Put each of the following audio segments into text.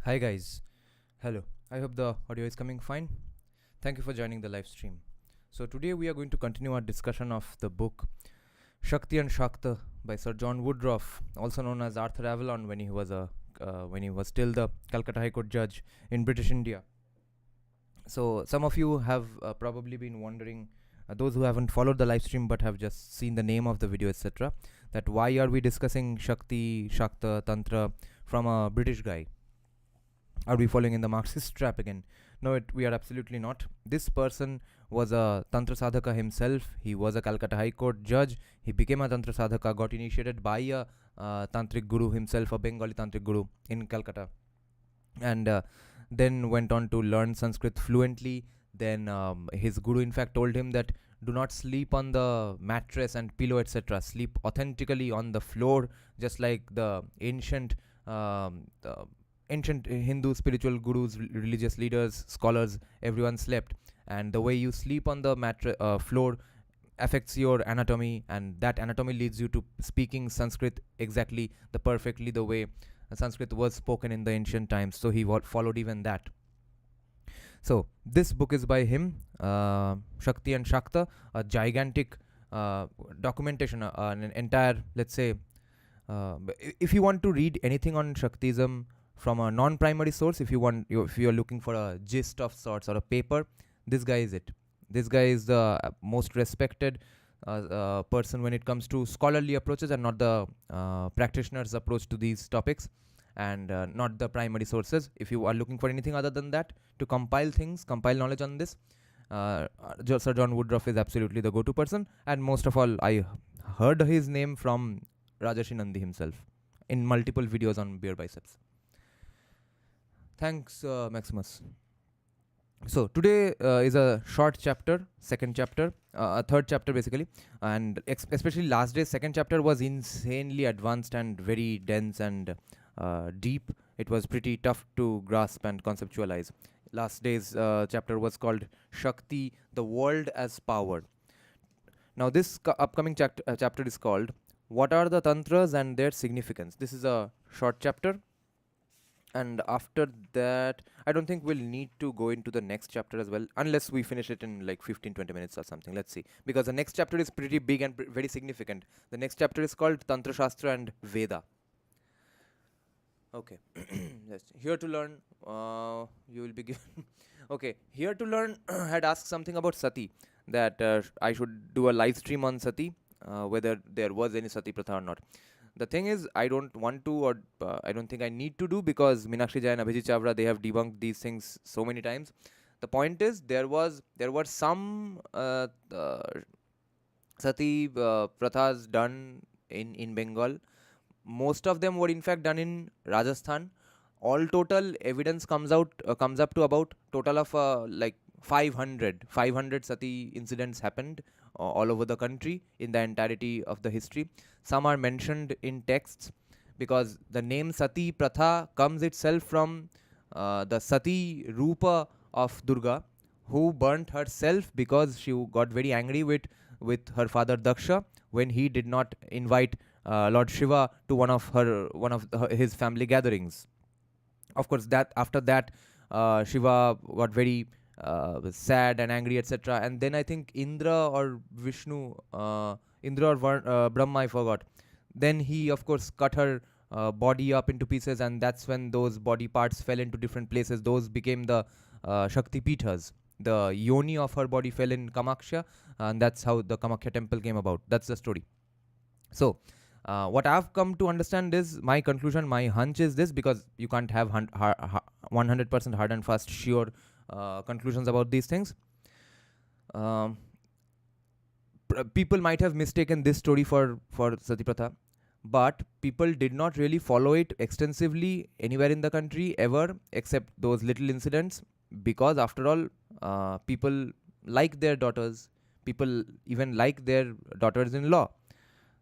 Hi guys, hello. I hope the audio is coming fine. Thank you for joining the live stream. So today we are going to continue our discussion of the book Shakti and Shakta by Sir John Woodroffe, also known as Arthur Avalon when he was still the Calcutta High Court judge in British India. So some of you have probably been wondering, those who haven't followed the live stream but have just seen the name of the video, etc., that why are we discussing Shakti, Shakta, Tantra from a British guy? Are we falling in the Marxist trap again? No, we are absolutely not. This person was a Tantra Sadhaka himself. He was a Calcutta High Court judge. He became a Tantra Sadhaka, got initiated by a Tantric Guru himself, a Bengali Tantric Guru in Calcutta. And then went on to learn Sanskrit fluently. Then his Guru, in fact, told him that do not sleep on the mattress and pillow, etc. Sleep authentically on the floor, just like the ancient Hindu spiritual gurus, religious leaders, scholars, everyone slept. And the way you sleep on the floor affects your anatomy, and that anatomy leads you to speaking Sanskrit exactly perfectly the way Sanskrit was spoken in the ancient times. So he followed even that. So this book is by him, Shakti and Shakta, a gigantic documentation, an entire, let's say, if you want to read anything on Shaktism from a non-primary source, if you're looking for a gist of sorts or a paper, this guy is it. This guy is the most respected person when it comes to scholarly approaches, and not the practitioner's approach to these topics, and not the primary sources. If you are looking for anything other than that to compile knowledge on this, Sir John Woodroffe is absolutely the go-to person. And most of all, I heard his name from Rajarshi Nandi himself in multiple videos on beer biceps. Thanks, Maximus. So today is a short chapter, second chapter, a third chapter basically, and especially last day's second chapter was insanely advanced and very dense and deep. It was pretty tough to grasp and conceptualize. Last day's chapter was called Shakti, the World as Power. Now this upcoming chapter is called What are the Tantras and their Significance? This is a short chapter. And after that, I don't think we'll need to go into the next chapter as well, unless we finish it in like 15-20 minutes or something. Let's see. Because the next chapter is pretty big and very significant. The next chapter is called Tantra Shastra and Veda. Okay. Yes. Here to learn, you will be given. Okay. Here to learn had asked something about Sati, that I should do a live stream on Sati, whether there was any Sati Pratha or not. The thing is, I don't want to, or I don't think I need to do, because Meenakshi Jai and Abhijit Chavra, they have debunked these things so many times. The point is, there were some Sati Prathas done in Bengal. Most of them were in fact done in Rajasthan. All total evidence comes up to about total of like 500 Sati incidents happened all over the country in the entirety of the history. Some are mentioned in texts, because the name Sati Pratha comes itself from the Sati Rupa of Durga, who burnt herself because she got very angry with her father Daksha when he did not invite Lord Shiva to one of his family gatherings. Of course, that after that, Shiva got very sad and angry, etc. And then I think Indra or Vishnu, Indra or Brahma, I forgot. Then he, of course, cut her body up into pieces, and that's when those body parts fell into different places. Those became the Shakti Pithas. The yoni of her body fell in Kamakhya, and that's how the Kamakhya temple came about. That's the story. So, what I've come to understand is, my conclusion, my hunch is this, because you can't have 100% hard and fast sure conclusions about these things. People might have mistaken this story for Sati Pratha, but people did not really follow it extensively anywhere in the country ever, except those little incidents, because after all, people like their daughters, people even like their daughters-in-law.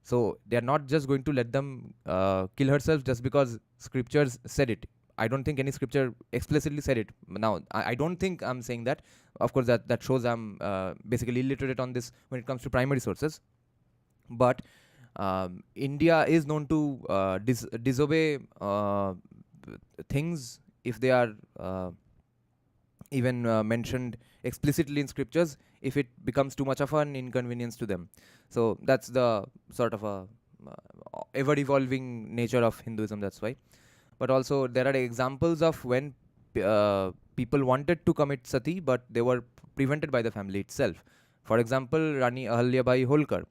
So they are not just going to let them kill herself just because scriptures said it. I don't think any scripture explicitly said it. Now, I don't think I'm saying that. Of course, that shows I'm basically illiterate on this when it comes to primary sources. But India is known to disobey things if they are even mentioned explicitly in scriptures, if it becomes too much of an inconvenience to them. So that's the sort of a ever evolving nature of Hinduism, that's why. But also there are examples of when people wanted to commit sati but they were prevented by the family itself. For example, Rani Ahalyabai Holkar,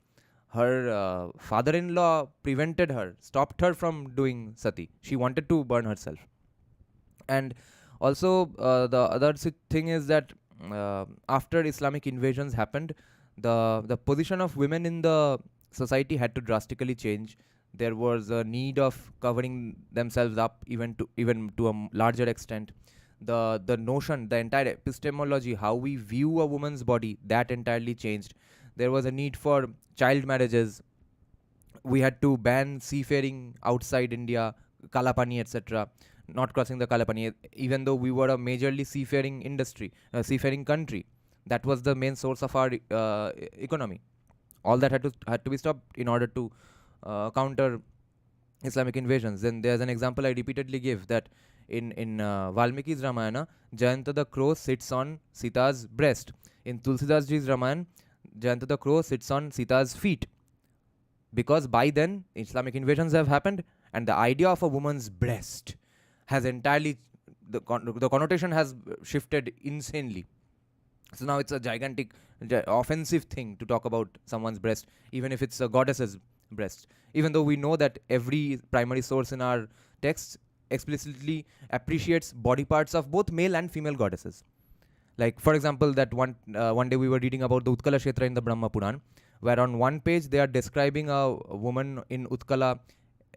her father-in-law prevented her, stopped her from doing sati. She wanted to burn herself. And also the other thing is that after Islamic invasions happened, the position of women in the society had to drastically change. There was a need of covering themselves up even to a larger extent. The notion, the entire epistemology, how we view a woman's body, that entirely changed. There was a need for child marriages. We had to ban seafaring outside India, Kalapani, etc., not crossing the Kalapani, even though we were a majorly seafaring industry, seafaring country. That was the main source of our economy. All that had to be stopped in order to counter Islamic invasions. Then there's an example I repeatedly give, that in Valmiki's Ramayana, Jayanta the crow sits on Sita's breast. In Tulsidas Ji's Ramayana, Jayanta the crow sits on Sita's feet. Because by then Islamic invasions have happened, and the idea of a woman's breast has entirely, the connotation has shifted insanely. So now it's a gigantic, offensive thing to talk about someone's breast, even if it's a goddess's breast. Even though we know that every primary source in our texts explicitly appreciates body parts of both male and female goddesses. Like, for example, that one day we were reading about the Utkala Kshetra in the Brahma Puran, where on one page they are describing a woman in Utkala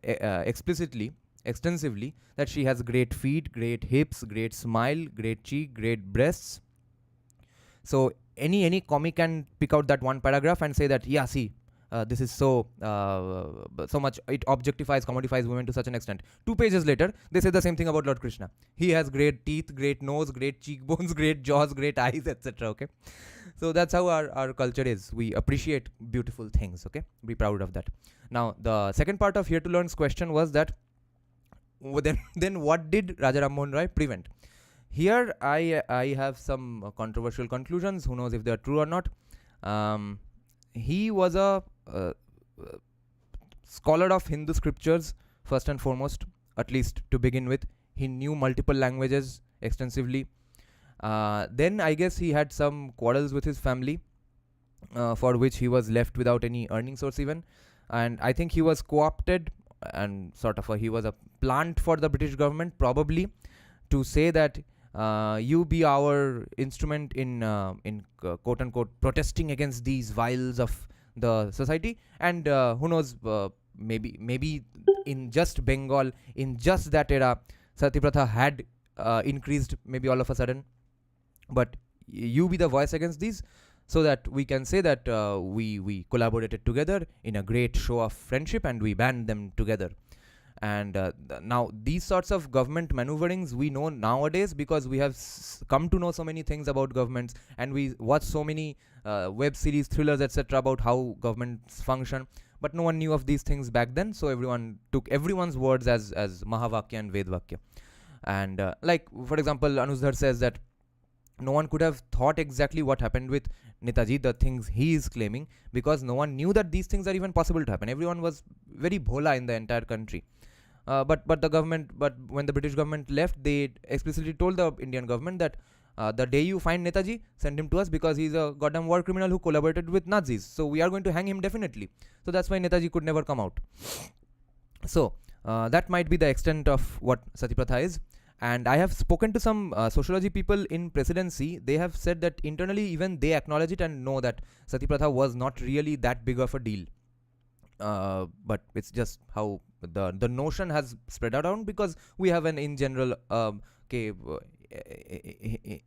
explicitly, extensively, that she has great feet, great hips, great smile, great cheek, great breasts. So any comic can pick out that one paragraph and say that, yeah, see, this is so much, it objectifies, commodifies women to such an extent. 2 pages later, they say the same thing about Lord Krishna. He has great teeth, great nose, great cheekbones, great jaws, great eyes, etc. Okay, so that's how our culture is. We appreciate beautiful things. Okay, be proud of that. Now, the second part of Here to Learn's question was that then what did Raja Ram Mohan Roy prevent? Here I have some controversial conclusions. Who knows if they are true or not. He was a scholar of Hindu scriptures first and foremost, at least to begin with. He knew multiple languages extensively. Then I guess he had some quarrels with his family, for which he was left without any earning source even. And I think he was co-opted, and sort of he was a plant for the British government, probably, to say that you be our instrument in quote unquote protesting against these vials of the society. And who knows, maybe in just Bengal, in just that era, Sati Pratha had increased maybe all of a sudden. But you be the voice against these, so that we can say that we collaborated together in a great show of friendship and we banned them together. And now these sorts of government maneuverings we know nowadays because we have come to know so many things about governments, and we watch so many web series, thrillers, etc. about how governments function. But no one knew of these things back then, so everyone took everyone's words as Mahavakya and Vedvakya. And like, for example, Anushadhar says that no one could have thought exactly what happened with Netaji, the things he is claiming, because no one knew that these things are even possible to happen. Everyone was very bhola in the entire country. But when the British government left, they explicitly told the Indian government that the day you find Netaji, send him to us, because he's a goddamn war criminal who collaborated with Nazis. So we are going to hang him definitely. So that's why Netaji could never come out. So that might be the extent of what Sati Pratha is. And I have spoken to some sociology people in presidency. They have said that internally even they acknowledge it and know that Sati Pratha was not really that big of a deal. But it's just how the notion has spread around, because we have an in general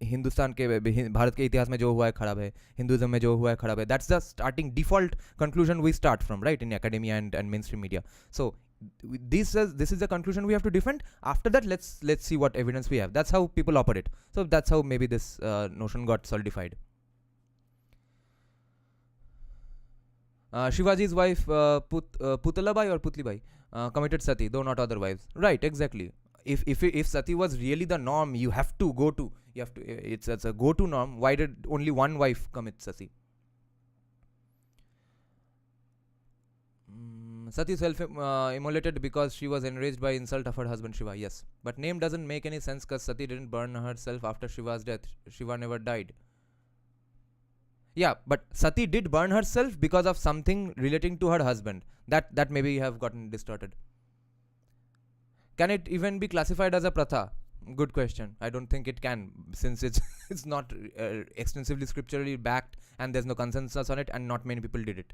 Hindustan के भारत के इतिहास में जो हुआ है खराब है, Hinduism में जो हुआ है खराब है. That's the starting default conclusion we start from, right, in academia and mainstream media. So this is the conclusion we have to defend. After that, let's see what evidence we have. That's how people operate. So that's how maybe this notion got solidified. Shivaji's wife Putalabai or Putlibai committed sati, though not other wives. Right, exactly. if sati was really the norm, you have to go to, it's a go to norm. Why did only one wife commit sati? Sati self-immolated because she was enraged by insult of her husband Shiva. Yes, but name doesn't make any sense because Sati didn't burn herself after Shiva's death. Shiva never died. Yeah, but Sati did burn herself because of something relating to her husband. That maybe have gotten distorted. Can it even be classified as a pratha? Good question. I don't think it can, since it's not extensively scripturally backed and there's no consensus on it, and not many people did it.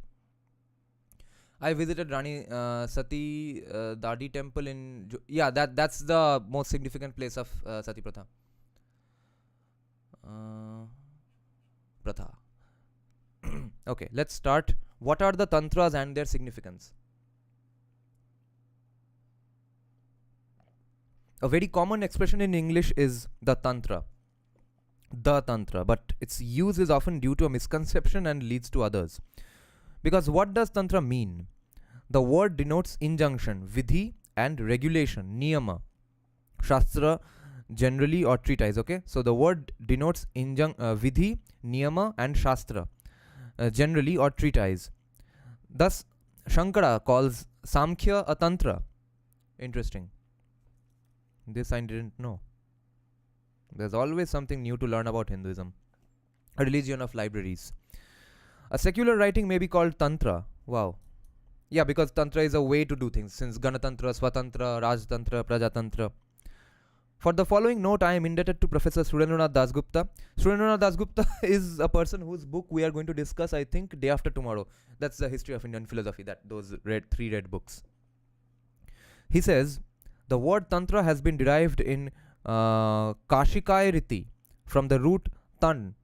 I visited Rani Sati Dadi temple in that's the most significant place of Sati Pratha. Okay, let's start. What are the tantras and their significance? A very common expression in English is the tantra, but its use is often due to a misconception and leads to others. Because what does tantra mean? The word denotes injunction, vidhi, and regulation, niyama, shastra generally, or treatise. Okay, so the word denotes vidhi, niyama, and shastra generally, or treatise. Thus, Shankara calls Samkhya a tantra. Interesting. This I didn't know. There's always something new to learn about Hinduism. A religion of libraries. A secular writing may be called tantra. Wow. Yeah, because tantra is a way to do things, since Ganatantra, Swatantra, Rajtantra, Prajatantra. For the following note, I am indebted to Professor Surendranath Dasgupta. Surendranath Dasgupta is a person whose book we are going to discuss, I think, day after tomorrow. That's the history of Indian philosophy, those three red books. He says, the word tantra has been derived in Kashikaya Riti from the root tan,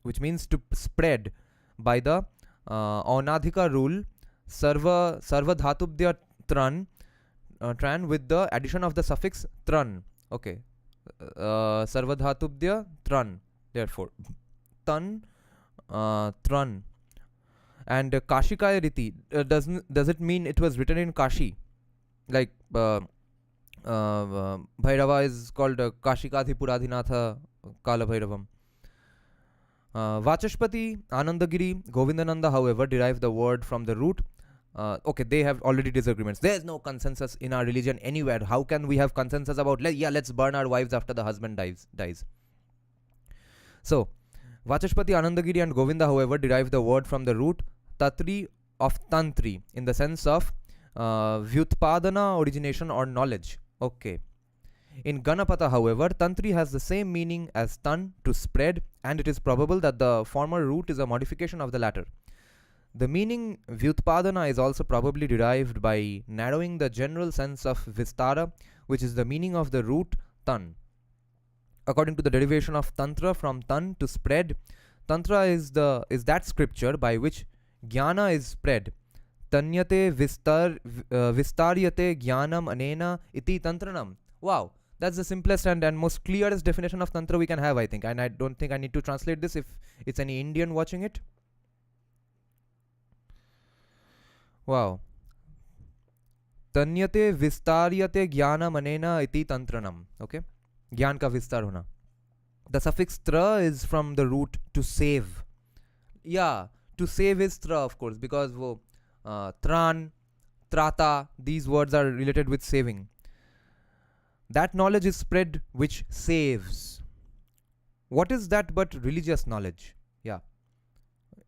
which means to spread, by the Aunadhika rule Sarva Dhatubdya Tran with the addition of the suffix Tran. Okay. Sarva Dhatubdya Tran. Therefore, Tan Tran. And Kashikaya Riti, does it mean it was written in Kashi? Like Bhairava is called Kashikadhi Puradhinatha Kala Bhairavam. Vachashpati, Anandagiri, Govindananda, however, derive the word from the root. Okay, they have already disagreements. There is no consensus in our religion anywhere. How can we have consensus about, let's burn our wives after the husband dies? So, Vachashpati, Anandagiri, and Govinda, however, derive the word from the root Tatri of Tantri, in the sense of Vyutpadana, origination, or knowledge. Okay. In Ganapata, however, Tantri has the same meaning as Tan, to spread, and it is probable that the former root is a modification of the latter. The meaning Vyutpadana is also probably derived by narrowing the general sense of Vistara, which is the meaning of the root Tan. According to the derivation of Tantra from Tan, to spread, Tantra is that scripture by which Jnana is spread. Tanyate vistaryate jnanam anena iti tantranam. Wow, that's the simplest and most clearest definition of tantra we can have, I think. And I don't think I need to translate this if it's any Indian watching it. Wow. Tanyate vistaryate jnanam anena iti tantranam. Okay. Gyan ka vistar hona. The suffix tra is from the root to save. Yeah, to save is tra, of course, because tran, trata, these words are related with saving. That knowledge is spread which saves. What is that but religious knowledge? Yeah.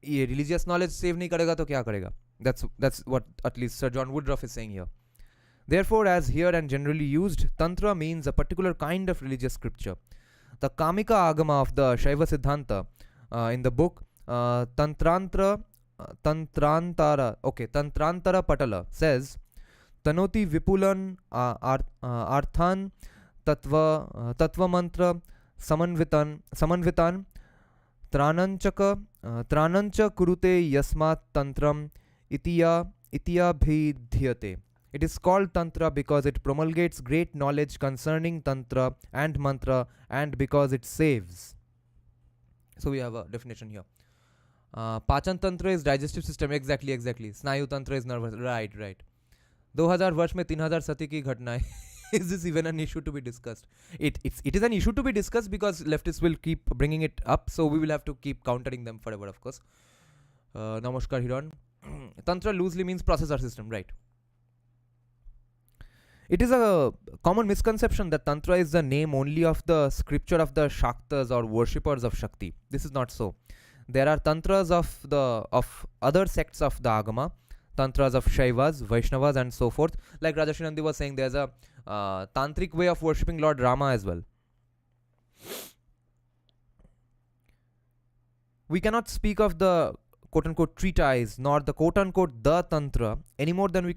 ये religious knowledge save नहीं करेगा तो क्या करेगा? That's what at least Sir John Woodroffe is saying here. Therefore, as here and generally used, Tantra means a particular kind of religious scripture. The Kamika Agama of the Shaiva Siddhanta in the book Tantrantara Patala says, Tanoti Vipulan Arthan Tattva Mantra Samanvitan Tranancha Kurute Yasmat Tantram Itiya Bhidhyate. It is called Tantra because it promulgates great knowledge concerning Tantra and Mantra, and because it saves. So we have a definition here. Pachan Tantra is digestive system. Exactly. Snayu Tantra is nervous. Right. 2000 वर्ष में 3000 सती की घटना है. Is this even an issue to be discussed? It is an issue to be discussed because leftists will keep bringing it up, so we will have to keep countering them forever, of course. Namaskar Hiran. Tantra loosely means process or system, right? It is a common misconception that Tantra is the name only of the scripture of the Shaktas or worshippers of Shakti. This is not so. There are Tantras of other sects of the Agama, Tantras of Shaivas, Vaishnavas, and so forth. Like Rajarshi Nandi was saying, there's a tantric way of worshipping Lord Rama as well. We cannot speak of the quote-unquote treatise nor the quote-unquote the Tantra any more than we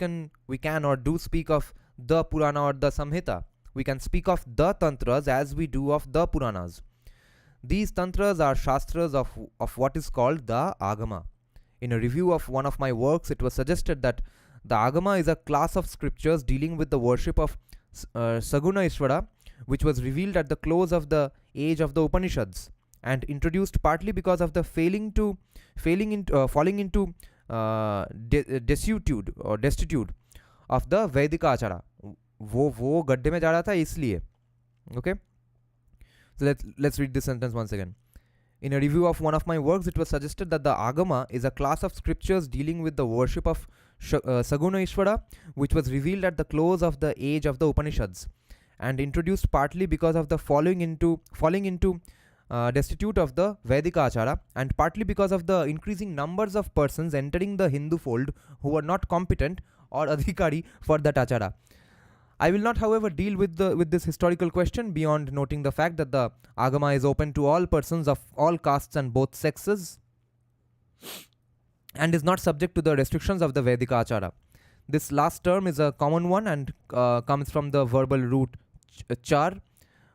can or do speak of the Purana or the Samhita. We can speak of the Tantras as we do of the Puranas. These Tantras are Shastras of what is called the Agama. In a review of one of my works, it was suggested that the Agama is a class of scriptures dealing with the worship of Saguna Ishvara, which was revealed at the close of the age of the Upanishads and introduced partly because of the falling into destitute of the Vedika Achara. वो गड्ढे में जा रहा था इसलिए. Okay? So let's read this sentence once again. In a review of one of my works, it was suggested that the Agama is a class of scriptures dealing with the worship of Saguna Ishvara, which was revealed at the close of the age of the Upanishads, and introduced partly because of the falling into destitute of the Vedika Achara, and partly because of the increasing numbers of persons entering the Hindu fold who were not competent or adhikari for that achara. I will not, however, deal with this historical question beyond noting the fact that the Agama is open to all persons of all castes and both sexes and is not subject to the restrictions of the Vedika Achara. This last term is a common one and comes from the verbal root char,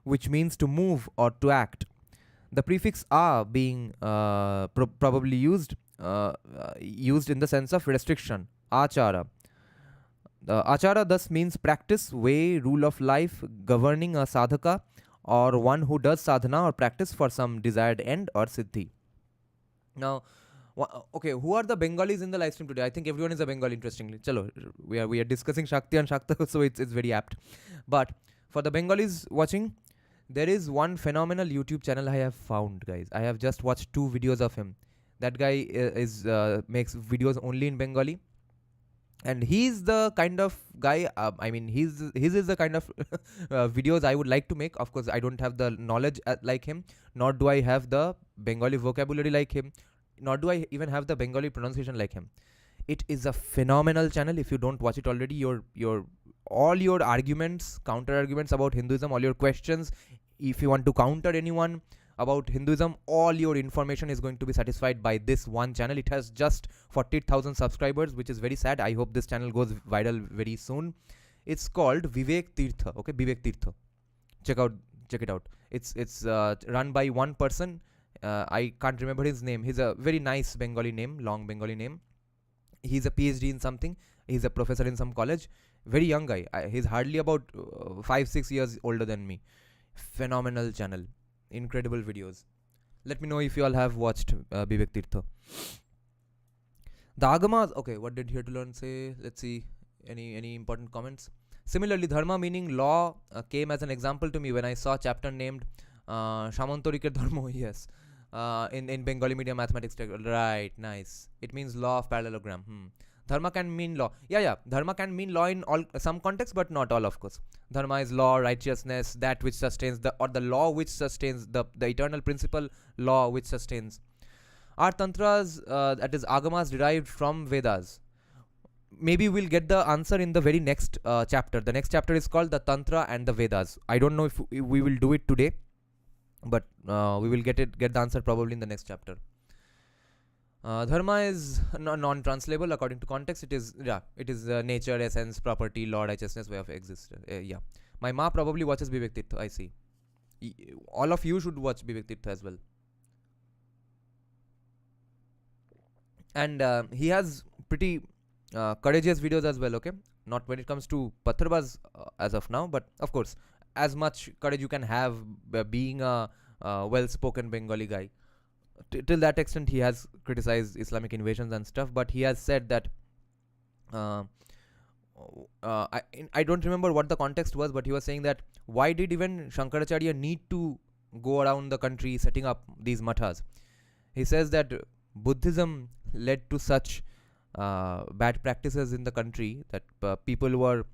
which means to move or to act. The prefix a being probably used in the sense of restriction, achara. Achara thus means practice, way, rule of life, governing a sadhaka or one who does sadhana or practice for some desired end or siddhi. Now, okay, who are the Bengalis in the live stream today? I think everyone is a Bengali, interestingly. Chalo, we are discussing Shakti and Shakta, so it's very apt. But for the Bengalis watching, there is one phenomenal YouTube channel I have found, guys. I have just watched 2 videos of him. That guy makes videos only in Bengali. And he's the kind of guy, his is the kind of videos I would like to make. Of course, I don't have the knowledge like him, nor do I have the Bengali vocabulary like him, nor do I even have the Bengali pronunciation like him. It is a phenomenal channel. If you don't watch it already, all your arguments, counter arguments about Hinduism, all your questions, if you want to counter anyone about Hinduism, all your information is going to be satisfied by this one channel. It has just 40,000 subscribers, which is very sad. I hope this channel goes viral very soon. It's called Vivek Tirtha. Okay, Vivek Tirtha. Check it out. It's run by one person. I can't remember his name. He's a very nice Bengali name, long Bengali name. He's a PhD in something. He's a professor in some college. Very young guy. He's hardly about 5-6 years older than me. Phenomenal channel. Incredible videos. Let me know if you all have watched Vivek Tirtha. The Agamas. Okay, what did Here to Learn say? Let's see. Any important comments? Similarly, Dharma meaning law came as an example to me when I saw a chapter named Shamantorikeর Dharma. Yes. In Bengali medium mathematics. Right, nice. It means law of parallelogram. Dharma can mean law. Yeah. Dharma can mean law in some contexts, but not all, of course. Dharma is law, righteousness, that which sustains the law which sustains the eternal principle, law which sustains. Are tantras, that is agamas, derived from Vedas? Maybe we'll get the answer in the very next chapter. The next chapter is called the Tantra and the Vedas. I don't know if we will do it today, but we will get the answer probably in the next chapter. Dharma is non-translatable according to context. It is nature, essence, property, law, righteousness, way of existence. My ma probably watches Vivek Tirtha. I see. All of you should watch Vivek Tirtha as well. And he has pretty courageous videos as well. Okay, not when it comes to Patarbaz as of now, but of course, as much courage you can have being a well-spoken Bengali guy. Till that extent, he has criticized Islamic invasions and stuff, but he has said that I don't remember what the context was, but he was saying that why did even Shankaracharya need to go around the country setting up these mathas? He says that Buddhism led to such bad practices in the country that people were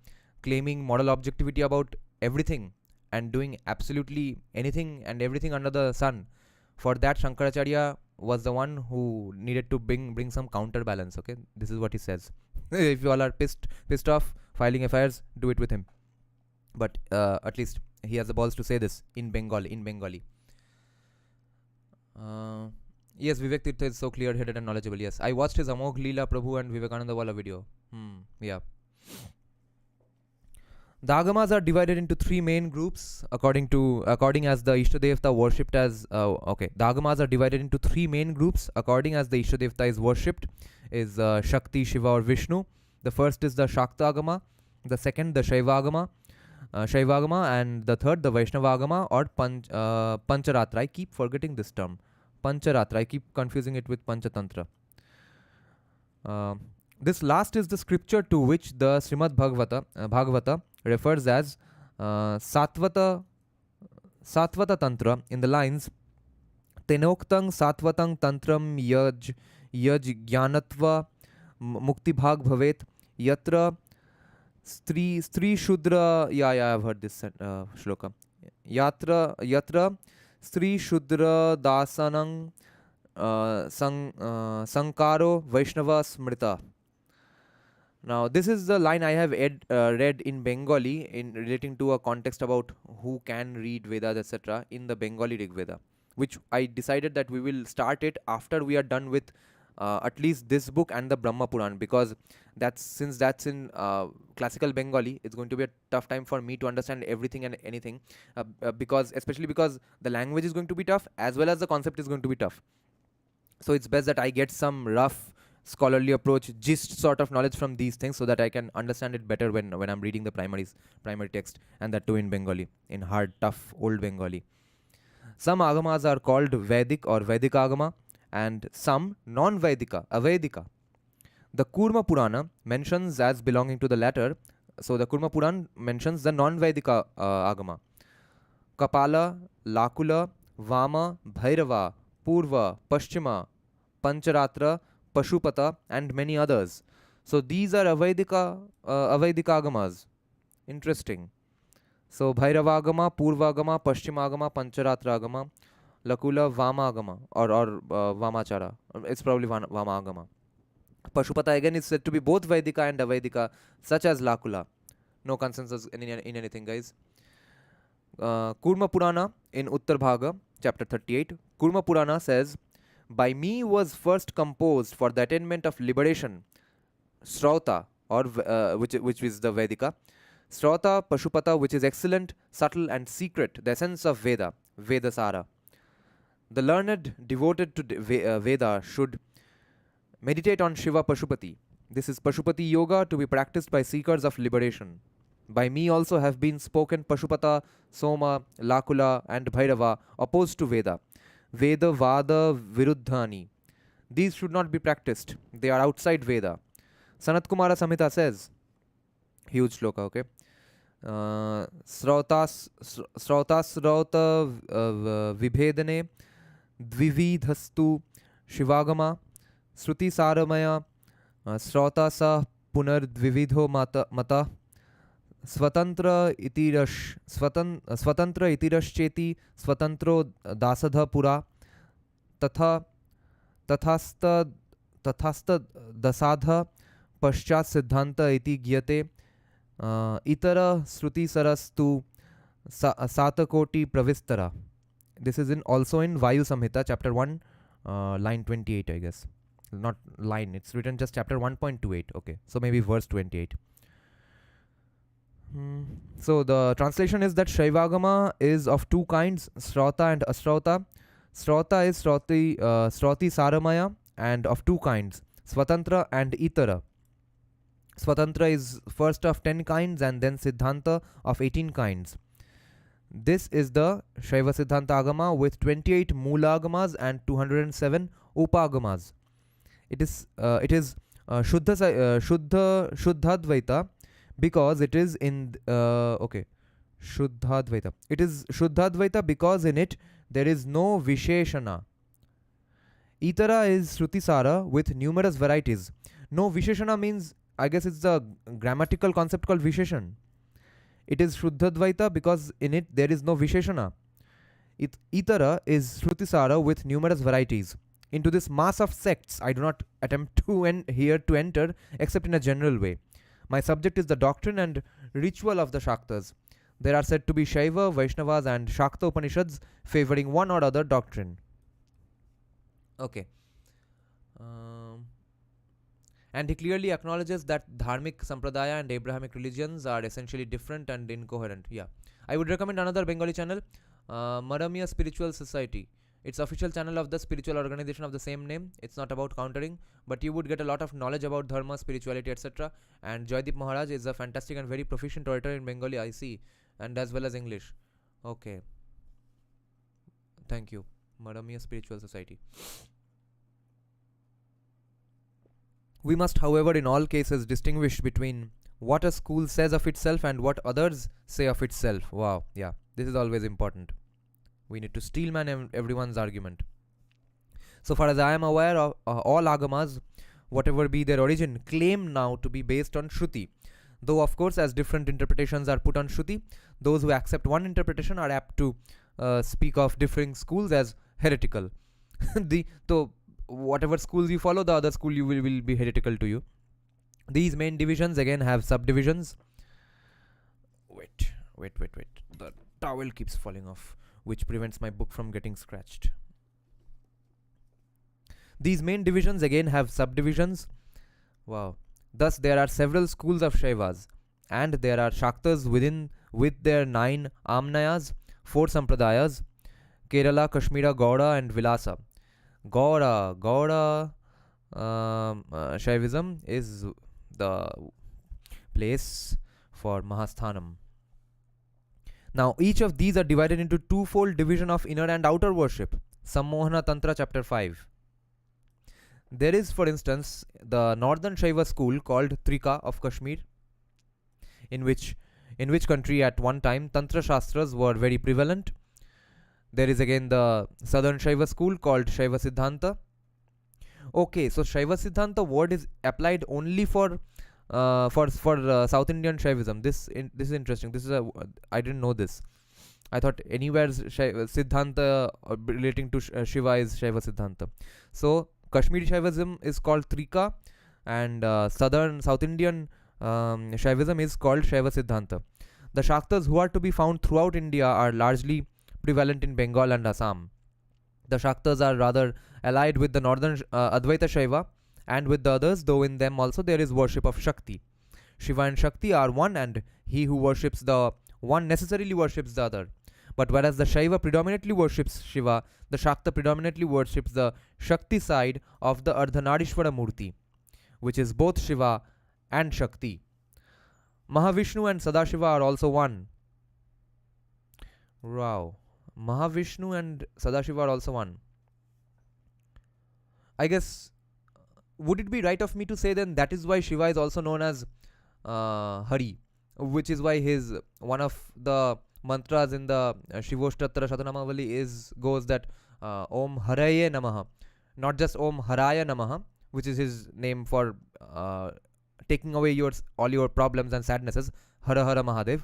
claiming moral objectivity about everything and doing absolutely anything and everything under the sun. For that, Shankaracharya was the one who needed to bring some counterbalance. Okay, this is what he says. If you all are pissed off filing FIRs, do it with him. But at least he has the balls to say this in Bengali. Yes, Vivek Tirtha is so clear-headed and knowledgeable. Yes, I watched his Amogh Leela Prabhu and Vivekananda Wala video. Yeah. The Agamas are divided into three main groups according as the Ishtadevta worshipped as The Agamas are divided into three main groups according as the Ishtadevta is worshipped is Shakti, Shiva or Vishnu. The first is the Shakta Agama, the second the Shaiva Agama, and the third the Vaishnava Agama or Pancharatra. I keep forgetting this term. Pancharatra. I keep confusing it with Panchatantra. This last is the scripture to which the Srimad Bhagavata refers as Satvata Tantra in the lines Tenoktang Satvatang Tantram Yaj Jnanatva Mukti Bhag Bhavet Yatra Stri Shudra. Yeah, I've heard this shloka. Yatra Stri Shudra Dasanang Sankaro Vaishnava Smrita. Now, this is the line I have read in Bengali in relating to a context about who can read Vedas, etc. in the Bengali Rig Veda, which I decided that we will start it after we are done with at least this book and the Brahma Puran, because since that's in classical Bengali, it's going to be a tough time for me to understand everything and anything, especially because the language is going to be tough as well as the concept is going to be tough. So it's best that I get some rough scholarly approach, gist sort of knowledge from these things so that I can understand it better when I'm reading the primary text, and that too in Bengali, in hard, tough, old Bengali. Some agamas are called Vedic or Vedic agama and some non-Vedika, Avedika. The Kurma Purana mentions as belonging to the latter, so the Kurma Puran mentions the non-Vedika agama. Kapala, Lakula, Vama, Bhairava, Purva, Paschima, Pancharatra, Pashupata and many others. So these are Avedika agamas. Interesting. So Bhairava agama, Purva agama, Paschima agama, Pancharatra agama, Lakula Vama agama or Vamachara. It's probably Vama agama. Pashupata again is said to be both Vedika and Avedika, such as Lakula. No consensus in anything, guys. Kurma Purana in Uttar Bhaga, chapter 38. Kurma Purana says, by me was first composed for the attainment of liberation, Srauta, or which is the Vedika, Srauta, Pashupata, which is excellent, subtle and secret, the essence of Veda, Vedasara. The learned devoted to Veda should meditate on Shiva Pashupati. This is Pashupati Yoga to be practiced by seekers of liberation. By me also have been spoken Pashupata, Soma, Lakula and Bhairava opposed to Veda. Veda, Vada, Viruddhani. These should not be practiced. They are outside Veda. Sanat Kumara Samhita says, huge shloka, okay? Srauta Vibhedane Dvividhastu Shivagama Sruti Saramaya Srauta Sa Punar Dvividho Mata Swatantra itirash swatantro dasadha pura tathasta dasadha paschat siddhanta iti gyate itara sruti sarastu satakoti pravistara. This is also in Vayu Samhita, chapter 1, line 28, I guess. Not line, it's written just chapter 1.28. Okay, so maybe verse 28. So the translation is that Shaivagama is of two kinds, Srauta and Asrauta. Srauta is Srauti Saramaya and of two kinds, Swatantra and Itara. Swatantra is first of 10 kinds and then Siddhanta of 18 kinds. This is the Shaiva Siddhanta Agama with 28 Mula Agamas and 207 Upagamas. It is Shuddhadvaita, because it is in okay, Shuddhadvaita. It is Shuddhadvaita because in it there is no Visheshana. Itara is Shrutisara with numerous varieties. No Visheshana means, I guess it's a grammatical concept called Visheshan. It is Shuddhadvaita because in it there is no Visheshana. Itara is Shrutisara with numerous varieties. Into this mass of sects, I do not attempt here to enter except in a general way. My subject is the doctrine and ritual of the Shaktas. There are said to be Shaiva, Vaishnavas, and Shakta Upanishads favoring one or other doctrine. Okay. And he clearly acknowledges that Dharmic Sampradaya and Abrahamic religions are essentially different and incoherent. Yeah. I would recommend another Bengali channel, Maramia Spiritual Society. It's official channel of the spiritual organization of the same name. It's not about countering, but you would get a lot of knowledge about dharma, spirituality, etc. And Joydeep Maharaj is a fantastic and very proficient orator in Bengali, I see, and as well as English. Okay. Thank you. Maramia Spiritual Society. We must, however, in all cases distinguish between what a school says of itself and what others say of itself. Wow, yeah, this is always important. We need to steelman everyone's argument. So far as I am aware of, all agamas, whatever be their origin, claim now to be based on Shruti. Though, of course, as different interpretations are put on Shruti, those who accept one interpretation are apt to speak of differing schools as heretical. So, whatever schools you follow, the other school you will be heretical to you. These main divisions again have subdivisions. Wait. The towel keeps falling off, which prevents my book from getting scratched. These main divisions again have subdivisions. Wow. Thus, there are several schools of Shaivas, and there are Shaktas with their 9 Amnayas, 4 Sampradayas, Kerala, Kashmira, Gauda, and Vilasa. Gauda Shaivism is the place for Mahasthanam. Now, each of these are divided into twofold division of inner and outer worship. Sammohana Tantra chapter 5. There is, for instance, the northern Shaiva school called Trika of Kashmir, in which country at one time Tantra Shastras were very prevalent. There is again the southern Shaiva school called Shaiva Siddhanta. Okay, so Shaiva Siddhanta word is applied only for South Indian Shaivism. This is interesting. I didn't know this. I thought anywhere Siddhanta relating to Shiva is Shaiva Siddhanta. So Kashmiri Shaivism is called Trika, and South Indian Shaivism is called Shaiva Siddhanta. The Shaktas who are to be found throughout India are largely prevalent in Bengal and Assam. The Shaktas are rather allied with the northern Advaita Shaiva and with the others, though in them also there is worship of Shakti. Shiva and Shakti are one, and he who worships the one necessarily worships the other. But whereas the Shaiva predominantly worships Shiva, the Shakta predominantly worships the Shakti side of the Ardhanarishvara Murti, which is both Shiva and Shakti. Mahavishnu and Sadashiva are also one. Wow. Mahavishnu and Sadashiva are also one. I guess, would it be right of me to say then that is why Shiva is also known as Hari, which is why his one of the mantras in the Shivoshtatara Shatanamavali goes that Om Haraye Namaha, not just Om Haraya Namaha, which is his name for taking away all your problems and sadnesses, Hara Hara Mahadev,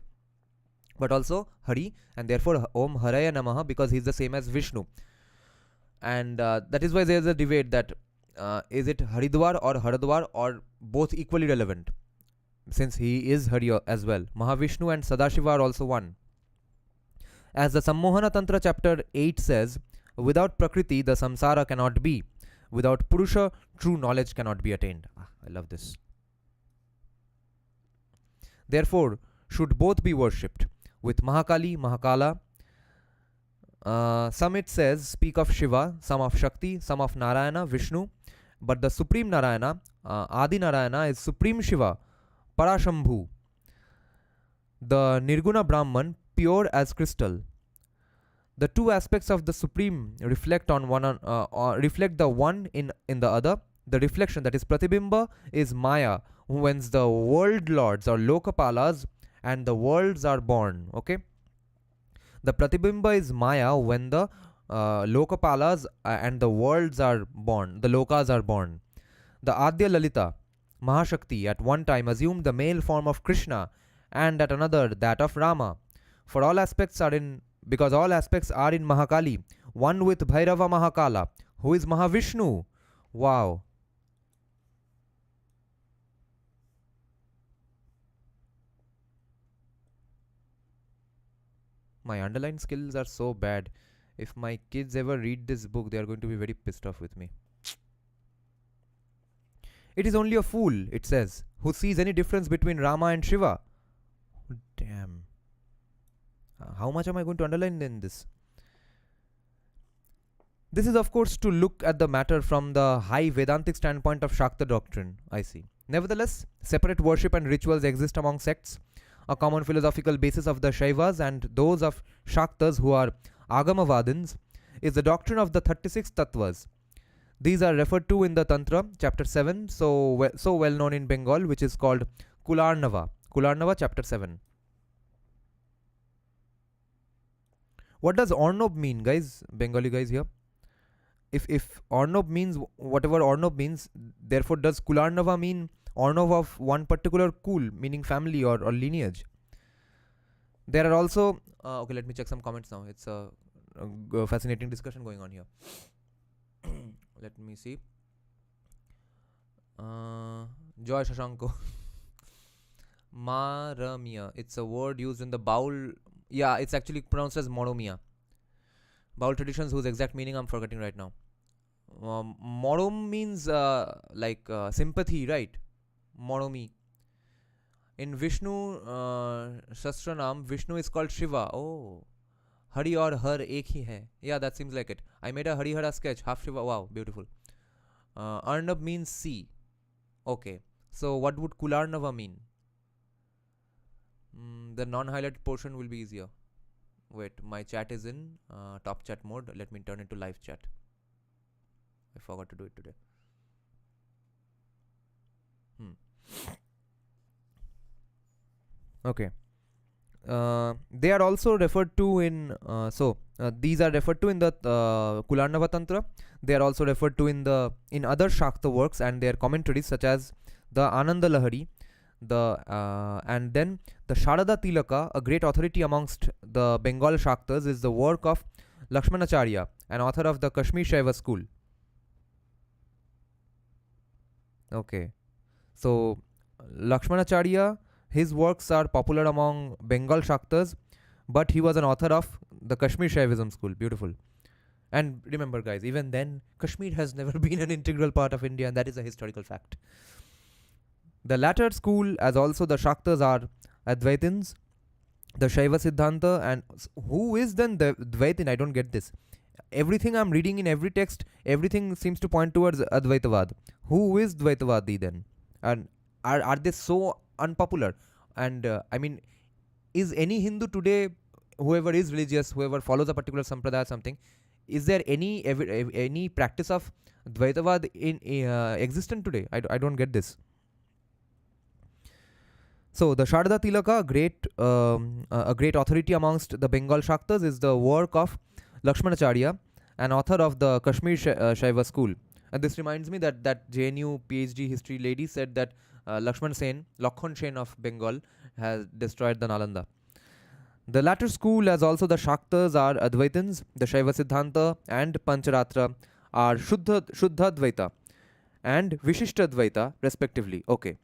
but also Hari, and therefore Om Haraya Namaha because he is the same as Vishnu. And that is why there is a debate that is it Haridwar or Haradwar or both equally relevant, since he is Hari as well. Mahavishnu and Sadashiva are also one. As the Sammohana Tantra chapter 8 says, without Prakriti the samsara cannot be. Without Purusha, true knowledge cannot be attained. I love this. Therefore, should both be worshipped. With Mahakali, Mahakala, some it says speak of Shiva, some of Shakti, some of Narayana, Vishnu, but the Supreme Narayana, Adi Narayana, is Supreme Shiva, Parashambhu, the Nirguna Brahman, pure as crystal. The two aspects of the Supreme reflect on reflect the one in the other. The reflection, that is Pratibimba, is Maya, whence the world lords or Lokapalas and the worlds are born. Okay, the Pratibimba is Maya when the Lokapalas and the worlds are born, the Lokas are born. The Adya Lalita, Mahashakti, at one time assumed the male form of Krishna and at another that of Rama. For all aspects are in because all aspects are in Mahakali, one with Bhairava Mahakala, who is Mahavishnu. Wow. My underline skills are so bad. If my kids ever read this book, they are going to be very pissed off with me. It is only a fool, it says, who sees any difference between Rama and Shiva. Damn. How much am I going to underline in this? This is, of course, to look at the matter from the high Vedantic standpoint of Shakta doctrine, I see. Nevertheless, separate worship and rituals exist among sects. A common philosophical basis of the Shaivas and those of Shaktas who are Agamavadins is the doctrine of the 36 Tattvas. These are referred to in the Tantra, chapter 7, so well known in Bengal, which is called Kularnava. Kularnava, chapter 7. What does Ornob mean, guys? Bengali guys here. If Ornob means whatever Ornob means, therefore does Kularnava mean Ornov of one particular kul, meaning family or lineage? There are also okay, let me check some comments now. It's a fascinating discussion going on here. Let me see. Joy Shashanko. Maramia. It's a word used in the Baul. Yeah, it's actually pronounced as Moromia. Baul traditions whose exact meaning I'm forgetting right now. Morom means sympathy, right? Moromi. In Vishnu Shastranam, Vishnu is called Shiva. Oh. Hari or Har ek hi hai. Yeah, that seems like it. I made a Harihara sketch. Half Shiva. Wow, beautiful. Arnab means sea. Okay. So what would Kularnava mean? The non-highlighted portion will be easier. Wait, my chat is in top chat mode. Let me turn it to live chat. I forgot to do it today. Okay. They are also referred to in these are referred to in the Kularnava Tantra. They are also referred to in other Shakta works and their commentaries such as the Ananda Lahari, and then the Sharada Tilaka, a great authority amongst the Bengal Shaktas, is the work of Lakshmanacharya, an author of the Kashmir Shaiva school. Okay, so Lakshmanacharya, his works are popular among Bengal Shaktas, but he was an author of the Kashmir Shaivism school. Beautiful. And remember, guys, even then, Kashmir has never been an integral part of India, and that is a historical fact. The latter school, as also the Shaktas, are Advaitins, the Shaiva Siddhanta, and who is then the Dvaitin? I don't get this. Everything I'm reading in every text, everything seems to point towards Advaitavad. Who is Dvaitavadi then? And are they so unpopular? And I mean, is any Hindu today, whoever is religious, whoever follows a particular sampradaya or something, is there any practice of Dvaitavad in existent today? I don't get this. So the Sharada Tilaka, a great authority amongst the Bengal Shaktas, is the work of Lakshmanacharya, an author of the Kashmir Shaiva school. And this reminds me that JNU PhD history lady said that Lakhon Sen of Bengal has destroyed the Nalanda. The latter school, as also the Shaktas, are Advaitins, the Shaiva Siddhanta and Pancharatra are Shuddha Dvaita and Vishishta Dvaita respectively. Okay.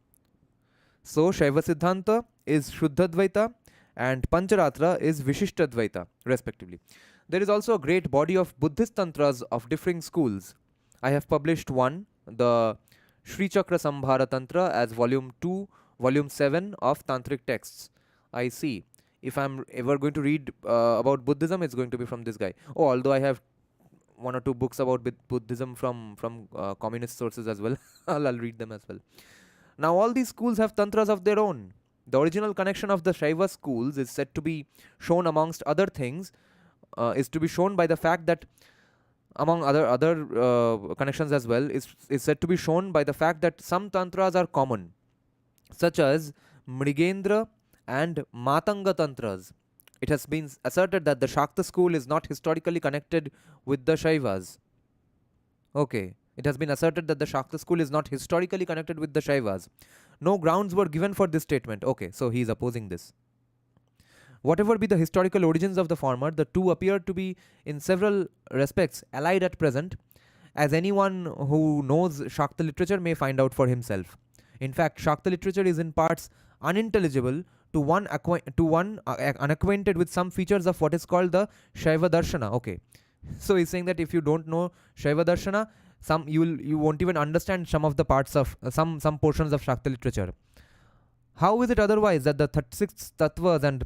So Shaiva Siddhanta is Shuddha Dvaita and Pancharatra is Vishishta Dvaita respectively. There is also a great body of Buddhist tantras of differing schools. I have published one, the Sri Chakra Sambhara Tantra, as volume 2, volume 7 of tantric texts. I see. If I'm ever going to read about Buddhism, it's going to be from this guy. Oh, although I have one or two books about Buddhism from communist sources as well. I'll read them as well. Now all these schools have tantras of their own. The original connection of the Shaiva schools is said to be shown amongst other things, is to be shown by the fact that among other connections as well, is said to be shown by the fact that some tantras are common. such as Mrigendra and Matanga Tantras. It has been asserted that the Shakta school is not historically connected with the Shaivas. Okay. It has been asserted that the Shakta school is not historically connected with the Shaivas. No grounds were given for this statement. Okay, so he is opposing this. Whatever be the historical origins of the former, the two appear to be, in several respects, allied at present, as anyone who knows Shakta literature may find out for himself. In fact, Shakta literature is in parts unintelligible to one unacquainted with some features of what is called the Shaiva Darshana. Okay, so he's saying that if you don't know Shaiva Darshana, you won't even understand some of the parts of some portions of Shakta literature. How is it otherwise that the 36 tattvas and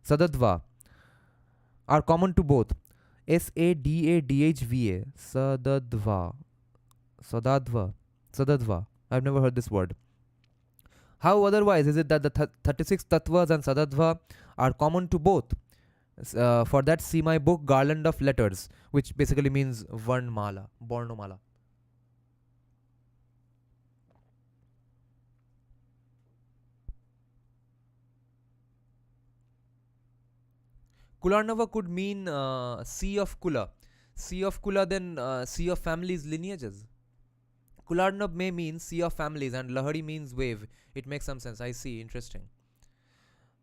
sadadva are common to both? Sadadva. Sadadva. I've never heard this word. How otherwise is it that the 36 tattvas and sadadva are common to both? For that, see my book Garland of Letters, which basically means Varnmala, Bornomala. Kularnava could mean sea of Kula. Sea of Kula, then sea of families, lineages. Kularnab may mean sea of families, and Lahari means wave. It makes some sense. I see. Interesting.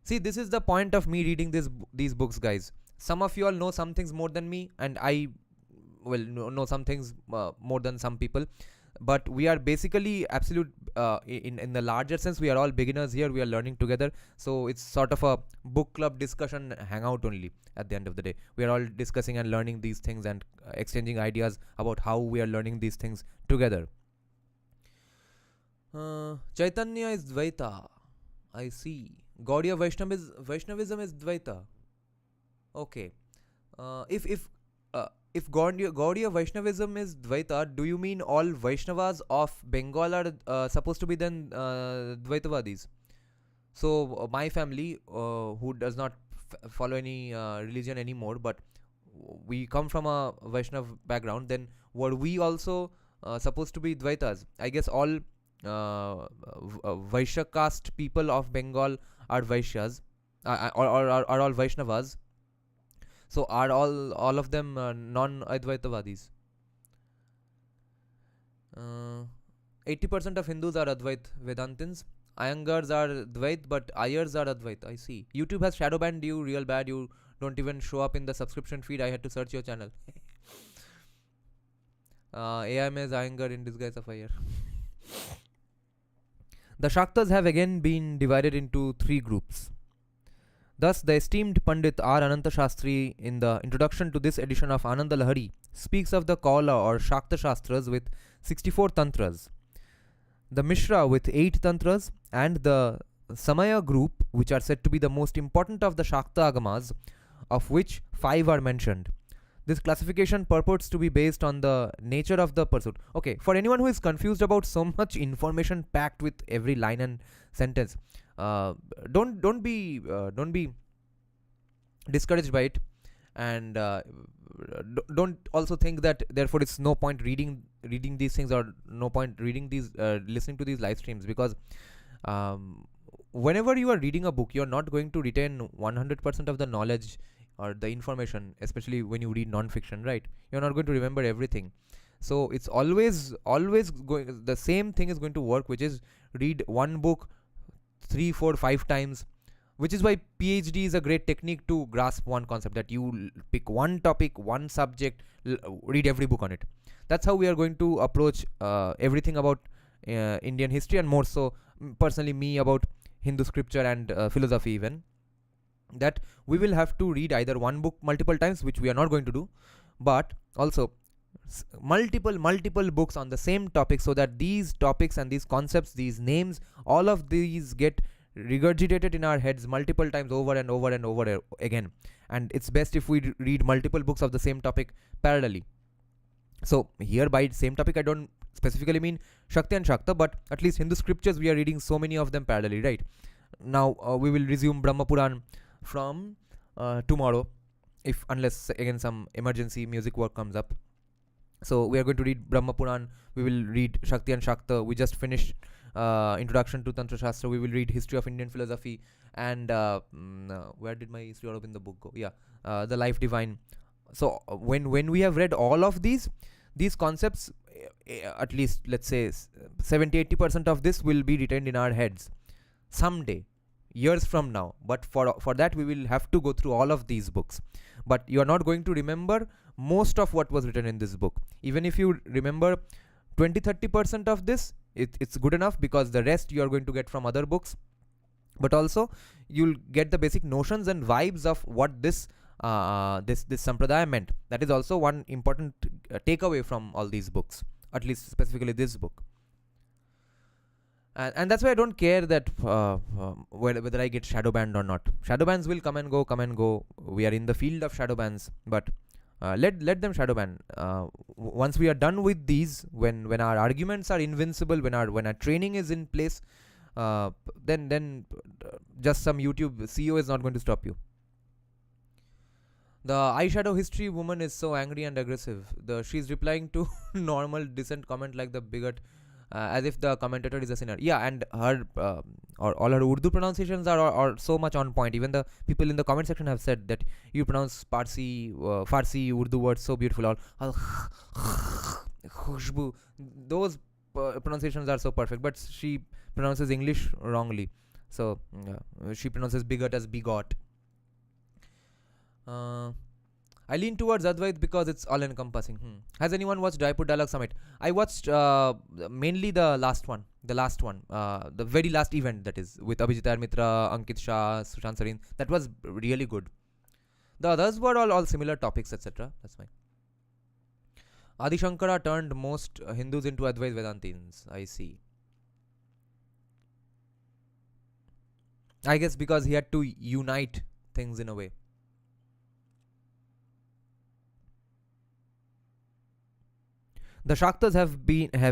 See, this is the point of me reading these books, guys. Some of you all know some things more than me, and I know some things more than some people. But we are basically absolute in the larger sense. We are all beginners here. We are learning together. So it's sort of a book club discussion hangout only. At the end of the day, we are all discussing and learning these things and exchanging ideas about how we are learning these things together. Chaitanya is Dvaita. I see. Gaudiya Vaishnavism is Dvaita. Okay. If Gaudiya Vaishnavism is Dvaita, do you mean all Vaishnavas of Bengal are supposed to be then Dvaitavadis? So my family, who does not follow any religion anymore, but we come from a Vaishnav background, then were we also supposed to be Dvaitas? I guess all Vaishya caste people of Bengal are Vaishyas, or are all Vaishnavas. So are all of them non-Advaitavadis? 80% of Hindus are Advait Vedantins. Iyengars are Dvait, but Ayers are Advait. I see. YouTube has shadow banned you real bad. You don't even show up in the subscription feed. I had to search your channel. AIM is Iyengar in disguise of Ayer. The Shaktas have again been divided into three groups. Thus, the esteemed Pandit R. Ananta Shastri, in the introduction to this edition of Ananda Lahari, speaks of the Kaula or Shakta Shastras with 64 tantras, the Mishra with 8 tantras, and the Samaya group, which are said to be the most important of the Shakta Agamas, of which 5 are mentioned. This classification purports to be based on the nature of the pursuit. Okay, for anyone who is confused about so much information packed with every line and sentence, don't be discouraged by it, and don't also think that therefore it's no point reading these things, or no point reading these listening to these live streams, because whenever you are reading a book, you're not going to retain 100% of the knowledge or the information, especially when you read non-fiction, right? You're not going to remember everything. So it's always going, the same thing is going to work, which is read one book 3, 4, 5 times, which is why PhD is a great technique to grasp one concept, that you pick one topic, one subject, read every book on it. That's how we are going to approach everything about Indian history, and more so personally me about Hindu scripture and philosophy even, that we will have to read either one book multiple times, which we are not going to do, but also multiple books on the same topic, so that these topics and these concepts, these names, all of these get regurgitated in our heads multiple times over and over again. And it's best if we read multiple books of the same topic parallelly. So here by same topic I don't specifically mean Shakti and Shakta, but at least Hindu scriptures we are reading so many of them parallelly, right? Now we will resume Brahma Puran from tomorrow, if unless again some emergency music work comes up. So we are going to read Brahma Puran. We will read Shakti and Shakta. We just finished Introduction to Tantra Shastra. We will read History of Indian Philosophy. And where did my Sri Aurobindo book go? Yeah, The Life Divine. So when we have read all of these concepts, at least let's say 70-80% of this will be retained in our heads someday, years from now. But for that we will have to go through all of these books. But you are not going to remember most of what was written in this book. Even if you remember 20-30% of this, it's good enough, because the rest you are going to get from other books. But also you'll get the basic notions and vibes of what this sampradaya meant. That is also one important takeaway from all these books, at least specifically this book. And that's why I don't care that whether I get shadow banned or not. Shadow bans will come and go. We are in the field of shadow bans, but let them shadow ban. Once we are done with these, when our arguments are invincible, when our training is in place, then just some YouTube CEO is not going to stop you. The eyeshadow history woman is so angry and aggressive. She's replying to normal decent comment like the bigot, as if the commentator is a sinner. Yeah, and her all her Urdu pronunciations are so much on point. Even the people in the comment section have said that you pronounce Farsi Urdu words so beautiful. All khushbu, those pronunciations are so perfect, but she pronounces English wrongly. So she pronounces bigot as bigot. I lean towards Advait because it's all encompassing. Has anyone watched Jaipur Dialogue Summit? I watched mainly the last one, the very last event, that is with Abhijit Mitra, Ankit Shah, Sushant Sarin. That was really good. The others were all similar topics, etc. That's fine. Adi Shankara turned most Hindus into Advait Vedantins. I see. I guess because he had to unite things in a way. The Shaktas have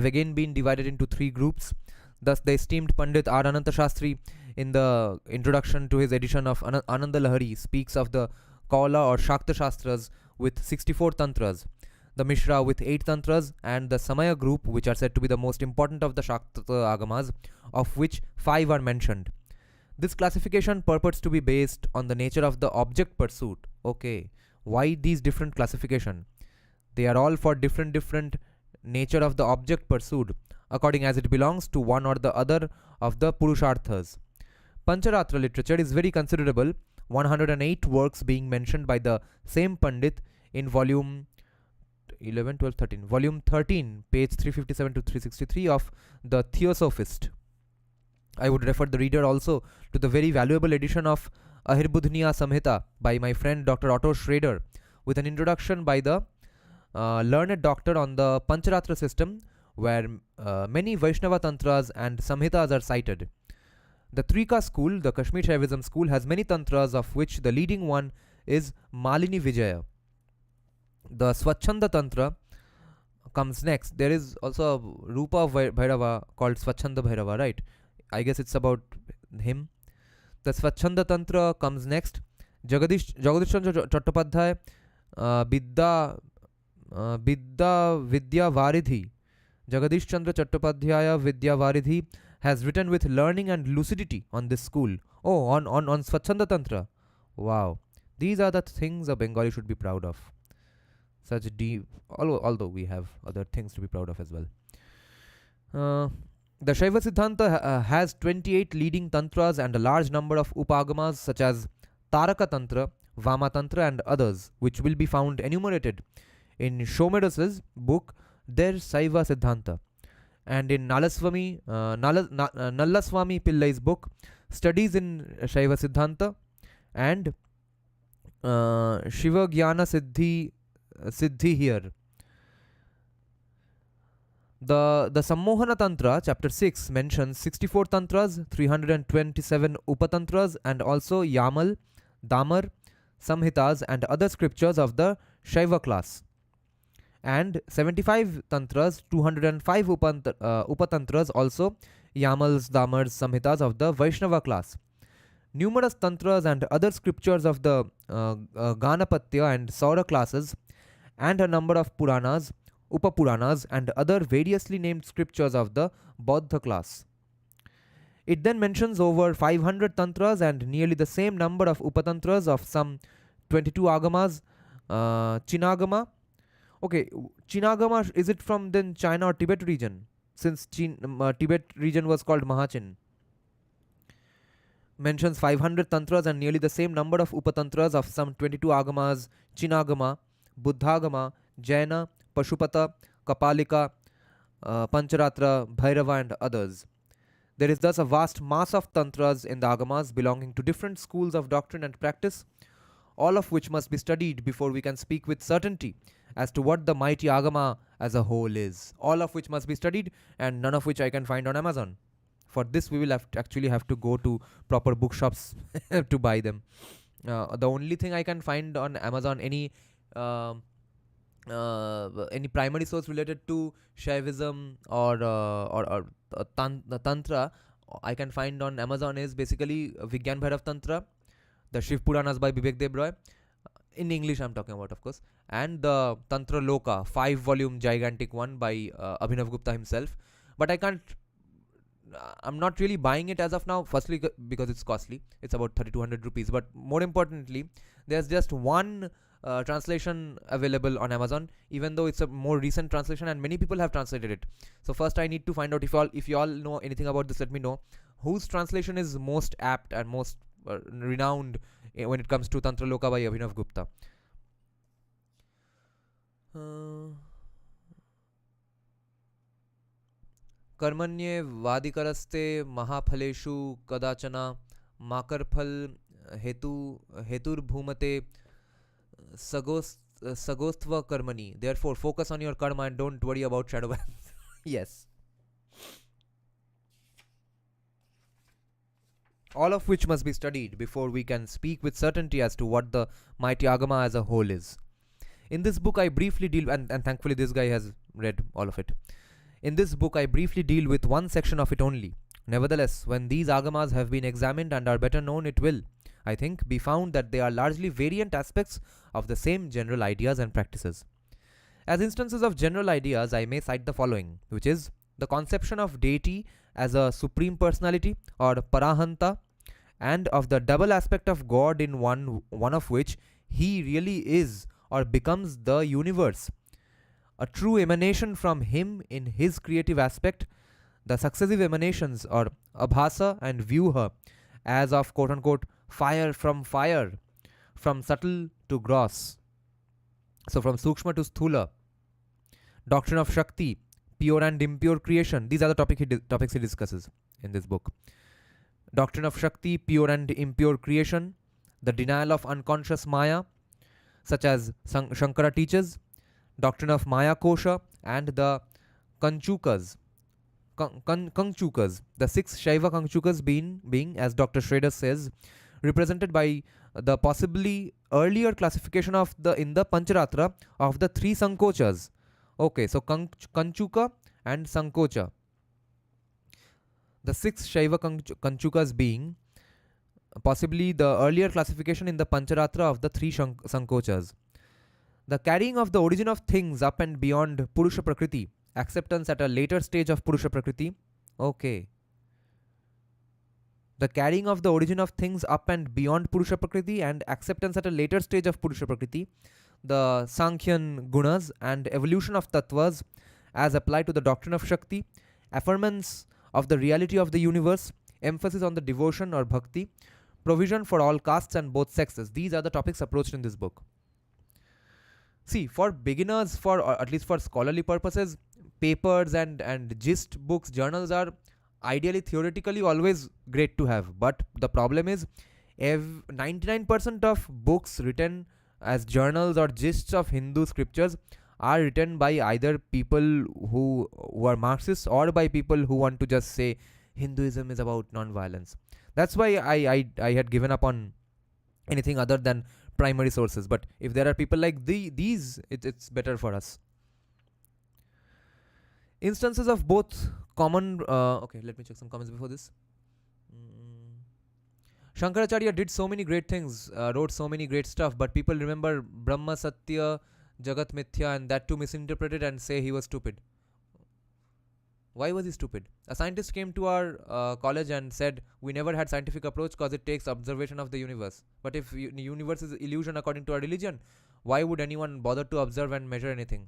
again been divided into three groups. Thus, the esteemed Pandit R. Ananta Shastri, in the introduction to his edition of Ananda Lahari, speaks of the Kaula or Shakta Shastras with 64 tantras, the Mishra with 8 tantras, and the Samaya group, which are said to be the most important of the Shakta Agamas, of which 5 are mentioned. This classification purports to be based on the nature of the object pursued. Okay, why these different classification? They are all for different nature of the object pursued, according as it belongs to one or the other of the Purusharthas. Pancharatra literature is very considerable, 108 works being mentioned by the same Pandit in volume 11, 12, 13. Volume 13, page 357 to 363 of the Theosophist. I would refer the reader also to the very valuable edition of Ahirbudhniya Samhita by my friend Dr. Otto Schrader, with an introduction by the learned doctor on the Pancharatra system, where many Vaishnava tantras and samhitas are cited. The Trika school, the Kashmir Shaivism school, has many tantras, of which the leading one is Malini Vijaya. The Swachhanda Tantra comes next. There is also a Rupa of Bhairava called Swachhanda Bhairava, right? I guess it's about him. The Swachhanda Tantra comes next. Jagadish Chandra Chattopadhyay, Vidya Varidhi. Jagadish Chandra Chattopadhyaya Vidya Varidhi has written with learning and lucidity on this school. Oh, on Swachhanda Tantra. Wow. These are the things a Bengali should be proud of. Such deep, although we have other things to be proud of as well. The Shaiva Siddhanta has 28 leading tantras and a large number of upagamas such as Taraka Tantra, Vama Tantra and others, which will be found enumerated in Shomedas's book Der Saiva Siddhanta, and in Nallaswami Pillai's book Studies in Shaiva Siddhanta, and Shiva Jnana Siddhi here. The Sammohana Tantra, chapter 6, mentions 64 tantras, 327 upatantras, and also Yamal, Damar, Samhitas, and other scriptures of the Shaiva class, and 75 tantras, 205 upatantras, also Yamals, Damars, Samhitas of the Vaishnava class. Numerous tantras and other scriptures of the Ganapatya and Saura classes, and a number of Puranas, Upapuranas, and other variously named scriptures of the Bauddha class. It then mentions over 500 tantras and nearly the same number of upatantras of some 22 agamas. Chinagama. Okay, Chinagama, is it from then China or Tibet region? Since Tibet region was called Mahachin. Mentions 500 tantras and nearly the same number of upatantras of some 22 agamas, Chinagama, Buddhagama, Jaina, Pashupata, Kapalika, Pancharatra, Bhairava, and others. There is thus a vast mass of tantras in the agamas belonging to different schools of doctrine and practice, all of which must be studied before we can speak with certainty as to what the mighty agama as a whole is. All of which must be studied, and none of which I can find on Amazon. For this, we will actually have to go to proper bookshops to buy them. The only thing I can find on Amazon, any primary source related to Shaivism or Tantra, I can find on Amazon is basically Vigyan Bhairav Tantra, the Shiv Puranas by Vivek Dev Roy. In English, I'm talking about, of course, and the Tantra Loka, 5-volume gigantic one by Abhinav Gupta himself. But I'm not really buying it as of now. Firstly, because it's costly. It's about 3,200 rupees. But more importantly, there's just one translation available on Amazon, even though it's a more recent translation and many people have translated it. So first, I need to find out if you all know anything about this. Let me know whose translation is most apt and most renowned when it comes to Tantra Loka by Abhinav Gupta. कर्मण्ये वादिकरस्ते महाफलेषु कदाचना माकरफल हेतुर्भूमते सगोस्त्व कर्मणि. Therefore, focus on your karma and don't worry about shadow bands. Yes. All of which must be studied before we can speak with certainty as to what the mighty agama as a whole is. In this book, I briefly deal, and thankfully this guy has read all of it. In this book, I briefly deal with one section of it only. Nevertheless, when these agamas have been examined and are better known, it will, I think, be found that they are largely variant aspects of the same general ideas and practices. As instances of general ideas, I may cite the following, which is the conception of deity as a supreme personality or parahanta, and of the double aspect of God in one of which he really is or becomes the universe, a true emanation from him in his creative aspect, the successive emanations or abhasa and vyuha as of quote unquote fire, from subtle to gross, so from sukshma to sthula, doctrine of Shakti, pure and impure creation. These are the topics he discusses in this book. Doctrine of Shakti, pure and impure creation, the denial of unconscious Maya, such as Shankara teaches, doctrine of Maya Kosha, and the Kanchukas. The 6 Shaiva Kanchukas being, as Dr. Schrader says, represented by the possibly earlier classification in the Pancharatra of the 3 Sankochas. Okay, so Kanchuka and Sankocha. The 6 Shaiva Kanchukas being possibly the earlier classification in the Pancharatra of the 3 Sankochas. The carrying of the origin of things up and beyond Purusha Prakriti, acceptance at a later stage of Purusha Prakriti. Okay. The carrying of the origin of things up and beyond Purusha Prakriti and acceptance at a later stage of Purusha Prakriti. The Sankhyan Gunas and evolution of Tattvas as applied to the doctrine of Shakti. Affirmance of the reality of the universe. Emphasis on the devotion or bhakti. Provision for all castes and both sexes. These are the topics approached in this book. See, for beginners, or at least for scholarly purposes, papers and gist books, journals are ideally theoretically always great to have. But the problem is 99% of books written as journals or gists of Hindu scriptures are written by either people who are Marxists or by people who want to just say Hinduism is about non-violence. That's why I had given up on anything other than primary sources. But if there are people like these, it's better for us. Instances of both common... okay, let me check some comments before this. Shankaracharya did so many great things, wrote so many great stuff, but people remember Brahma, Satya, Jagat Mithya and that too misinterpreted and say he was stupid. Why was he stupid? A scientist came to our college and said we never had scientific approach because it takes observation of the universe. But if universe is illusion according to our religion, why would anyone bother to observe and measure anything?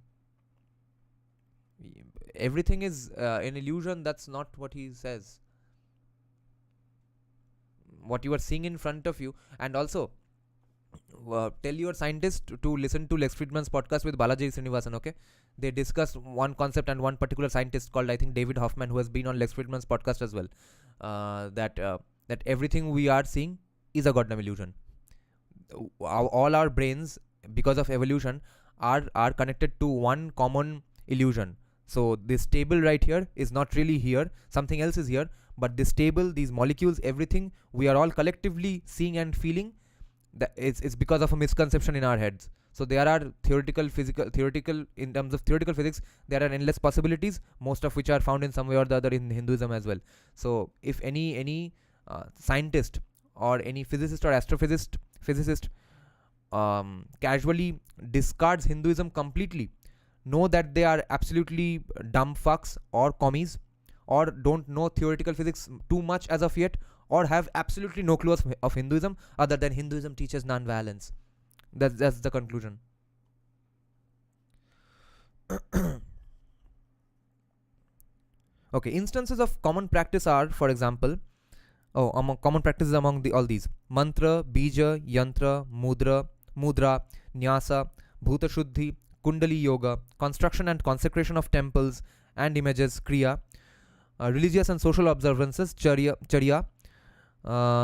Everything is an illusion. That's not what he says. What you are seeing in front of you, and also tell your scientist to listen to Lex Friedman's podcast with Balaji Srinivasan. Okay, they discuss one concept and one particular scientist called I think David Hoffman, who has been on Lex Friedman's podcast as well. That everything we are seeing is a goddamn illusion. All our brains, because of evolution, are connected to one common illusion. So this table right here is not really here. Something else is here. But this table, these molecules, everything we are all collectively seeing and feeling, that it's because of a misconception in our heads. So there are theoretical in terms of theoretical physics, there are endless possibilities, most of which are found in some way or the other in Hinduism as well. So if any scientist or any physicist or physicist casually discards Hinduism completely, know that they are absolutely dumb fucks or commies, or don't know theoretical physics too much as of yet, or have absolutely no clue of Hinduism other than Hinduism teaches non-violence. That's the conclusion. Okay, instances of common practice are, for example, among common practices among all these: mantra, bija, yantra, mudra, nyasa, bhuta shuddhi, kundali yoga, construction and consecration of temples and images, kriya, religious and social observances, charya,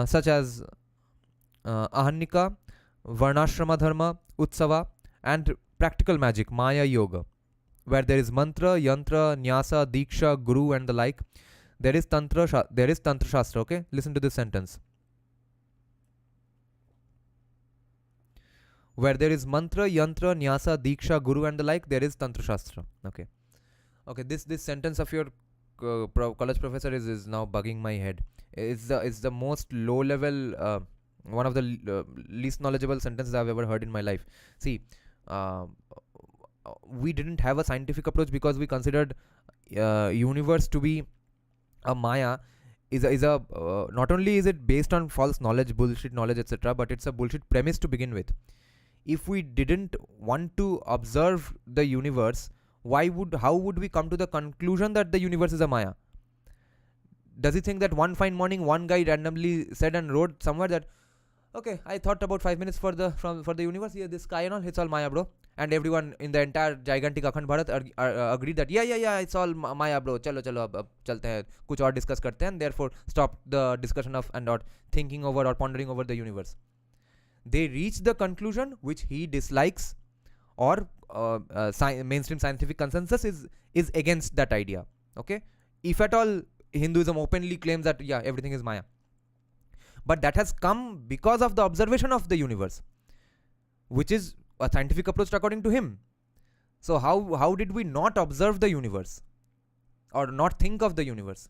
such as ahannika, varnashrama dharma, utsava, and practical magic, maya yoga, where there is mantra, yantra, nyasa, diksha, guru, and the like. There is tantra shastra. Okay, listen to this sentence. Where there is mantra, yantra, nyasa, diksha, guru, and the like, there is tantra shastra. Okay. This sentence of your college professor is now bugging my head. It's the most low level, one of the least knowledgeable sentences I've ever heard in my life. See, we didn't have a scientific approach because we considered universe to be a maya. Not only is it based on false knowledge, bullshit knowledge, etc., but it's a bullshit premise to begin with. If we didn't want to observe the universe, how would we come to the conclusion that the universe is a maya? Does he think that one fine morning one guy randomly said and wrote somewhere that, okay, I thought about 5 minutes for the universe, yeah, this sky and all, it's all maya, bro, and everyone in the entire gigantic Akhand Bharat agreed that yeah, it's all maya, bro, chalo ab chalte hain, kuch aur discuss karte hain, and therefore stop the discussion of and or thinking over or pondering over the universe. They reach the conclusion which he dislikes, or mainstream scientific consensus is against that idea. Okay, if at all Hinduism openly claims that yeah, everything is maya, but that has come because of the observation of the universe, which is a scientific approach according to him. So how did we not observe the universe or not think of the universe?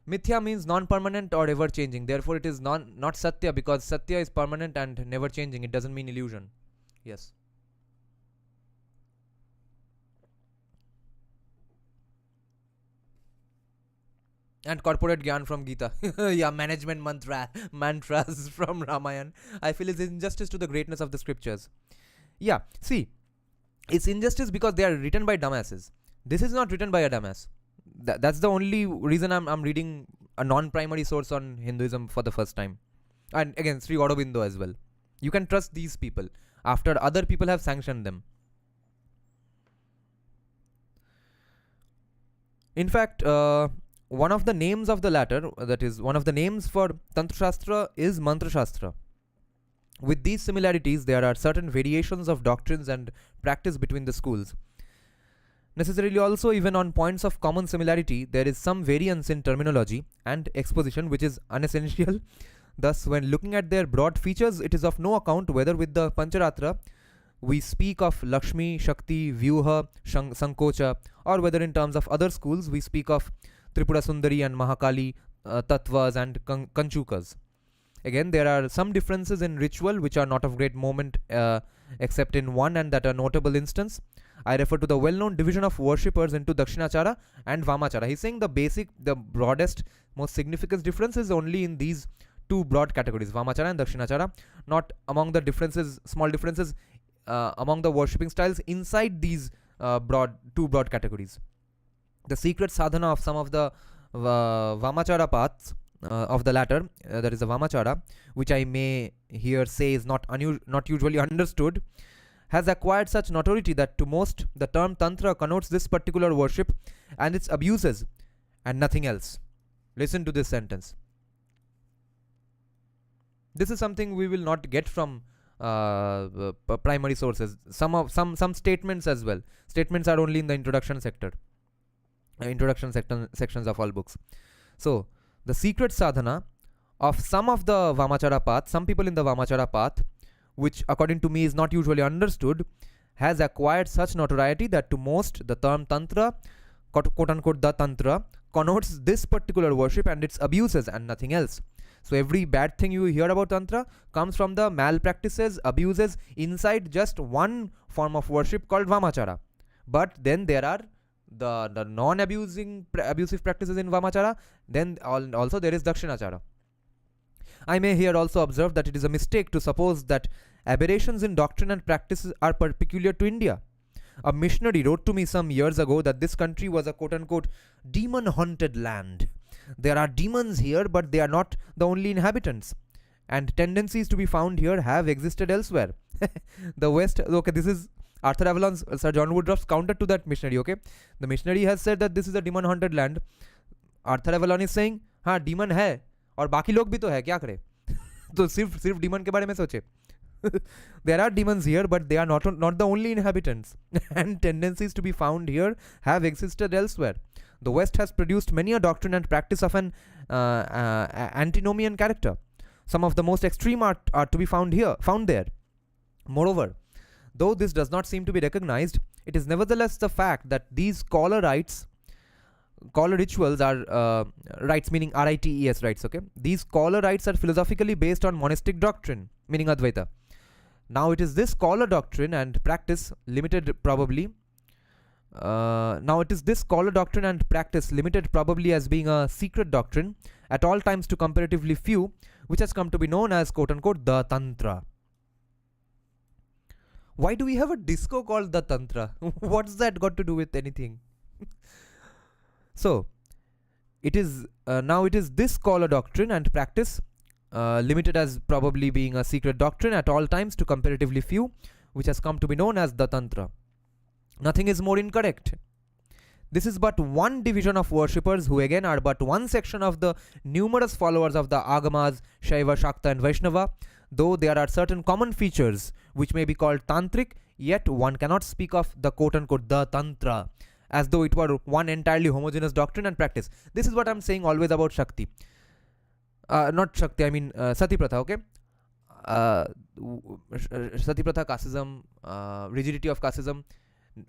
Mithya means non-permanent or ever changing, therefore it is not satya, because satya is permanent and never changing. It doesn't mean illusion. Yes. And corporate gyan from Gita. Yeah, management mantras from Ramayan. I feel it's injustice to the greatness of the scriptures. Yeah, see, it's injustice because they are written by dumbasses. This is not written by a dumbass. That's the only reason I'm reading a non-primary source on Hinduism for the first time. And again, Sri Aurobindo as well. You can trust these people after other people have sanctioned them. In fact, one of the names of the latter, that is, one of the names for Tantra Shastra is Mantra Shastra. With these similarities, there are certain variations of doctrines and practice between the schools. Necessarily also, even on points of common similarity, there is some variance in terminology and exposition which is unessential. Thus, when looking at their broad features, it is of no account whether with the Pancharatra we speak of Lakshmi, Shakti, Vyuha, Sankocha, or whether in terms of other schools we speak of Tripura Sundari and Mahakali, Tattvas and Kanchukas. Again, there are some differences in ritual which are not of great moment except in one and that a notable instance. I refer to the well-known division of worshippers into Dakshinachara and Vamachara. He's saying the broadest, most significant difference is only in these two broad categories, Vamachara and Dakshinachara, not among the differences, small differences among the worshipping styles inside these two broad categories. The secret sadhana of some of the Vamachara paths of the latter, that is the Vamachara, which I may here say is not usually understood, has acquired such notoriety that to most the term Tantra connotes this particular worship and its abuses and nothing else. Listen to this sentence. This is something we will not get from primary sources. Some statements as well. Statements are only in the introduction sections of all books. So the secret sadhana of some of the Vamachara path, some people in the Vamachara path, which according to me is not usually understood, has acquired such notoriety that to most the term Tantra, quote unquote the Tantra, connotes this particular worship and its abuses and nothing else. So every bad thing you hear about Tantra comes from the malpractices, abuses inside just one form of worship called Vamachara. But then there are the abusive practices in Vamachara, then also there is Dakshinachara. I may here also observe that it is a mistake to suppose that aberrations in doctrine and practices are peculiar to India. A missionary wrote to me some years ago that this country was a quote-unquote demon-haunted land. There are demons here, but they are not the only inhabitants. And tendencies to be found here have existed elsewhere. The West, okay, this is Arthur Avalon's, Sir John Woodroffe's counter to that missionary, okay. The missionary has said that this is a demon-haunted land. Arthur Avalon is saying, हाँ demon है और बाकी लोग भी तो है, क्या करे? तो सिर्फ demon के बारे में सोचे. There are demons here, but they are not the only inhabitants, and tendencies to be found here have existed elsewhere. The West has produced many a doctrine and practice of an antinomian character. Some of the most extreme are to be found there. Moreover, though this does not seem to be recognized, it is nevertheless the fact that these scholar rituals are rites, meaning rites, rites, okay. These scholar rites are philosophically based on monastic doctrine, meaning Advaita. Now it is this scholar doctrine and practice limited probably as being a secret doctrine at all times to comparatively few, which has come to be known as quote unquote the Tantra. Why do we have a disco called the Tantra? What's that got to do with anything? So it is this scholar doctrine and practice limited as probably being a secret doctrine at all times to comparatively few, which has come to be known as the Tantra. Nothing is more incorrect. This is but one division of worshippers who again are but one section of the numerous followers of the Agamas, Shaiva, Shakta and Vaishnava. Though there are certain common features which may be called tantric, yet one cannot speak of the quote-unquote the Tantra as though it were one entirely homogeneous doctrine and practice. This is what I'm saying always about Shakti. Not Shakti, I mean Sati Pratha, okay? Sati Pratha, casteism, rigidity of casteism.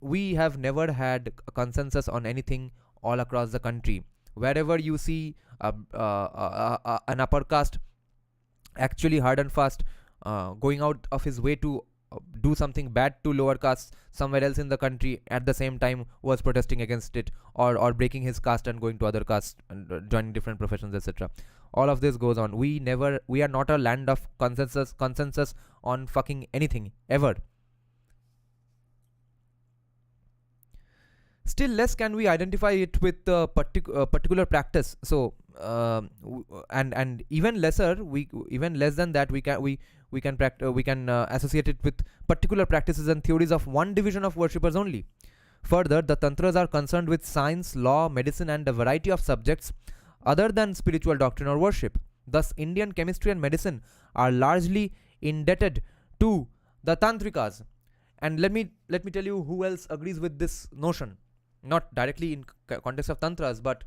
We have never had a consensus on anything all across the country. Wherever you see an upper caste actually hard and fast going out of his way to do something bad to lower castes somewhere else in the country, at the same time was protesting against it, or breaking his caste and going to other castes and joining different professions, etc. All of this goes on. We are not a land of consensus on fucking anything ever. Still less can we identify it with a particular practice. So and even less than that, we can associate it with particular practices and theories of one division of worshippers only. Further, the tantras are concerned with science, law, medicine and a variety of subjects other than spiritual doctrine or worship. Thus, Indian chemistry and medicine are largely indebted to the tantrikas. And let me tell you who else agrees with this notion. Not directly in context of tantras, but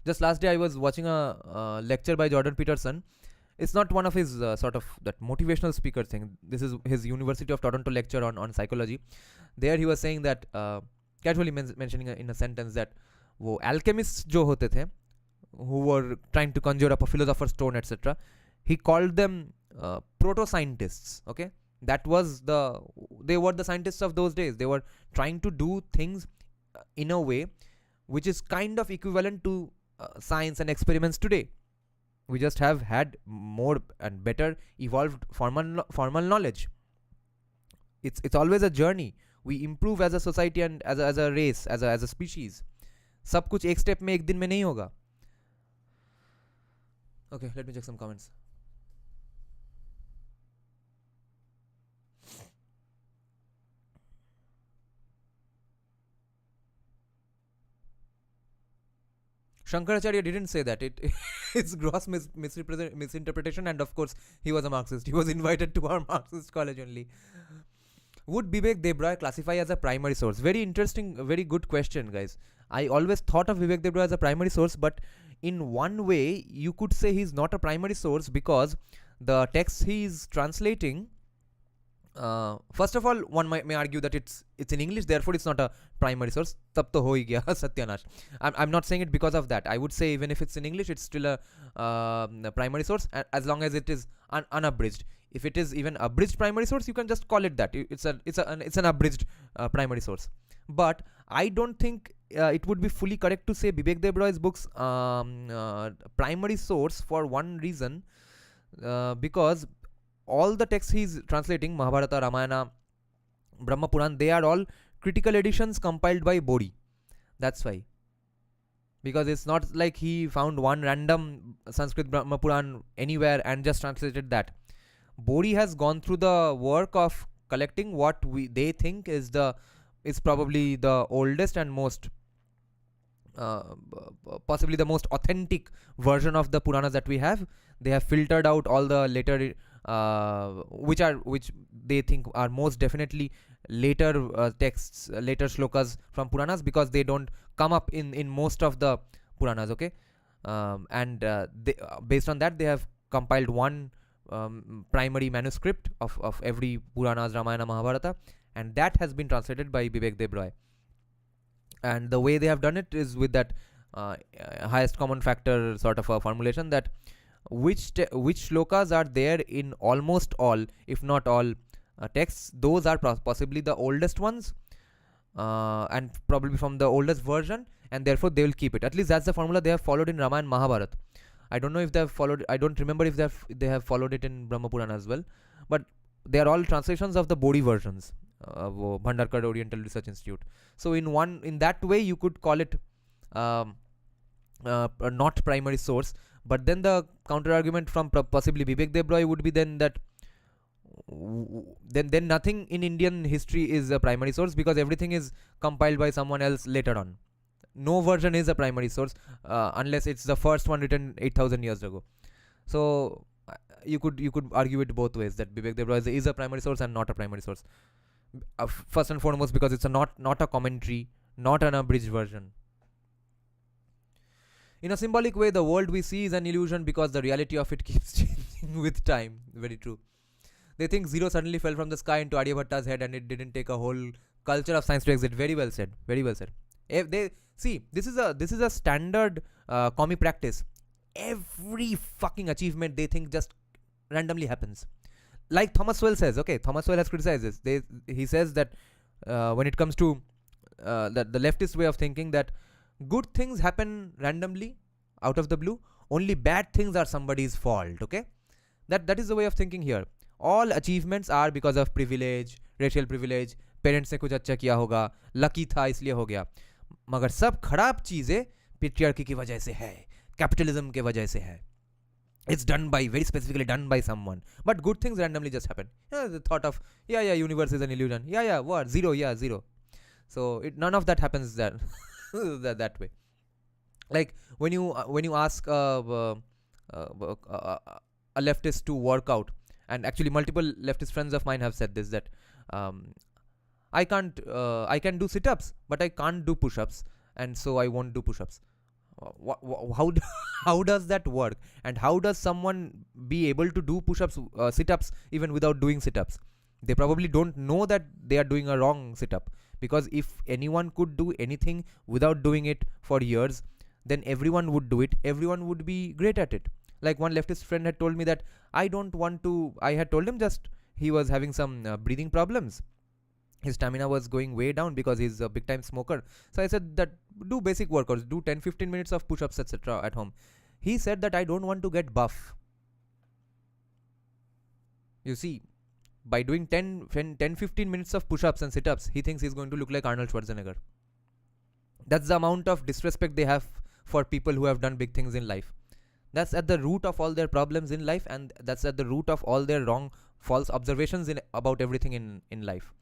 just last day I was watching a lecture by Jordan Peterson. It's not one of his sort of that motivational speaker thing. This is his University of Toronto lecture on psychology. There he was saying that, casually mentioning in a sentence, that wo alchemists jo hote the, who were trying to conjure up a philosopher's stone, etc., he called them proto-scientists. Okay, They were the scientists of those days. They were trying to do things in a way which is kind of equivalent to science and experiments today. We just have had more and better evolved formal knowledge. It's always a journey. We improve as a society and as a race, as a species. सब कुछ एक step में एक दिन में नहीं होगा. Okay, let me check some comments. Shankaracharya didn't say that. It's gross misinterpretation, and of course he was a Marxist. He was invited to our Marxist college only. Would Vivek Debroy classify as a primary source? Very interesting, very good question, guys. I always thought of Vivek Debroy as a primary source, but in one way you could say he's not a primary source because the texts he's translating, first of all, one may argue that it's in English, therefore it's not a primary source. Tab to ho hi gaya satyanash. I'm not saying it because of that. I would say even if it's in English, it's still a primary source as long as it is unabridged. If it is even abridged primary source, you can just call it that. It's an abridged primary source. But I don't think it would be fully correct to say Vivek Debroy's books primary source for one reason, because all the texts he's translating, Mahabharata, Ramayana, Brahma Puran, they are all critical editions compiled by Bodhi. That's why. Because it's not like he found one random Sanskrit Brahma Puran anywhere and just translated that. Bodhi has gone through the work of collecting what they think is probably the oldest and most possibly the most authentic version of the Puranas that we have. They have filtered out all the later which they think are most definitely later texts, later shlokas from Puranas, because they don't come up in most of the Puranas. Okay, based on that they have compiled one primary manuscript of every Puranas, Ramayana, Mahabharata, and that has been translated by Vivek Debroy. And the way they have done it is with that highest common factor sort of a formulation, that which shlokas are there in almost all, if not all, texts, those are possibly the oldest ones, and probably from the oldest version, and therefore they will keep it. At least that's the formula they have followed in Ramayana, Mahabharata. I don't know if they have followed. I don't remember if they have followed it in Brahma Purana as well. But they are all translations of the Bodhi versions of Bhandarkar Oriental Research Institute. So in that way you could call it not primary source. But then the counter argument from possibly Vivek Debroy would be then that then nothing in Indian history is a primary source, because everything is compiled by someone else later on. No version is a primary source unless it's the first one written 8,000 years ago. So you could argue it both ways, that Vivek Debroy is a primary source and not a primary source. First and foremost because it's not a commentary, not an abridged version. In a symbolic way, the world we see is an illusion because the reality of it keeps changing with time. Very true. They think zero suddenly fell from the sky into Aryabhatta's head and it didn't take a whole culture of science to exist. Very well said. Very well said. If they see, this is a standard commie practice. Every fucking achievement they think just randomly happens. Like Thomas Sowell says, okay, Thomas Sowell has criticized this. He says that when it comes to the leftist way of thinking, that good things happen randomly out of the blue, only bad things are somebody's fault. Okay, that is the way of thinking here. All achievements are because of privilege, racial privilege, parents ने कुछ अच्छा किया होगा, lucky था इसलिए हो गया. मगर सब खराब चीजें patriarchy की वजह से है, capitalism के वजह से है. It's done by, very specifically done by someone. But good things randomly just happen. The thought of, universe is an illusion. What? Zero. So none of that happens that that way. Like when you ask a leftist to work out, and actually multiple leftist friends of mine have said this, that I can do sit-ups, but I can't do push-ups, and so I won't do push-ups. How does that work? And how does someone be able to do push-ups, sit-ups even without doing sit-ups? They probably don't know that they are doing a wrong sit-up, because if anyone could do anything without doing it for years, then everyone would do it. Everyone would be great at it. Like one leftist friend had told me that I had told him, just he was having some breathing problems. His stamina was going way down because he's a big time smoker. So I said that do basic workouts, do 10-15 minutes of push-ups, etc. at home. He said that I don't want to get buff. You see, by doing 10-15 minutes of push-ups and sit-ups, he thinks he's going to look like Arnold Schwarzenegger. That's the amount of disrespect they have for people who have done big things in life. That's at the root of all their problems in life, and that's at the root of all their wrong, false observations about everything in life.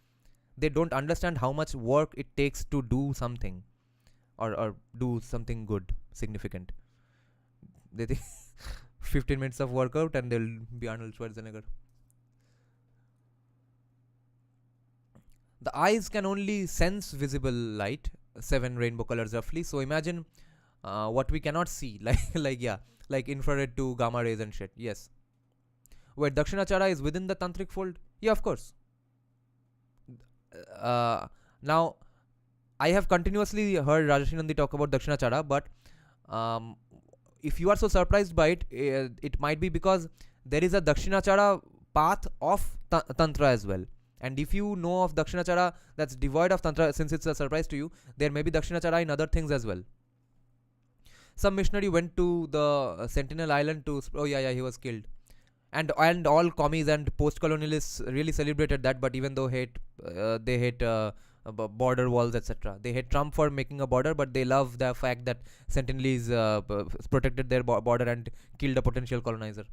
They don't understand how much work it takes to do something, or do something good, significant. They think 15 minutes of workout and they'll be Arnold Schwarzenegger. The eyes can only sense visible light, 7 rainbow colors roughly. So imagine what we cannot see, like infrared to gamma rays and shit. Yes. Where Dakshinachara is within the tantric fold? Yeah, of course. Now, I have continuously heard Rajarshi Nandi talk about Dakshinachara, but if you are so surprised by it, it might be because there is a Dakshinachara path of Tantra as well. And if you know of Dakshinachara that's devoid of Tantra, since it's a surprise to you, there may be Dakshinachara in other things as well. Some missionary went to the Sentinel Island to... Oh yeah, he was killed. And all commies and post-colonialists really celebrated that, but even though they hate border walls, etc. They hate Trump for making a border, but they love the fact that Sentinelese protected their border and killed a potential colonizer.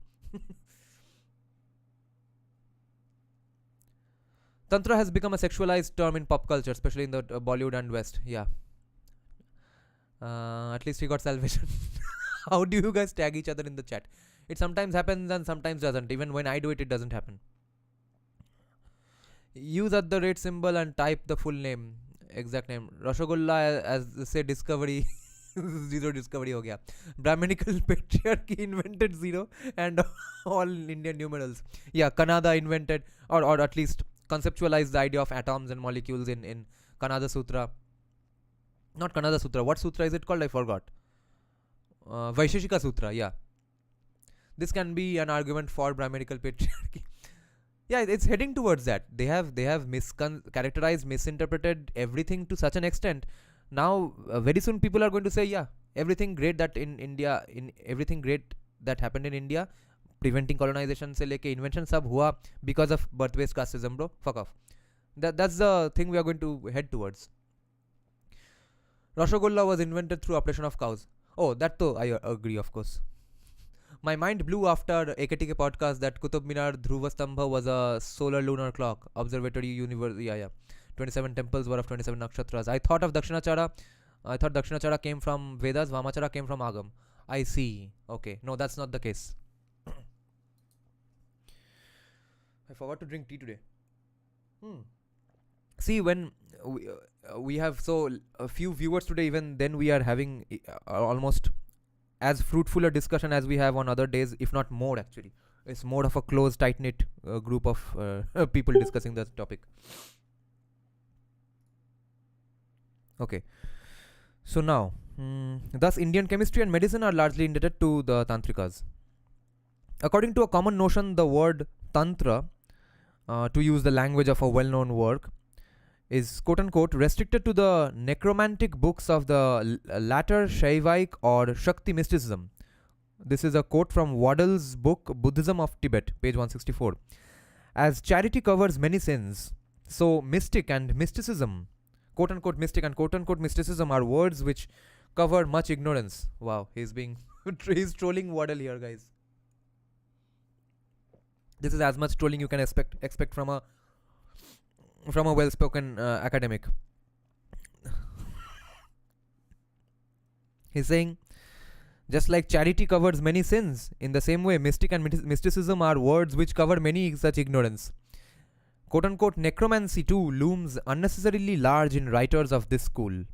Tantra has become a sexualized term in pop culture, especially in the Bollywood and West. Yeah. At least he got salvation. How do you guys tag each other in the chat? It sometimes happens and sometimes doesn't. Even when I do it, it doesn't happen. Use @ symbol and type the full name, exact name. Rashogolla as say discovery. Zero discovery ho gaya. Brahminical patriarchy invented zero and all Indian numerals. Yeah, Kannada invented or at least conceptualized the idea of atoms and molecules in Kannada Sutra. Not Kannada Sutra. What sutra is it called? I forgot. Vaisheshika Sutra. Yeah. This can be an argument for Brahminical patriarchy. Yeah, it's heading towards that. They have characterized, misinterpreted everything to such an extent. Now, very soon people are going to say, yeah, everything great that in India, everything great that happened in India, preventing colonization se leke invention sab hua because of birth-based casteism, bro. Fuck off. That's the thing we are going to head towards. Rashogolla was invented through oppression of cows. Oh, that though I agree, of course. My mind blew after AKTK podcast that Qutub Minar Dhruva Stambha was a solar lunar clock. Observatory universe. Yeah. 27 temples were of 27 nakshatras. I thought Dakshinachara came from Vedas, Vamachara came from Agam. I see. Okay. No, that's not the case. I forgot to drink tea today. See, when we have so a few viewers today, even then we are having almost as fruitful a discussion as we have on other days, if not more actually. It's more of a close, tight-knit group of people discussing the topic. Okay. So now, thus Indian chemistry and medicine are largely indebted to the Tantrikas. According to a common notion, the word Tantra, to use the language of a well-known work, is quote-unquote restricted to the necromantic books of the latter Shaivaic or Shakti mysticism. This is a quote from Waddell's book Buddhism of Tibet, page 164. As charity covers many sins, so mystic and mysticism, quote-unquote mystic and quote-unquote mysticism are words which cover much ignorance. Wow, he's trolling Waddell here, guys. This is as much trolling you can expect from a well-spoken academic. He's saying, just like charity covers many sins, in the same way, mystic and mysticism are words which cover many such ignorance. Quote-unquote necromancy too looms unnecessarily large in writers of this school.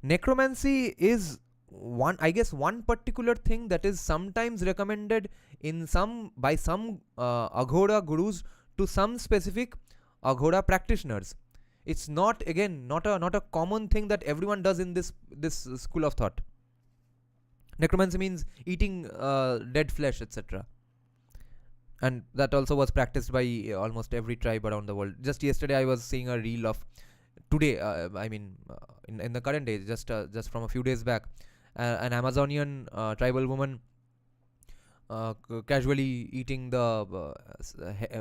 Necromancy is one particular thing that is sometimes recommended by some Aghora gurus to some specific Aghora practitioners. It's not a common thing that everyone does in this school of thought. Necromancy means eating dead flesh, etc. and that also was practiced by almost every tribe around the world. Just yesterday I was seeing a reel of today, in the current day, just from a few days back, an Amazonian tribal woman casually eating the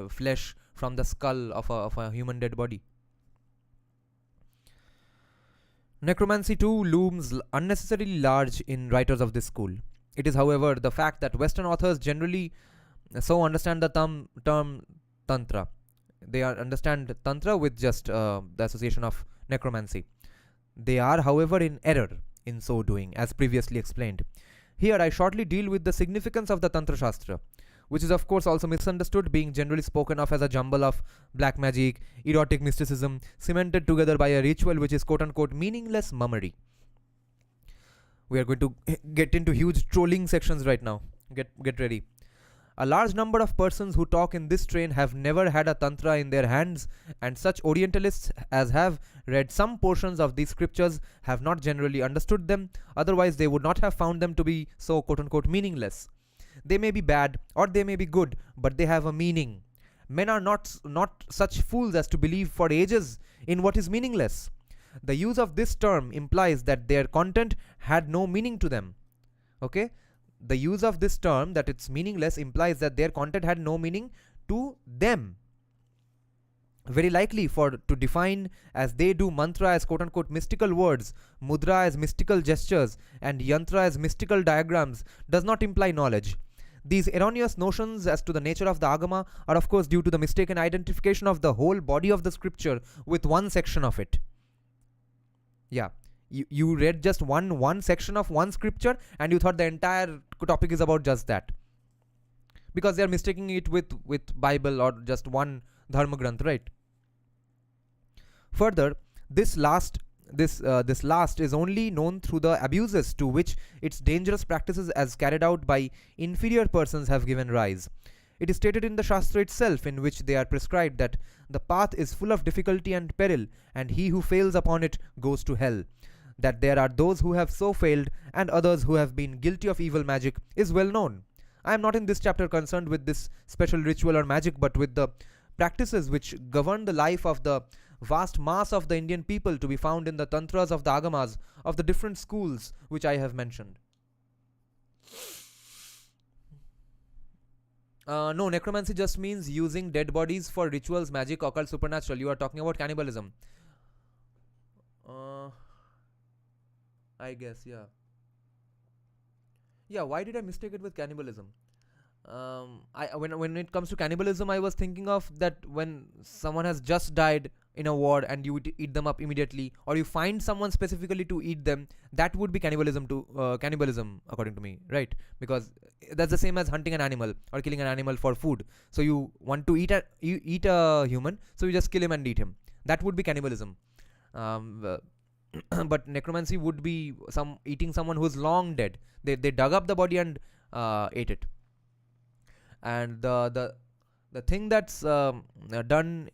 flesh from the skull of a human dead body. Necromancy too looms unnecessarily large in writers of this school. It is, however, the fact that Western authors generally so understand the term Tantra. They understand Tantra with just the association of necromancy. They are, however, in error in so doing, as previously explained. Here, I shortly deal with the significance of the Tantra Shastra, which is, of course, also misunderstood, being generally spoken of as a jumble of black magic, erotic mysticism, cemented together by a ritual which is quote unquote meaningless mummery. We are going to get into huge trolling sections right now. Get ready. A large number of persons who talk in this strain have never had a tantra in their hands, and such Orientalists as have read some portions of these scriptures have not generally understood them, otherwise they would not have found them to be so quote unquote meaningless. They may be bad or they may be good, but they have a meaning. Men are not such fools as to believe for ages in what is meaningless. The use of this term implies that their content had no meaning to them. Okay? The use of this term, that it's meaningless, implies that their content had no meaning to them. Very likely, for to define as they do mantra as quote unquote mystical words, mudra as mystical gestures, and yantra as mystical diagrams does not imply knowledge. These erroneous notions as to the nature of the agama are, of course, due to the mistaken identification of the whole body of the scripture with one section of it. Yeah. You read just one section of one scripture and you thought the entire topic is about just that, because they are mistaking it with Bible or just one dharma granth, right? Further, this last is only known through the abuses to which its dangerous practices as carried out by inferior persons have given rise. It is stated in the Shastra itself, in which they are prescribed, that the path is full of difficulty and peril, and he who fails upon it goes to hell. That there are those who have so failed and others who have been guilty of evil magic is well known. I am not in this chapter concerned with this special ritual or magic, but with the practices which govern the life of the vast mass of the Indian people, to be found in the tantras of the agamas of the different schools which I have mentioned. No, necromancy just means using dead bodies for rituals, magic, occult, supernatural. You are talking about cannibalism. I guess, yeah. Yeah, why did I mistake it with cannibalism? When it comes to cannibalism, I was thinking of that when someone has just died in a war and you eat them up immediately, or you find someone specifically to eat them, that would be cannibalism according to me, right? Because that's the same as hunting an animal or killing an animal for food. So you want to eat a human, so you just kill him and eat him. That would be cannibalism. But necromancy would be eating someone who's long dead. They dug up the body and ate it. And the thing that's done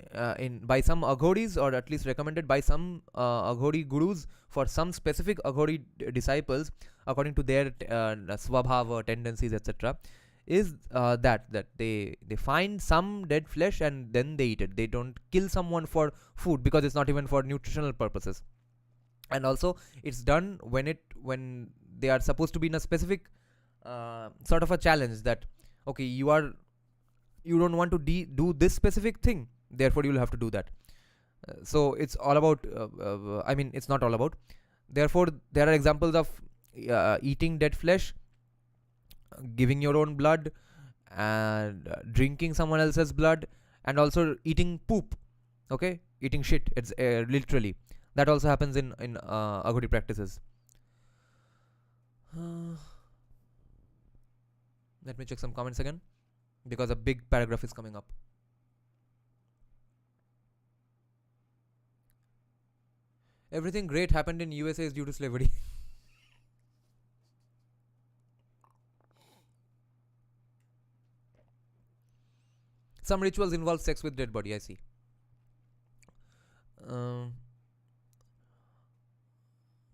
by some aghoris, or at least recommended by some aghori gurus for some specific aghori disciples, according to their swabhava, tendencies, etc., is that they find some dead flesh and then they eat it. They don't kill someone for food, because it's not even for nutritional purposes. And also it's done when they are supposed to be in a specific sort of a challenge, that okay, you don't want to do this specific thing, therefore you will have to do that. So it's all about it's not all about. Therefore there are examples of eating dead flesh, giving your own blood, and drinking someone else's blood, and also eating poop. Okay, eating shit, it's literally. That also happens in aghori practices. Let me check some comments again, because a big paragraph is coming up. Everything great happened in USA is due to slavery. Some rituals involve sex with dead body, I see.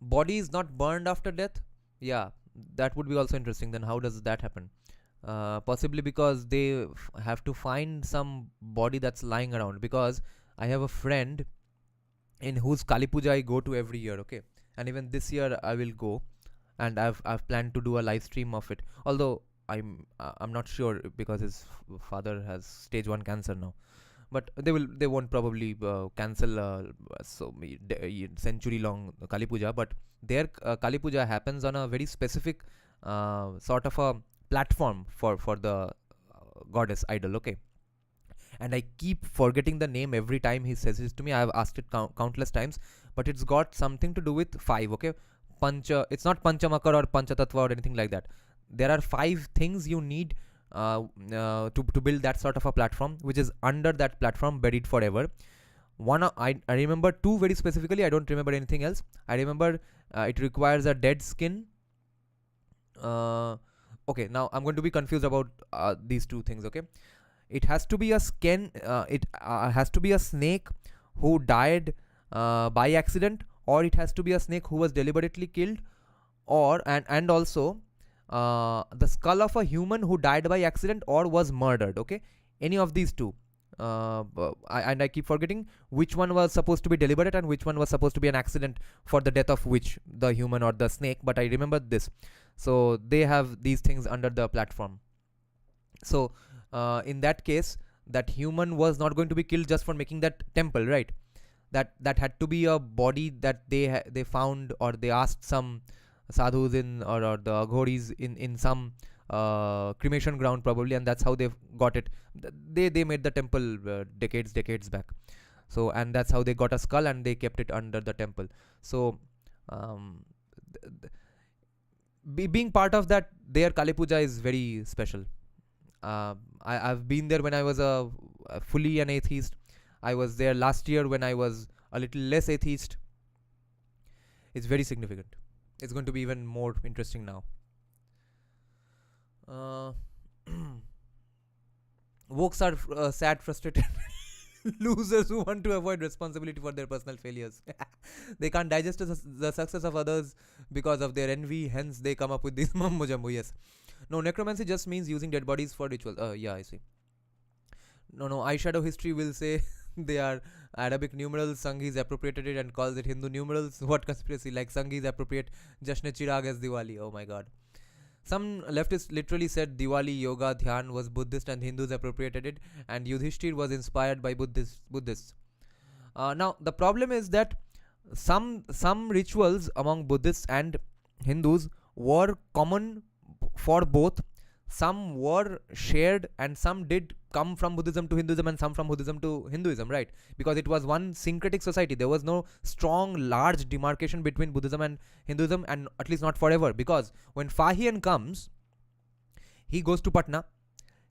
Body is not burned after death? Yeah, that would be also interesting. Then how does that happen? Possibly because they have to find some body that's lying around. Because I have a friend in whose Kali Puja I go to every year, okay? And even this year I will go, and I've planned to do a live stream of it. Although I'm not sure because his father has stage 1 cancer now. But they won't probably cancel century long Kali Puja. But their Kali Puja happens on a very specific sort of a platform for the goddess idol, okay? And I keep forgetting the name every time he says this to me. I have asked it countless times, but it's got something to do with 5, okay? Pancha, it's not Panchamakar or Panchatattva or anything like that. There are 5 things you need to build that sort of a platform, which is under that platform, buried forever. One, I remember 2 very specifically. I don't remember anything else. I remember it requires a dead skin. Okay, now I'm going to be confused about these 2 things, okay? It has to be a skin. It has to be a snake who died by accident, or it has to be a snake who was deliberately killed, or and also the skull of a human who died by accident or was murdered. Okay, any of these 2. I keep forgetting which one was supposed to be deliberate and which one was supposed to be an accident for the death of which, the human or the snake. But I remember this. So they have these things under the platform. So in that case, that human was not going to be killed just for making that temple, right? That had to be a body that they found, or they asked some sadhus in, or the aghoris in some cremation ground probably, and that's how they got it. They made the temple decades back. So, and that's how they got a skull and they kept it under the temple. So being part of that, their Kali Puja is very special. I've been there when I was fully an atheist. I was there last year when I was a little less atheist. It's very significant. It's going to be even more interesting now. Wokes are sad, frustrated losers who want to avoid responsibility for their personal failures. They can't digest the success of others because of their envy, hence they come up with this mumbo jumbo. Yes. No, necromancy just means using dead bodies for rituals. Yeah, I see. No, eyeshadow history will say they are Arabic numerals. Sanghis appropriated it and calls it Hindu numerals. What conspiracy? Like Sanghis appropriate Jashn Chirag as Diwali. Oh my god. Some leftists literally said Diwali, yoga, dhyan was Buddhist and Hindus appropriated it, and Yudhishthir was inspired by Buddhists. Now the problem is that some rituals among Buddhists and Hindus were common for both. Some were shared and some did come from Buddhism to Hinduism and some from Buddhism to Hinduism, right? Because it was one syncretic society. There was no strong, large demarcation between Buddhism and Hinduism, and at least not forever. Because when Fahian comes, he goes to Patna.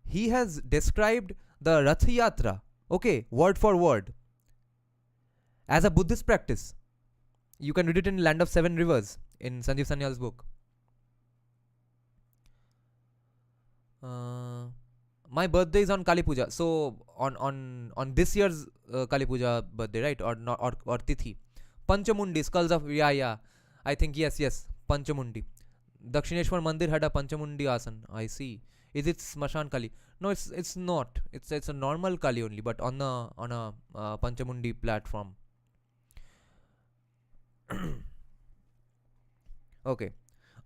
He has described the Rath Yatra, okay, word for word, as a Buddhist practice. You can read it in Land of Seven Rivers in Sanjeev Sanyal's book. My birthday is on Kali Puja, so on this year's Kali Puja birthday, right? Or not, or Tithi. Panchamundi, skulls of, yeah. I think yes, Panchamundi. Dakshineshwar Mandir had a Panchamundi asan. I see. Is it Smashan Kali? No, it's not. It's a normal Kali only, but on a Panchamundi platform. Okay.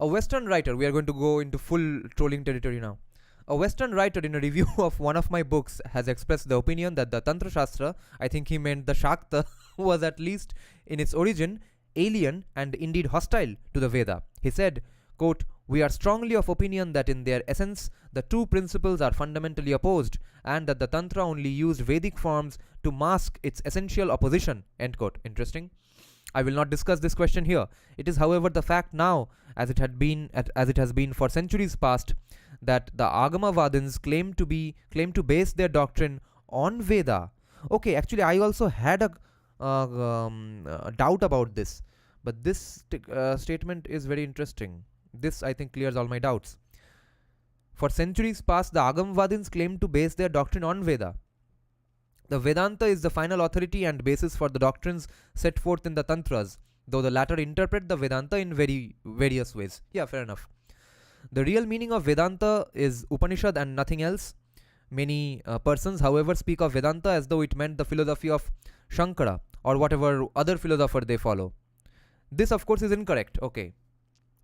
A Western writer, we are going to go into full trolling territory now. A Western writer in a review of one of my books has expressed the opinion that the Tantra Shastra, I think he meant the Shakta, was at least in its origin alien and indeed hostile to the Veda. He said, quote, "We are strongly of opinion that in their essence the two principles are fundamentally opposed and that the Tantra only used Vedic forms to mask its essential opposition." End quote. Interesting. I will not discuss this question here. It is, however, the fact now, as it has been for centuries past, that the Agamavadins claim to base their doctrine on Veda. Okay, actually, I also had a doubt about this, but this statement is very interesting. This, I think, clears all my doubts. For centuries past, the Agamavadins claim to base their doctrine on Veda. The Vedanta is the final authority and basis for the doctrines set forth in the Tantras, though the latter interpret the Vedanta in very various ways. Yeah, fair enough. The real meaning of Vedanta is Upanishad and nothing else. Many persons, however, speak of Vedanta as though it meant the philosophy of Shankara or whatever other philosopher they follow. This, of course, is incorrect. Okay.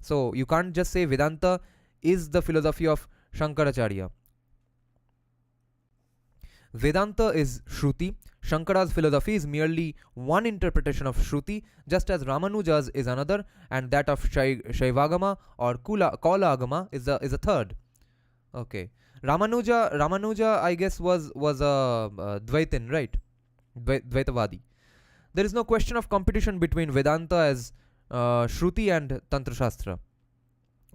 So you can't just say Vedanta is the philosophy of Shankaracharya. Vedanta is Shruti. Shankara's philosophy is merely one interpretation of Shruti, just as Ramanuja's is another, and that of Shaivagama or Kaulagama is a third. Okay. Ramanuja, I guess, was a Dvaitin, right? Dvaitavadi. There is no question of competition between Vedanta as Shruti and Tantra Shastra.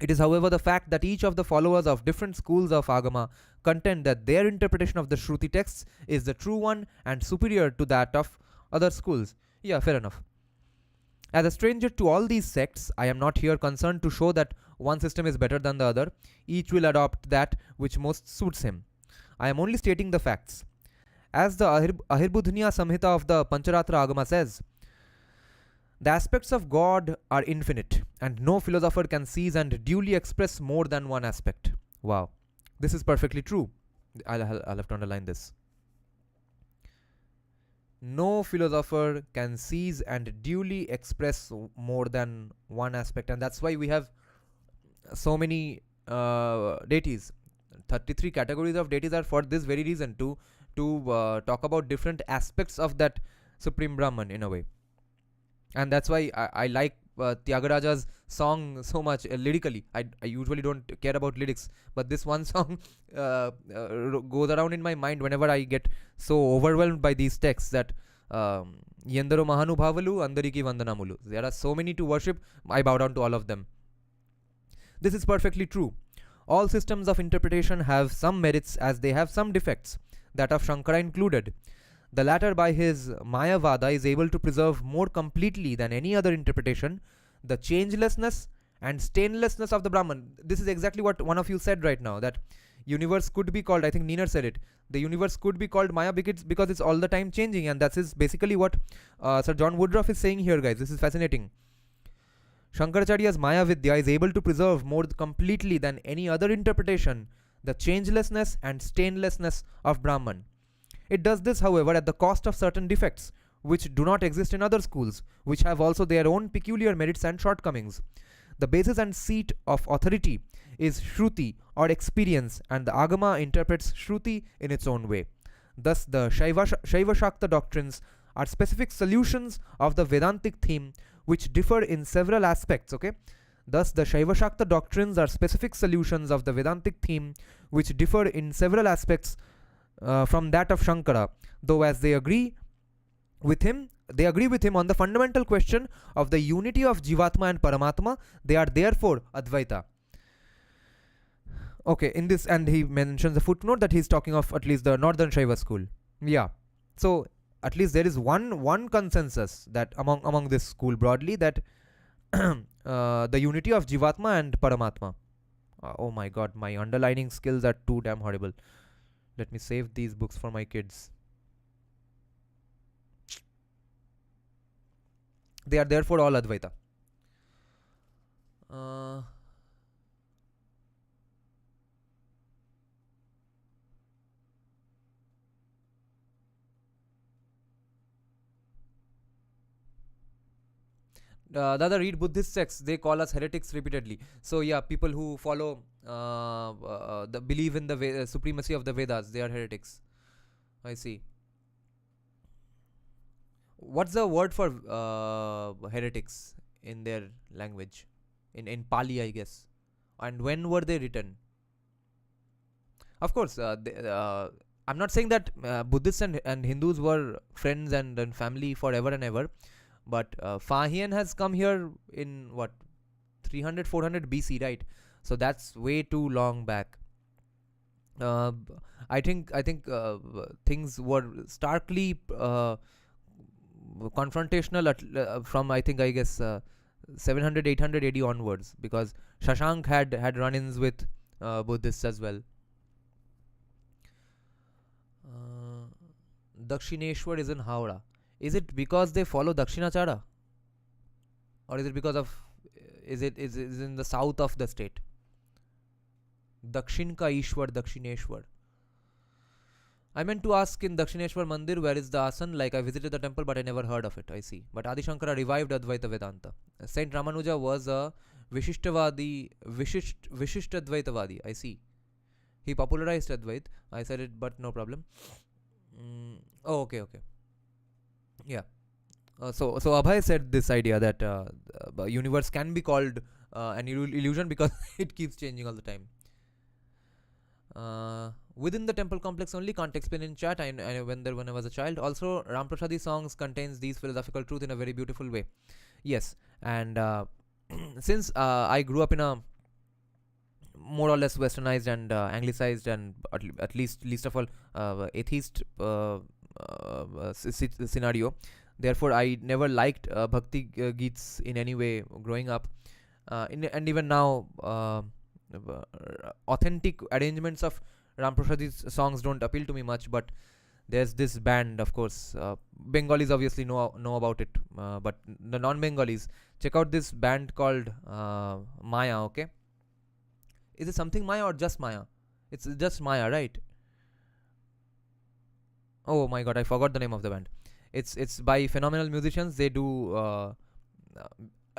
It is, however, the fact that each of the followers of different schools of Agama contend that their interpretation of the Shruti texts is the true one and superior to that of other schools. Yeah, fair enough. As a stranger to all these sects, I am not here concerned to show that one system is better than the other. Each will adopt that which most suits him. I am only stating the facts. As the Ahirbudhniya Samhita of the Pancharatra Agama says, the aspects of God are infinite, and no philosopher can seize and duly express more than one aspect. Wow. This is perfectly true. I'll have to underline this. No philosopher can seize and duly express more than one aspect, and that's why we have so many deities. 33 categories of deities are for this very reason, to talk about different aspects of that Supreme Brahman in a way. And that's why I like Tyagaraja's song so much lyrically. I usually don't care about lyrics, but this one song goes around in my mind whenever I get so overwhelmed by these texts that Yendaro Mahanubhavalu, Andariki Vandanamulu. There are so many to worship, I bow down to all of them. This is perfectly true. All systems of interpretation have some merits as they have some defects, that of Shankara included. The latter, by his Mayavada, is able to preserve more completely than any other interpretation the changelessness and stainlessness of the Brahman. This is exactly what one of you said right now, that universe could be called, I think Neener said it, the universe could be called Maya because it's all the time changing, and that is basically what Sir John Woodroffe is saying here, guys. This is fascinating. Shankaracharya's Maya Vidya is able to preserve more completely than any other interpretation the changelessness and stainlessness of Brahman. It does this, however, at the cost of certain defects, which do not exist in other schools, which have also their own peculiar merits and shortcomings. The basis and seat of authority is Shruti or experience, and the Agama interprets Shruti in its own way. Thus, the Shaiva Shakta doctrines are specific solutions of the Vedantic theme, which differ in several aspects. Okay. Thus, the Shaiva Shakta doctrines are specific solutions of the Vedantic theme, which differ in several aspects from that of Shankara, though as they agree with him on the fundamental question of the unity of Jivatma and Paramatma. They are therefore Advaita. Okay, in this, and he mentions a footnote that he's talking of at least the Northern Shaiva school. Yeah, so at least there is one consensus that among this school broadly, that the unity of Jivatma and Paramatma. Oh my god, my underlining skills are too damn horrible. Let me save these books for my kids. They are therefore all Advaita. Dada, read Buddhist sects. They call us heretics repeatedly. So yeah, people who follow the believe in the supremacy of the Vedas, they are heretics. I see. What's the word for heretics in their language? In Pali, I guess. And when were they written? Of course, I'm not saying that Buddhists and Hindus were friends and family forever and ever. But Fahian has come here in what, 300 400 BC, right? So that's way too long back. I think things were starkly confrontational from I guess 700 800 AD onwards, because Shashank had run-ins with Buddhists as well. Dakshineshwar is in Howrah. Is it because they follow Dakshinachara, or is it because of is in the south of the state? Dakshin ka Ishwar, Dakshineshwar. I meant to ask in Dakshineshwar Mandir, where is the asan? Like I visited the temple, but I never heard of it. I see. But Adi Shankara revived Advaita Vedanta. Saint Ramanuja was a Vishishtadvaitavadi. I see. He popularized Advait. I said it, but no problem. Oh, okay, okay. Yeah. So Abhay said this idea that universe can be called an illusion because it keeps changing all the time. Within the temple complex only, can't explain in chat. I went there when I was a child. Also, Ram Prasadi songs contains these philosophical truth in a very beautiful way. Yes, and since I grew up in a more or less westernized and anglicized and at least of all atheist scenario, therefore I never liked bhakti geets in any way growing up, and even now authentic arrangements of Ram Prasadi's songs don't appeal to me much. But there's this band, of course. Bengalis obviously know about it, but the non-Bengalis, check out this band called Maya. Okay, is it something Maya or just Maya? It's just Maya, right? Oh my god, I forgot the name of the band. It's by phenomenal musicians. They do a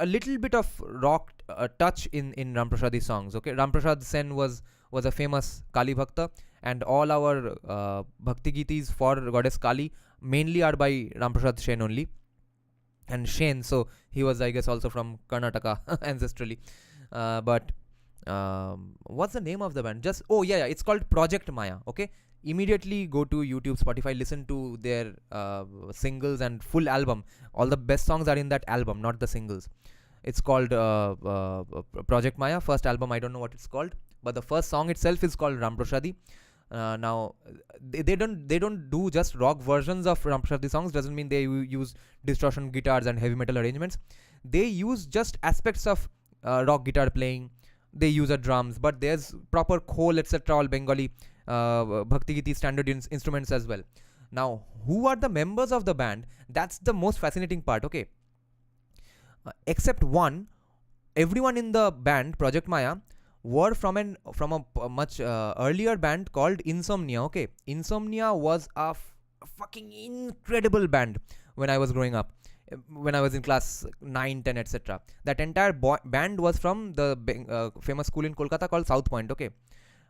little bit of rock touch in Ram Prasadi songs. Okay, Ram Prasad Sen was a famous Kali Bhakta, and all our Bhakti Gitis for goddess Kali mainly are by Ram Prasad Sen only. And Shen, so he was, I guess, also from Karnataka ancestrally. But what's the name of the band? Just it's called Project Maya. Okay, immediately go to YouTube, Spotify, listen to their singles and full album. All the best songs are in that album, not the singles. It's called Project Maya. First album, I don't know what it's called, but the first song itself is called Ram Prasadi. Now they don't do just rock versions of Ram Prasadi songs. Doesn't mean they use distortion guitars and heavy metal arrangements. They use just aspects of rock guitar playing. They use a drums, but there's proper khol, etc. all Bengali Bhakti Giti standard instruments as well. Now, who are the members of the band? That's the most fascinating part. Okay, except one, everyone in the band Project Maya were from a much earlier band called Insomnia. Okay, Insomnia was a fucking incredible band when I was growing up, when I was in class 9, 10, etc. That entire band was from the famous school in Kolkata called South Point. Okay,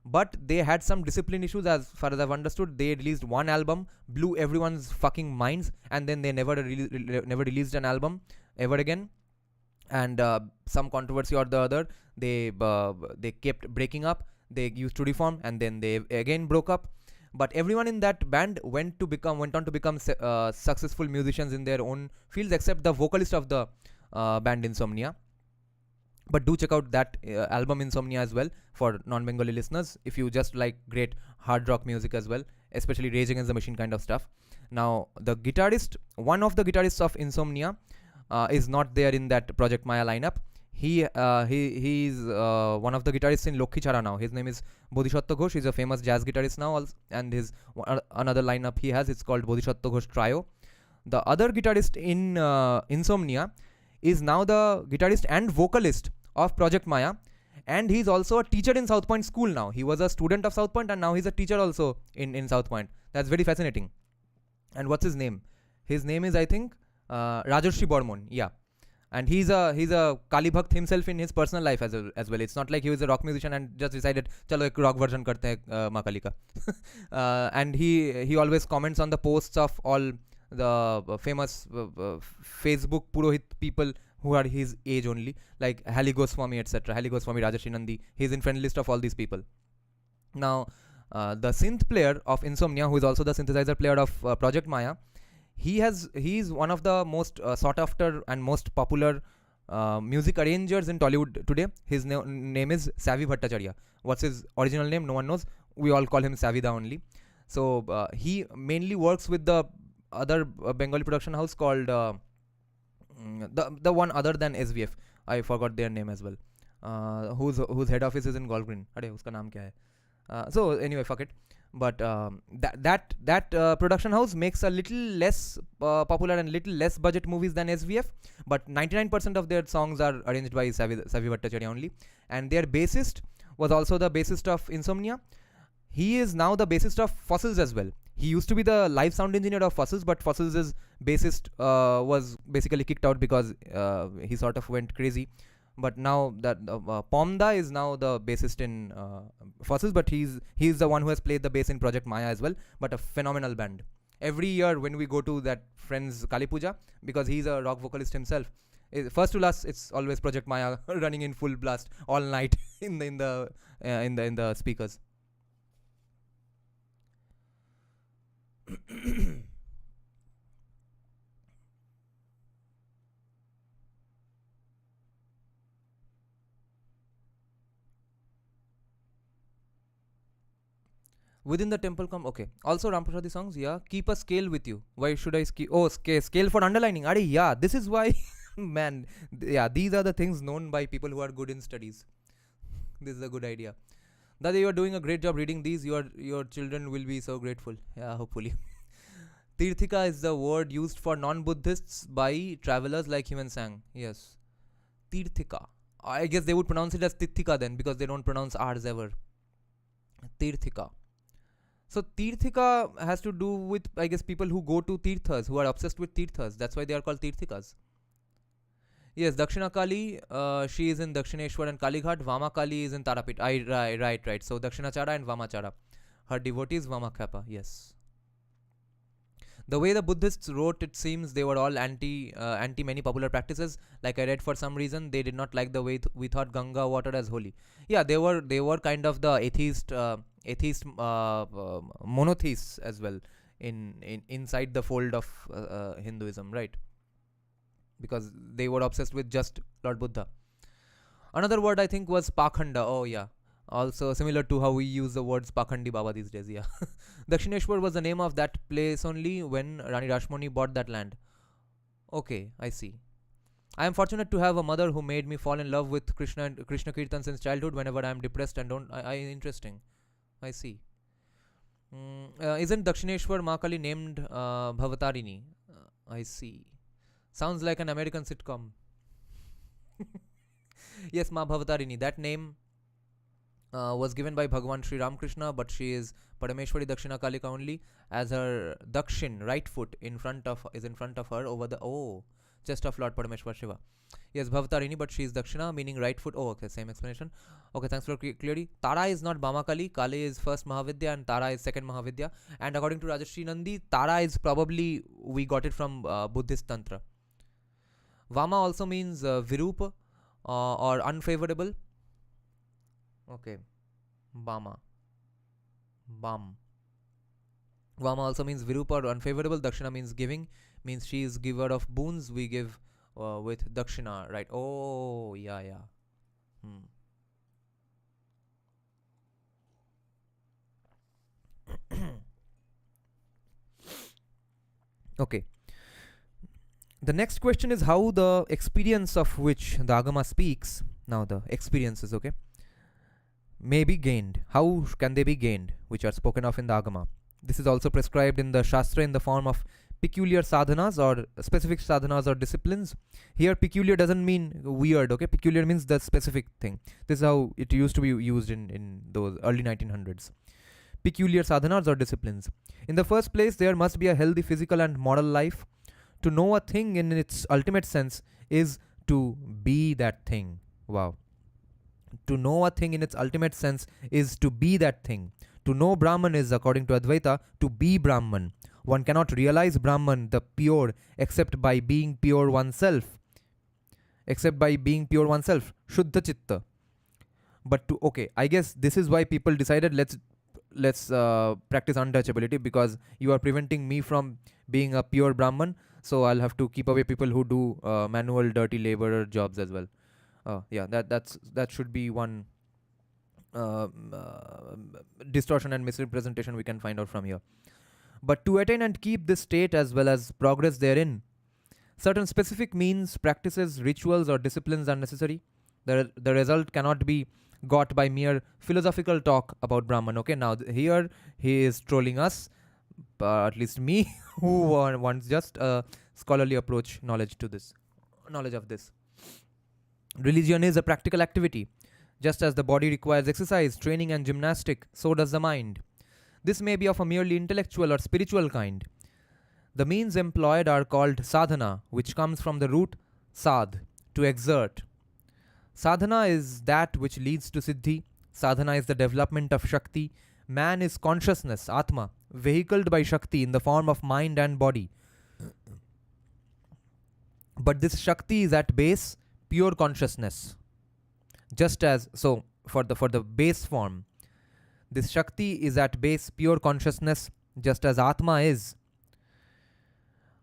but they had some discipline issues, as far as I've understood. They released one album, blew everyone's fucking minds, and then they never released an album ever again. And some controversy or the other, they kept breaking up. They used to reform, and then they again broke up. But everyone in that band went on to become successful musicians in their own fields, except the vocalist of the band Insomnia. But do check out that album Insomnia as well for non-Bengali listeners, if you just like great hard rock music as well, especially Rage Against the Machine kind of stuff. Now, one of the guitarists of Insomnia is not there in that Project Maya lineup. He's one of the guitarists in Lokhi Chara now. His name is Bodhisattva Ghosh. He's a famous jazz guitarist now, and his another lineup he has, it's called Bodhisattva Ghosh Trio. The other guitarist in Insomnia is now the guitarist and vocalist of Project Maya, and he's also a teacher in South Point School now. He was a student of South Point, and now he's a teacher also in South Point. That's very fascinating. And what's his name? His name is, I think, Rajarshi Bormon. Yeah. And he's a Kali Bhakt himself in his personal life as well. It's not like he was a rock musician and just decided, chalo ek rock version karte hain Ma Kali ka. And he always comments on the posts of all the famous Facebook Purohit people who are his age only, like Hali Goswami, etc. Hali Goswami, Rajarshi Nandi. He's in friend list of all these people. Now, the synth player of Insomnia, who is also the synthesizer player of Project Maya, he's one of the most sought after and most popular music arrangers in Tollywood today. His name is Savi Bhattacharya. What's his original name? No one knows. We all call him Savida only. So he mainly works with the other Bengali production house called the one other than SVF. I forgot their name as well. Whose head office is in Golf Green. Arey, uska naam kya hai? So anyway, fuck it. But that production house makes a little less popular and little less budget movies than SVF, but 99% of their songs are arranged by Savi Bhattacharya only. And their bassist was also the bassist of Insomnia. He is now the bassist of Fossils as well. He used to be the live sound engineer of Fossils, but Fossils' bassist was basically kicked out because he sort of went crazy. But now that Pomda is now the bassist in Fossils, but he's the one who has played the bass in Project Maya as well. But a phenomenal band. Every year when we go to that friend's Kali Puja, because he's a rock vocalist himself, first to last, it's always Project Maya running in full blast all night in the speakers. Within the temple okay. Also Ramprasadi songs, yeah. Keep a scale with you. Why should I scale for underlining? Are yeah, this is why man, yeah, these are the things known by people who are good in studies. This is a good idea. That you are doing a great job reading these. Your children will be so grateful. Yeah, hopefully. Tirthika is the word used for non-Buddhists by travelers like Human Sang. Yes. Tirthika. I guess they would pronounce it as Tithika then, because they don't pronounce R's ever. Tirthika. So Tirthika has to do with, I guess, people who go to Tirthas, who are obsessed with Tirthas. That's why they are called Tirthikas. Yes, Dakshina Kali, she is in Dakshineshwar and Kalighat. Vama Kali is in Tarapit. Right. So Dakshinachara and Vamachara. Her devotee is Vamakhyapa. Yes. The way the Buddhists wrote, it seems they were all anti many popular practices. Like I read, for some reason they did not like the way we thought Ganga water as holy. Yeah, they were kind of the atheist monotheists as well inside the fold of Hinduism, right? Because they were obsessed with just Lord Buddha. Another word I think was Pakhanda. Oh yeah, also similar to how we use the words Pakhandi Baba these days. Yeah. Dakshineshwar was the name of that place only when Rani Rashmoni bought that land. Okay, I see. I am fortunate to have a mother who made me fall in love with Krishna and Krishna Kirtan since childhood. Whenever I am depressed and don't, interesting. I see. Isn't Dakshineshwar Makali named Bhavatarini? I see. Sounds like an American sitcom. Yes, Ma Bhavatarini. That name was given by Bhagwan Sri Ramakrishna, but she is Parameshwari Dakshina Kalika only, as her Dakshin right foot is in front of her over the chest of Lord Parameshwar Shiva. Yes, Bhavatarini, but she is Dakshina, meaning right foot. Oh, okay, same explanation. Okay, thanks for clarity. Tara is not Bamakali. Kali is first Mahavidya and Tara is second Mahavidya. And according to Rajashri Nandi, Tara is probably, we got it from Buddhist Tantra. Vama also means Virupa or unfavorable. Okay. Bama. Bam. Vama also means Virupa or unfavorable. Dakshina means giving. Means she is giver of boons. We give with Dakshina. Right. Oh, yeah. Okay. The next question is how the experience of which the Agama speaks, now the experiences, okay, may be gained. How can they be gained, which are spoken of in the Agama? This is also prescribed in the Shastra in the form of peculiar sadhanas or specific sadhanas or disciplines. Here, peculiar doesn't mean weird, okay? Peculiar means the specific thing. This is how it used to be used in those early 1900s. Peculiar sadhanas or disciplines. In the first place, there must be a healthy physical and moral life. To know a thing in its ultimate sense is to be that thing. Wow. To know a thing in its ultimate sense is to be that thing. To know Brahman is, according to Advaita, to be Brahman. One cannot realize Brahman, the pure, except by being pure oneself. Shuddha Chitta. But I guess this is why people decided let's practice untouchability, because you are preventing me from being a pure Brahman. So I'll have to keep away people who do manual dirty labor jobs as well. Yeah, that should be one distortion and misrepresentation we can find out from here. But to attain and keep this state as well as progress therein, certain specific means, practices, rituals or disciplines are necessary. The result cannot be got by mere philosophical talk about Brahman. Okay, now here he is trolling us, at least me, who wants just a scholarly approach knowledge of this. Religion is a practical activity. Just as the body requires exercise, training, and gymnastic, so does the mind. This may be of a merely intellectual or spiritual kind. The means employed are called sadhana, which comes from the root sadh, to exert. Sadhana is that which leads to siddhi. Sadhana is the development of Shakti. Man is consciousness, Atma, vehicled by Shakti in the form of mind and body. But this Shakti is at base pure consciousness. Just as so for the base form, this Shakti is at base pure consciousness, just as Atma is.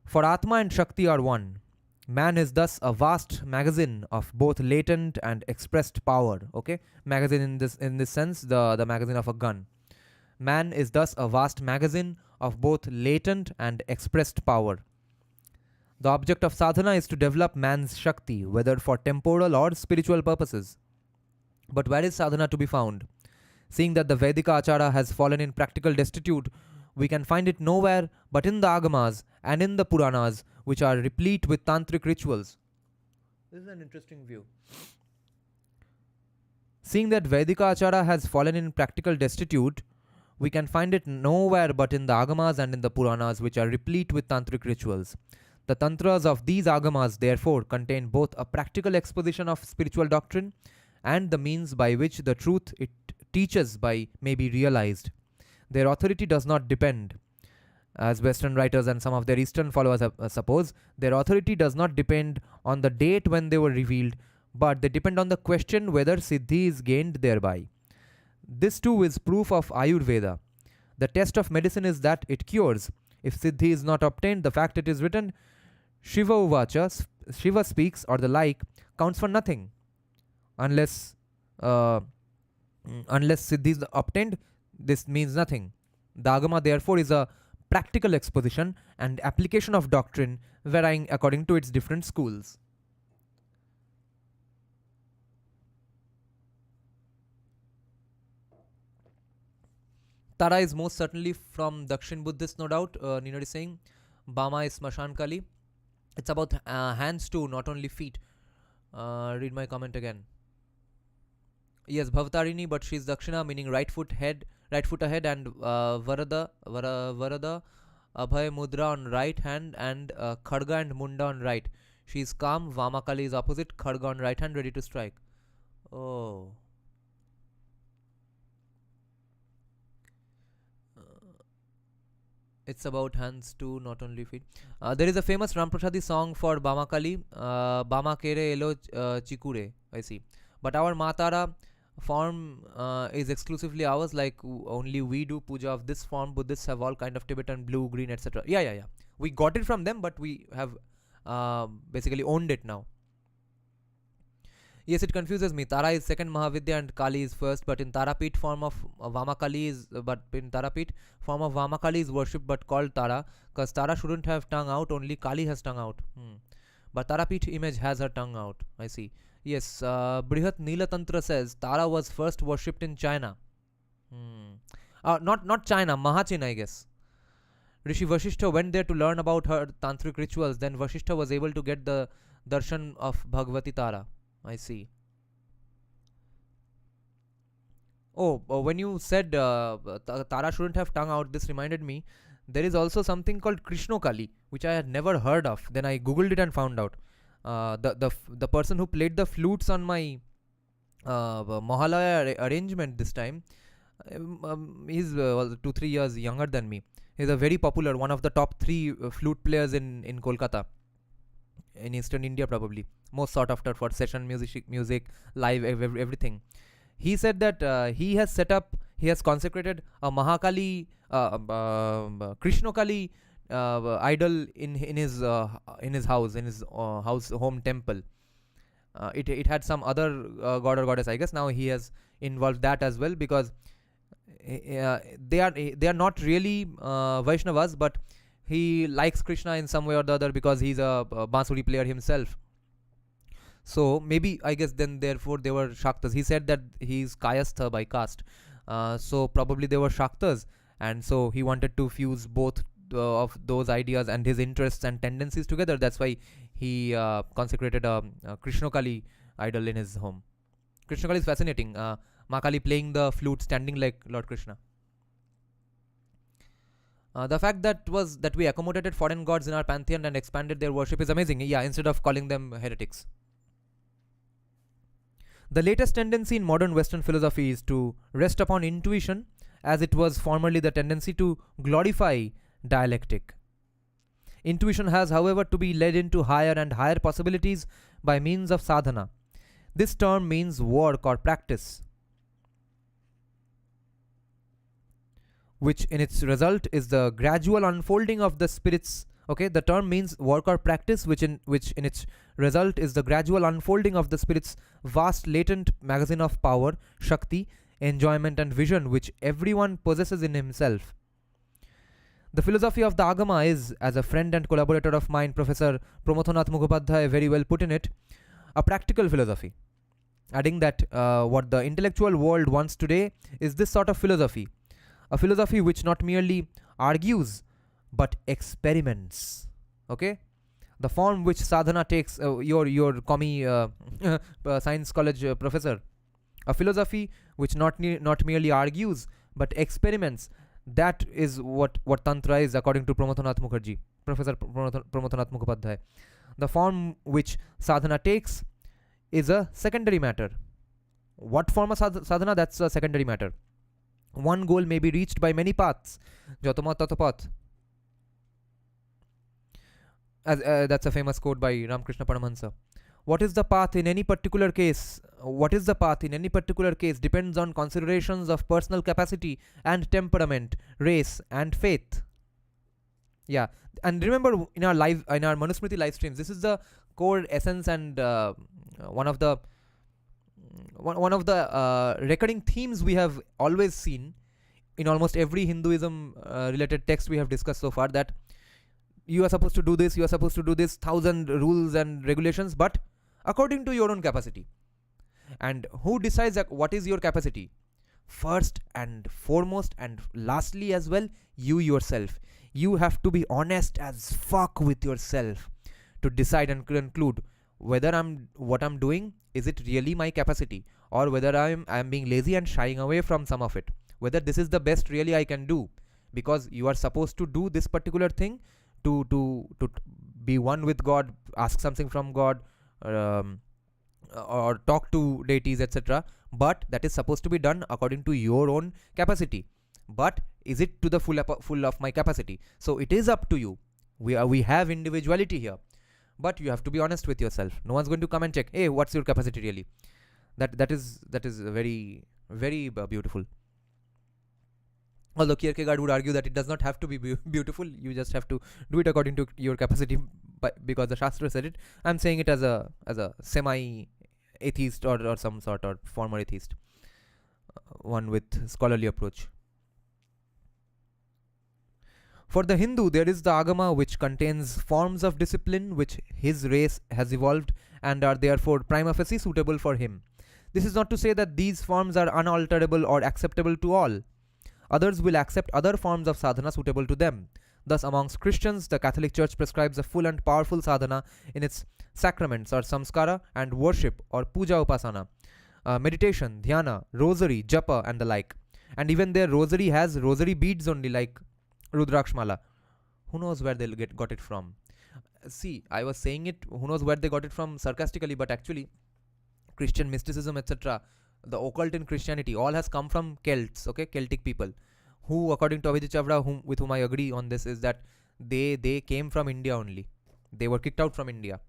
For Atma and Shakti are one. Man is thus a vast magazine of both latent and expressed power. Okay, magazine in this sense, the magazine of a gun. Man is thus a vast magazine of both latent and expressed power. The object of sadhana is to develop man's Shakti, whether for temporal or spiritual purposes. But where is sadhana to be found? Seeing that the Vedika Achara has fallen in practical destitute, we can find it nowhere but in the Agamas and in the Puranas, which are replete with tantric rituals. This is an interesting view. Seeing that Vedika Achara has fallen in practical destitute, we can find it nowhere but in the Agamas and in the Puranas, which are replete with tantric rituals. The tantras of these Agamas, therefore, contain both a practical exposition of spiritual doctrine and the means by which the truth it teaches may be realized. Their authority does not depend, as Western writers and some of their Eastern followers suppose, their authority does not depend on the date when they were revealed, but they depend on the question whether siddhi is gained thereby. This too is proof of Ayurveda. The test of medicine is that it cures. If siddhi is not obtained, the fact it is written, Shiva Uvacha, Shiva speaks, or the like, counts for nothing. Unless siddhi is obtained, this means nothing. The Agama, therefore, is a practical exposition and application of doctrine varying according to its different schools. Tara is most certainly from Dakshin Buddhist, no doubt. Nina is saying Bama is Smashan Kali. It's about hands too, not only feet. Read my comment again. Yes, Bhavatarini, but she's Dakshina, meaning right foot ahead, and Varada, Abhay Mudra on right hand, and Khadga and Munda on right. She's calm. Vamakali is opposite. Khadga on right hand, ready to strike. Oh. It's about hands too, not only feet. There is a famous Ramprasadi song for Bamakali, Bama Kere Elo Chikure. I see. But our Matara form is exclusively ours, like only we do puja of this form. Buddhists have all kind of Tibetan blue, green, etc. Yeah. We got it from them, but we have basically owned it now. Yes, it confuses me. Tara is second Mahavidya and Kali is first, but in Tarapit form of Vamakali is worshipped but called Tara, because Tara shouldn't have tongue out, only Kali has tongue out. But Tarapit image has her tongue out. I see. Yes, Brihat Nila Tantra says Tara was first worshipped in China. Not China, Mahachin, I guess. Rishi Vashishta went there to learn about her tantric rituals. Then Vashishta was able to get the darshan of Bhagavati Tara. I see. Oh, when you said Tara shouldn't have tongue out, this reminded me. There is also something called Krishno Kali, which I had never heard of. Then I googled it and found out. The person who played the flutes on my Mahalaya arrangement this time, he's 2-3 years younger than me. He's a very popular, one of the top 3 flute players in Kolkata, in Eastern India probably. Most sought after for session music, live, everything. He said that he has consecrated a Mahakali, Krishno Kali idol in his house, home temple. It had some other god or goddess, I guess. Now he has involved that as well, because they are not really Vaishnavas, but he likes Krishna in some way or the other because he's a Bansuri player himself. So maybe, I guess, then therefore they were Shaktas. He said that he's Kayastha by caste. So probably they were Shaktas, and so he wanted to fuse both of those ideas and his interests and tendencies together. That's why he consecrated a Krishna Kali idol in his home. Krishna Kali is fascinating. Ma Kali playing the flute, standing like Lord Krishna. The fact that we accommodated foreign gods in our pantheon and expanded their worship is amazing. Yeah, instead of calling them heretics. The latest tendency in modern Western philosophy is to rest upon intuition, as it was formerly the tendency to glorify dialectic. Intuition has, however, to be led into higher and higher possibilities by means of sadhana. This term means work or practice, which in its result is the gradual unfolding of the spirit's. Okay, the term means work or practice, which in its result is the gradual unfolding of the spirit's vast latent magazine of power, Shakti, enjoyment and vision, which everyone possesses in himself. The philosophy of the Agama is, as a friend and collaborator of mine, Professor Pramothanath Mukhopadhyay, very well put in it, a practical philosophy. Adding that what the intellectual world wants today is this sort of philosophy. A philosophy which not merely argues but experiments. Okay? The form which sadhana takes, your commie science college professor. A philosophy which not merely argues but experiments. That is what Tantra is, according to Pramothanath Mukherjee, Professor Pramothanath Mukhopadhyay. The form which sadhana takes is a secondary matter. What form of sadhana? That's a secondary matter. One goal may be reached by many paths. Jatamat tatapat. That's a famous quote by Ramakrishna Paramahansa. What is the path in any particular case? What is the path in any particular case depends on considerations of personal capacity and temperament, race and faith. Yeah, and remember in our Manusmriti live streams, this is the core essence and one of the recurring themes we have always seen in almost every Hinduism related text we have discussed so far, that you are supposed to do this, 1,000 rules and regulations, but according to your own capacity. And who decides what is your capacity? First and foremost, and lastly as well, you yourself. You have to be honest as fuck with yourself to decide and conclude whether what I'm doing, is it really my capacity, or whether I'm being lazy and shying away from some of it, whether this is the best really I can do, because you are supposed to do this particular thing to be one with God, ask something from God, or talk to deities, etc. But that is supposed to be done according to your own capacity. But is it to the full of my capacity? So it is up to you. We have individuality here, but you have to be honest with yourself. No one's going to come and check, hey, what's your capacity really? That is very, very beautiful. Although Kierkegaard would argue that it does not have to be beautiful, you just have to do it according to your capacity, because the Shastra said it. I'm saying it as a semi-atheist or some sort of former atheist, one with scholarly approach. For the Hindu, there is the Agama, which contains forms of discipline which his race has evolved and are therefore prima facie suitable for him. This is not to say that these forms are unalterable or acceptable to all. Others will accept other forms of sadhana suitable to them. Thus, amongst Christians, the Catholic Church prescribes a full and powerful sadhana in its sacraments or samskara and worship or puja upasana, meditation, dhyana, rosary, japa and the like. And even their rosary has rosary beads only, like Rudrakshmala. Who knows where they got it from? See, I was saying it, who knows where they got it from, sarcastically, but actually Christian mysticism, etc., the occult in Christianity, all has come from Celts, okay, Celtic people, who, according to Abhijit Chavra, with whom I agree on this, is that they came from India only. They were kicked out from India.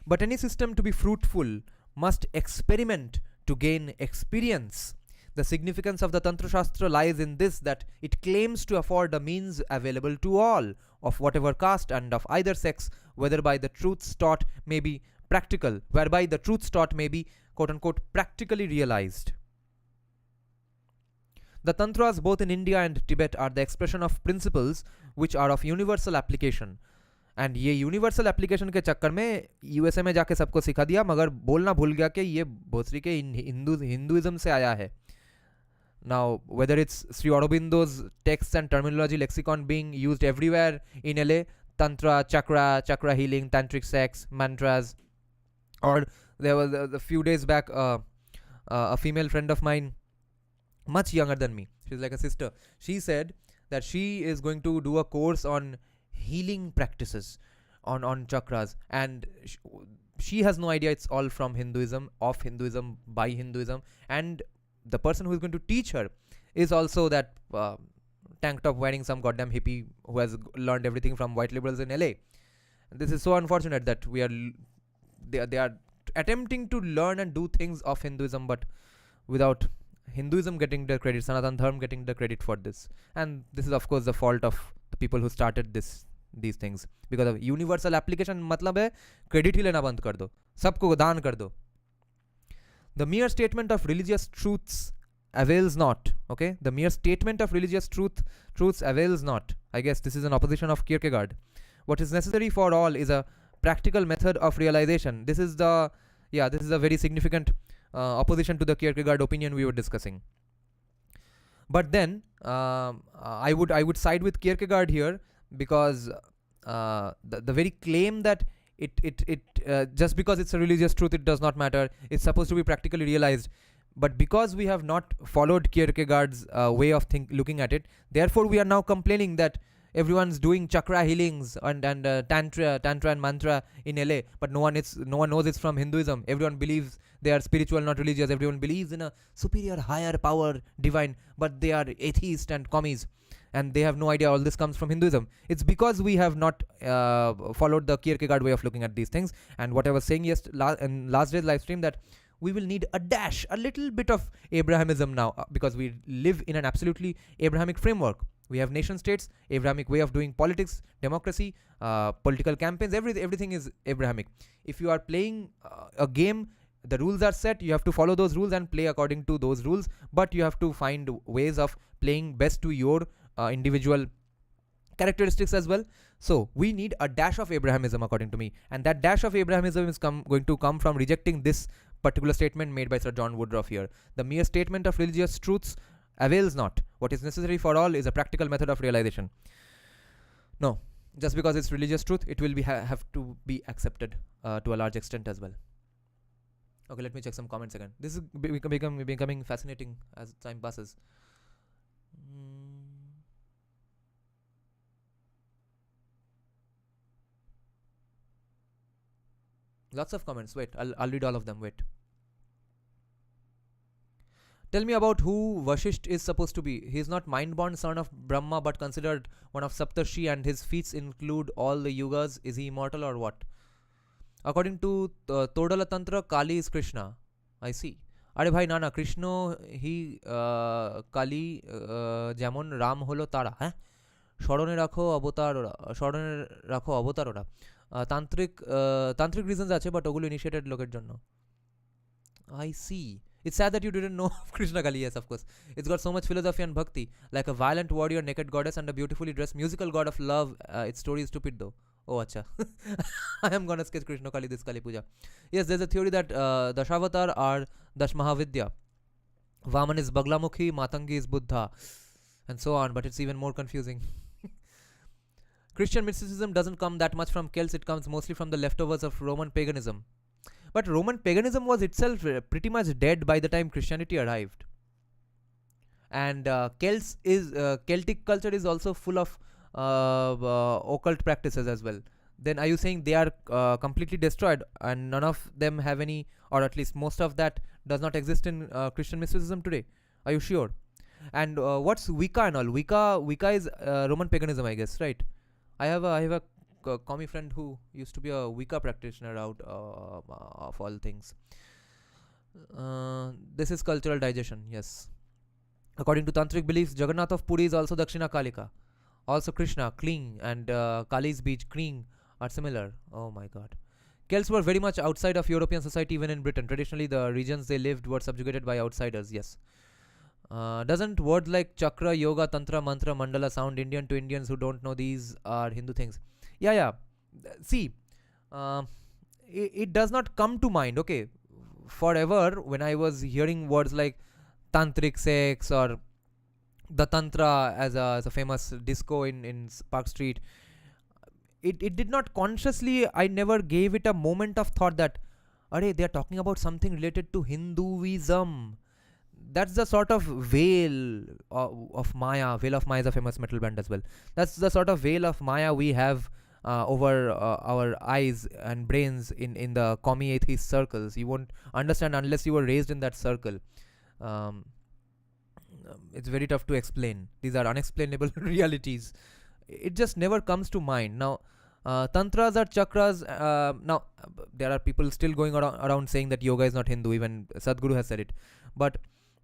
But any system to be fruitful must experiment to gain experience. The significance of the Tantra Shastra lies in this, that it claims to afford a means available to all, of whatever caste and of either sex, whereby the truths taught may be practical, whereby the truths taught may be quote unquote practically realized. The Tantras both in India and Tibet are the expression of principles which are of universal application. And ये universal application के चक्कर में USA में जाके सबको सिखा दिया, मगर बोलना भूल गया कि ये भोसरी के हिंदुइज्म से आया है. Now, whether it's Sri Aurobindo's texts and terminology lexicon being used everywhere in LA, Tantra, chakra healing, tantric sex, mantras, or There was a few days back, a female friend of mine, much younger than me, she's like a sister, she said that she is going to do a course on healing practices, on chakras, and she has no idea it's all from Hinduism, of Hinduism, by Hinduism, and the person who is going to teach her is also that tank top wearing some goddamn hippie who has learned everything from white liberals in LA. And this is so unfortunate that they are attempting to learn and do things of Hinduism, but without Hinduism getting the credit, Sanatan Dharma getting the credit for this. And this is of course the fault of the people who started these things, because of universal application मतलब है credit ही लेना बंद कर दो, सबको दान कर दो. The mere statement of religious truths avails not. Okay, the mere statement of religious truths avails not. I guess this is an opposition of Kierkegaard. What is necessary for all is a practical method of realization. This is a very significant opposition to the Kierkegaard opinion we were discussing. But then I would side with Kierkegaard here, because the very claim that it just because it's a religious truth it does not matter, it's supposed to be practically realized, but because we have not followed Kierkegaard's way of looking at it, therefore we are now complaining that everyone's doing chakra healings and tantra and mantra in LA, but no one knows it's from Hinduism. Everyone believes they are spiritual, not religious. Everyone believes in a superior, higher power, divine, but they are atheist and commies, and they have no idea all this comes from Hinduism. It's because we have not followed the Kierkegaard way of looking at these things. And what I was saying in last day's live stream, that we will need a little bit of Abrahamism now, because we live in an absolutely Abrahamic framework. We have nation states, Abrahamic way of doing politics, democracy, political campaigns, everything is Abrahamic. If you are playing a game, the rules are set, you have to follow those rules and play according to those rules, but you have to find ways of playing best to your individual characteristics as well. So we need a dash of Abrahamism, according to me, and that dash of Abrahamism is going to come from rejecting this particular statement made by Sir John Woodroffe here. The mere statement of religious truths avails not. What is necessary for all is a practical method of realization. No, just because it's religious truth, it will have to be accepted to a large extent as well. Okay, let me check some comments again. This is becoming fascinating as time passes. Lots of comments. Wait, I'll read all of them. Wait. Tell me about who Vashisht is supposed to be. He is not mind-born son of Brahma, but considered one of Saptarshi, and his feats include all the yugas. Is he immortal or what? According to Todala Tantra, Kali is Krishna. I see. আরে ভাই না কৃষ্ণ হি কালী যেমন রাম হলো তারা, হ্যাঁ স্মরণে রাখো অবতার ওরা। তান্ত্রিক রিজনস আছে, বাট ওগুলো ইনিশিয়েটেড লোকের জন্য। I see. It's sad that you didn't know of Krishna Kali. Yes, of course. It's got so much philosophy and bhakti. Like a violent warrior, naked goddess, and a beautifully dressed musical god of love. Its story is stupid though. Oh, acha. I am gonna sketch Krishna Kali this Kali Puja. Yes, there's a theory that Dashavatar are Dash Mahavidya. Vaman is Baglamukhi, Matangi is Buddha, and so on, but it's even more confusing. Christian mysticism doesn't come that much from Celts, it comes mostly from the leftovers of Roman paganism. But Roman paganism was itself pretty much dead by the time Christianity arrived. And Celtic culture is also full of occult practices as well. Then are you saying they are completely destroyed and none of them have any, or at least most of that does not exist in Christian mysticism today? Are you sure? And what's Wicca and all? Wicca is Roman paganism, I guess, right? I have a commie friend who used to be a Wicca practitioner out of all things. This is cultural digestion, yes. According to tantric beliefs, Jagannath of Puri is also Dakshina Kalika. Also Krishna, Kling, and Kali's beach, Kling, are similar. Oh my god. Celts were very much outside of European society, even in Britain. Traditionally, the regions they lived were subjugated by outsiders, yes. Doesn't words like chakra, yoga, tantra, mantra, mandala sound Indian to Indians who don't know these are Hindu things? Yeah. See, it does not come to mind, okay? Forever, when I was hearing words like tantric sex or the tantra as a famous disco in Park Street, it did not consciously, I never gave it a moment of thought that Are they are talking about something related to Hinduism. That's the sort of veil of Maya. Veil of Maya is a famous metal band as well. That's the sort of veil of Maya we have over our eyes and brains in the commie atheist circles. You won't understand unless you were raised in that circle. Um, it's very tough to explain. These are unexplainable realities. It just never comes to mind. Now, tantras or chakras. Now, there are people still going around saying that yoga is not Hindu. Even Sadhguru has said it. But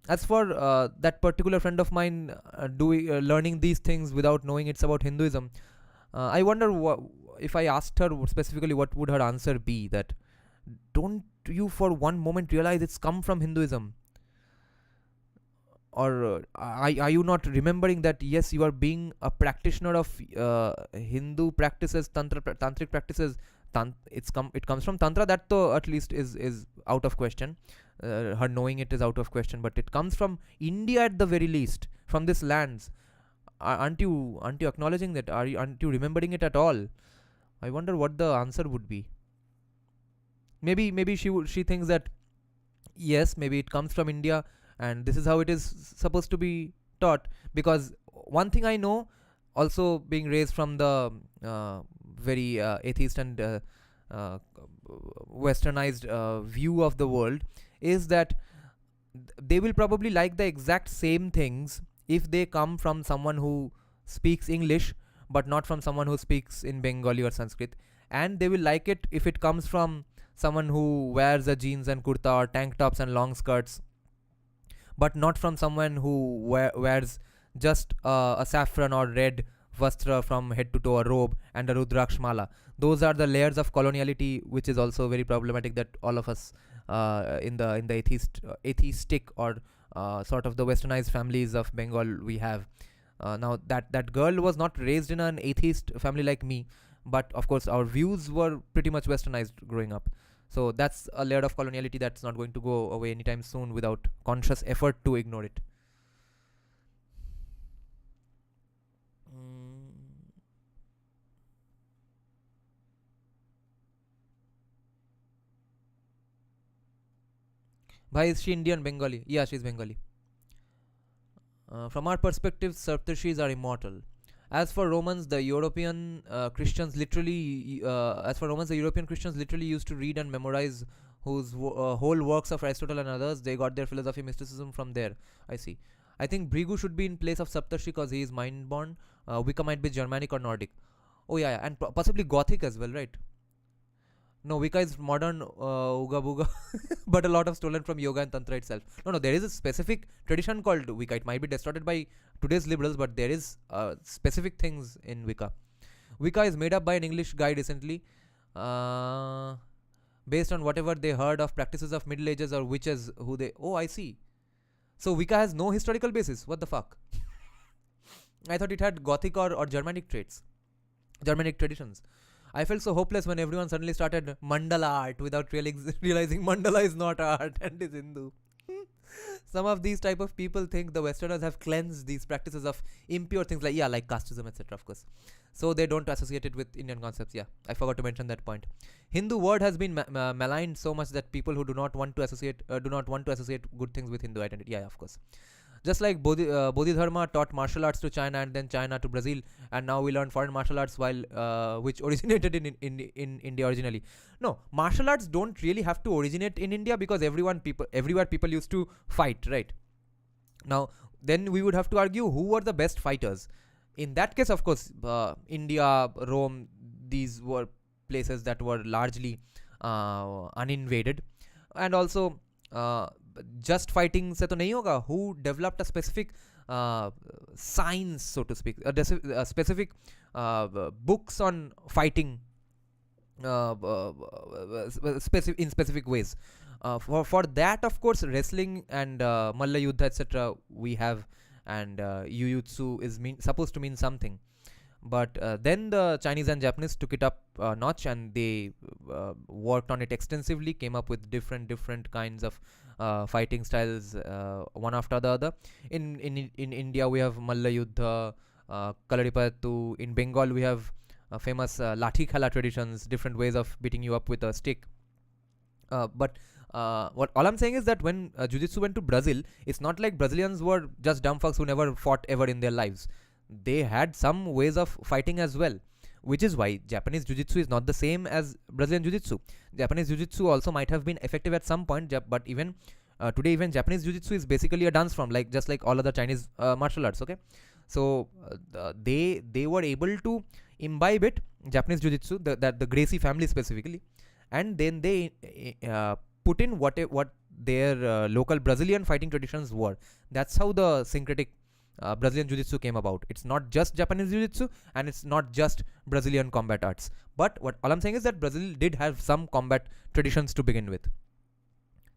as for that particular friend of mine doing learning these things without knowing it's about Hinduism, I wonder if I asked her specifically, what would her answer be? That don't you for one moment realize it's come from Hinduism? Or are you not remembering that yes, you are being a practitioner of Hindu practices, tantric practices? It comes from tantra. That though at least is out of question. Her knowing it is out of question, but it comes from India at the very least, from this lands. Aren't you acknowledging that? Aren't you remembering it at all? I wonder what the answer would be. Maybe she thinks that yes, maybe it comes from India, and this is how it is supposed to be taught. Because one thing I know, also being raised from the very atheist and uh, westernized view of the world, is that they will probably like the exact same things if they come from someone who speaks English, but not from someone who speaks in Bengali or Sanskrit. And they will like it if it comes from someone who wears a jeans and kurta or tank tops and long skirts, but not from someone who wears just a saffron or red vastra from head to toe, a robe, and a rudraksh mala. Those are the layers of coloniality, which is also very problematic, that all of us in the atheistic or sort of the westernized families of Bengal we have. Now that girl was not raised in an atheist family like me, but of course our views were pretty much westernized growing up. So that's a layer of coloniality that's not going to go away anytime soon without conscious effort to ignore it. Mm. Bhai, is she Indian, Bengali? Yeah, she's Bengali. From our perspective, Saptarshis are immortal. As for Romans, the European Christians literally, as for Romans, the European Christians literally used to read and memorize whose whole works of Aristotle and others. They got their philosophy mysticism from there. I see. I think Brigu should be in place of Saptarshi because he is mind born. Wicca might be Germanic or Nordic. Oh yeah, and possibly Gothic as well, right? No, Wicca is modern Uga Buga, but a lot of stolen from yoga and tantra itself. No, there is a specific tradition called Wicca. It might be distorted by today's liberals, but there is specific things in Wicca. Wicca is made up by an English guy recently, uh, based on whatever they heard of practices of Middle Ages or witches who they. Oh, I see. So Wicca has no historical basis. What the fuck? I thought it had Gothic or Germanic traits, Germanic traditions. I felt so hopeless when everyone suddenly started mandala art without really realizing mandala is not art and is Hindu. Some of these type of people think the Westerners have cleansed these practices of impure things like casteism, etc. Of course, so they don't associate it with Indian concepts. Yeah, I forgot to mention that point. Hindu word has been maligned so much that people who do not want to associate good things with Hindu identity. Yeah, of course. Just like Bodhidharma taught martial arts to China and then China to Brazil, and now we learn foreign martial arts while which originated in India originally. No, martial arts don't really have to originate in India because everywhere people used to fight, right? Now, then we would have to argue who were the best fighters. In that case, of course, India, Rome, these were places that were largely uninvaded, and also just fighting से तो नहीं होगा. Who developed a specific science, so to speak, a specific books on fighting in specific ways. For that, of course, wrestling and Malla Yuddha, etc. we have, and Jujutsu is supposed to mean something. But then the Chinese and Japanese took it up a notch, and they worked on it extensively, came up with different kinds of fighting styles, one after the other. In India, we have Malla Yuddha, Kalaripayattu. In Bengal, we have famous Lathi Khala traditions, different ways of beating you up with a stick. But what all I'm saying is that when jiu-jitsu went to Brazil, it's not like Brazilians were just dumb fucks who never fought ever in their lives. They had some ways of fighting as well, which is why Japanese jiu-jitsu is not the same as Brazilian jiu-jitsu. Japanese jiu-jitsu also might have been effective at some point, but even today, even Japanese jiu-jitsu is basically a dance form, like just like all other Chinese martial arts. Okay, so they were able to imbibe it, Japanese jiu-jitsu, the Gracie family specifically, and then they put in what their local Brazilian fighting traditions were. That's how the syncretic Brazilian Jiu-Jitsu came about. It's not just Japanese Jiu-Jitsu, and it's not just Brazilian combat arts. But what all I'm saying is that Brazil did have some combat traditions to begin with.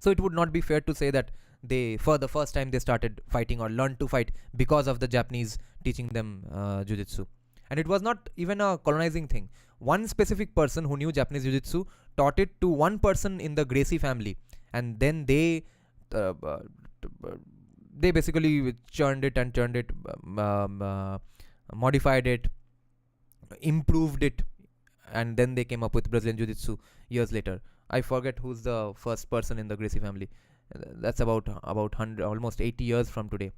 So it would not be fair to say that they, for the first time, they started fighting or learned to fight because of the Japanese teaching them Jiu-Jitsu. And it was not even a colonizing thing. One specific person who knew Japanese Jiu-Jitsu taught it to one person in the Gracie family, and then uh, uh, they basically churned it and turned it, modified it, improved it, and then they came up with Brazilian Jiu-Jitsu years later. I forget who's the first person in the Gracie family. That's about 100, almost 80 years from today.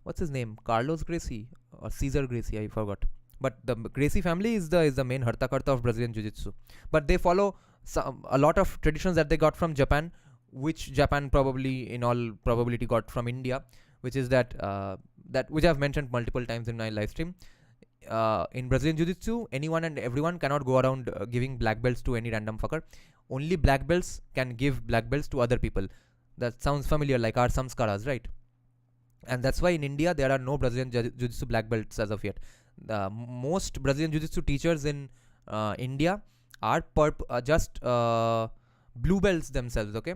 What's his name? Carlos Gracie or Caesar Gracie? I forgot. But the Gracie family is the main harta karta of Brazilian Jiu-Jitsu. But they follow a lot of traditions that they got from Japan, which Japan probably, in all probability, got from India, which is that which I've mentioned multiple times in my live stream. In Brazilian Jiu-Jitsu, anyone and everyone cannot go around giving black belts to any random fucker. Only black belts can give black belts to other people. That sounds familiar, like our samskaras, right? And that's why in India there are no Brazilian Jiu-Jitsu black belts as of yet. Most Brazilian Jiu-Jitsu teachers in India are just blue belts themselves. Okay,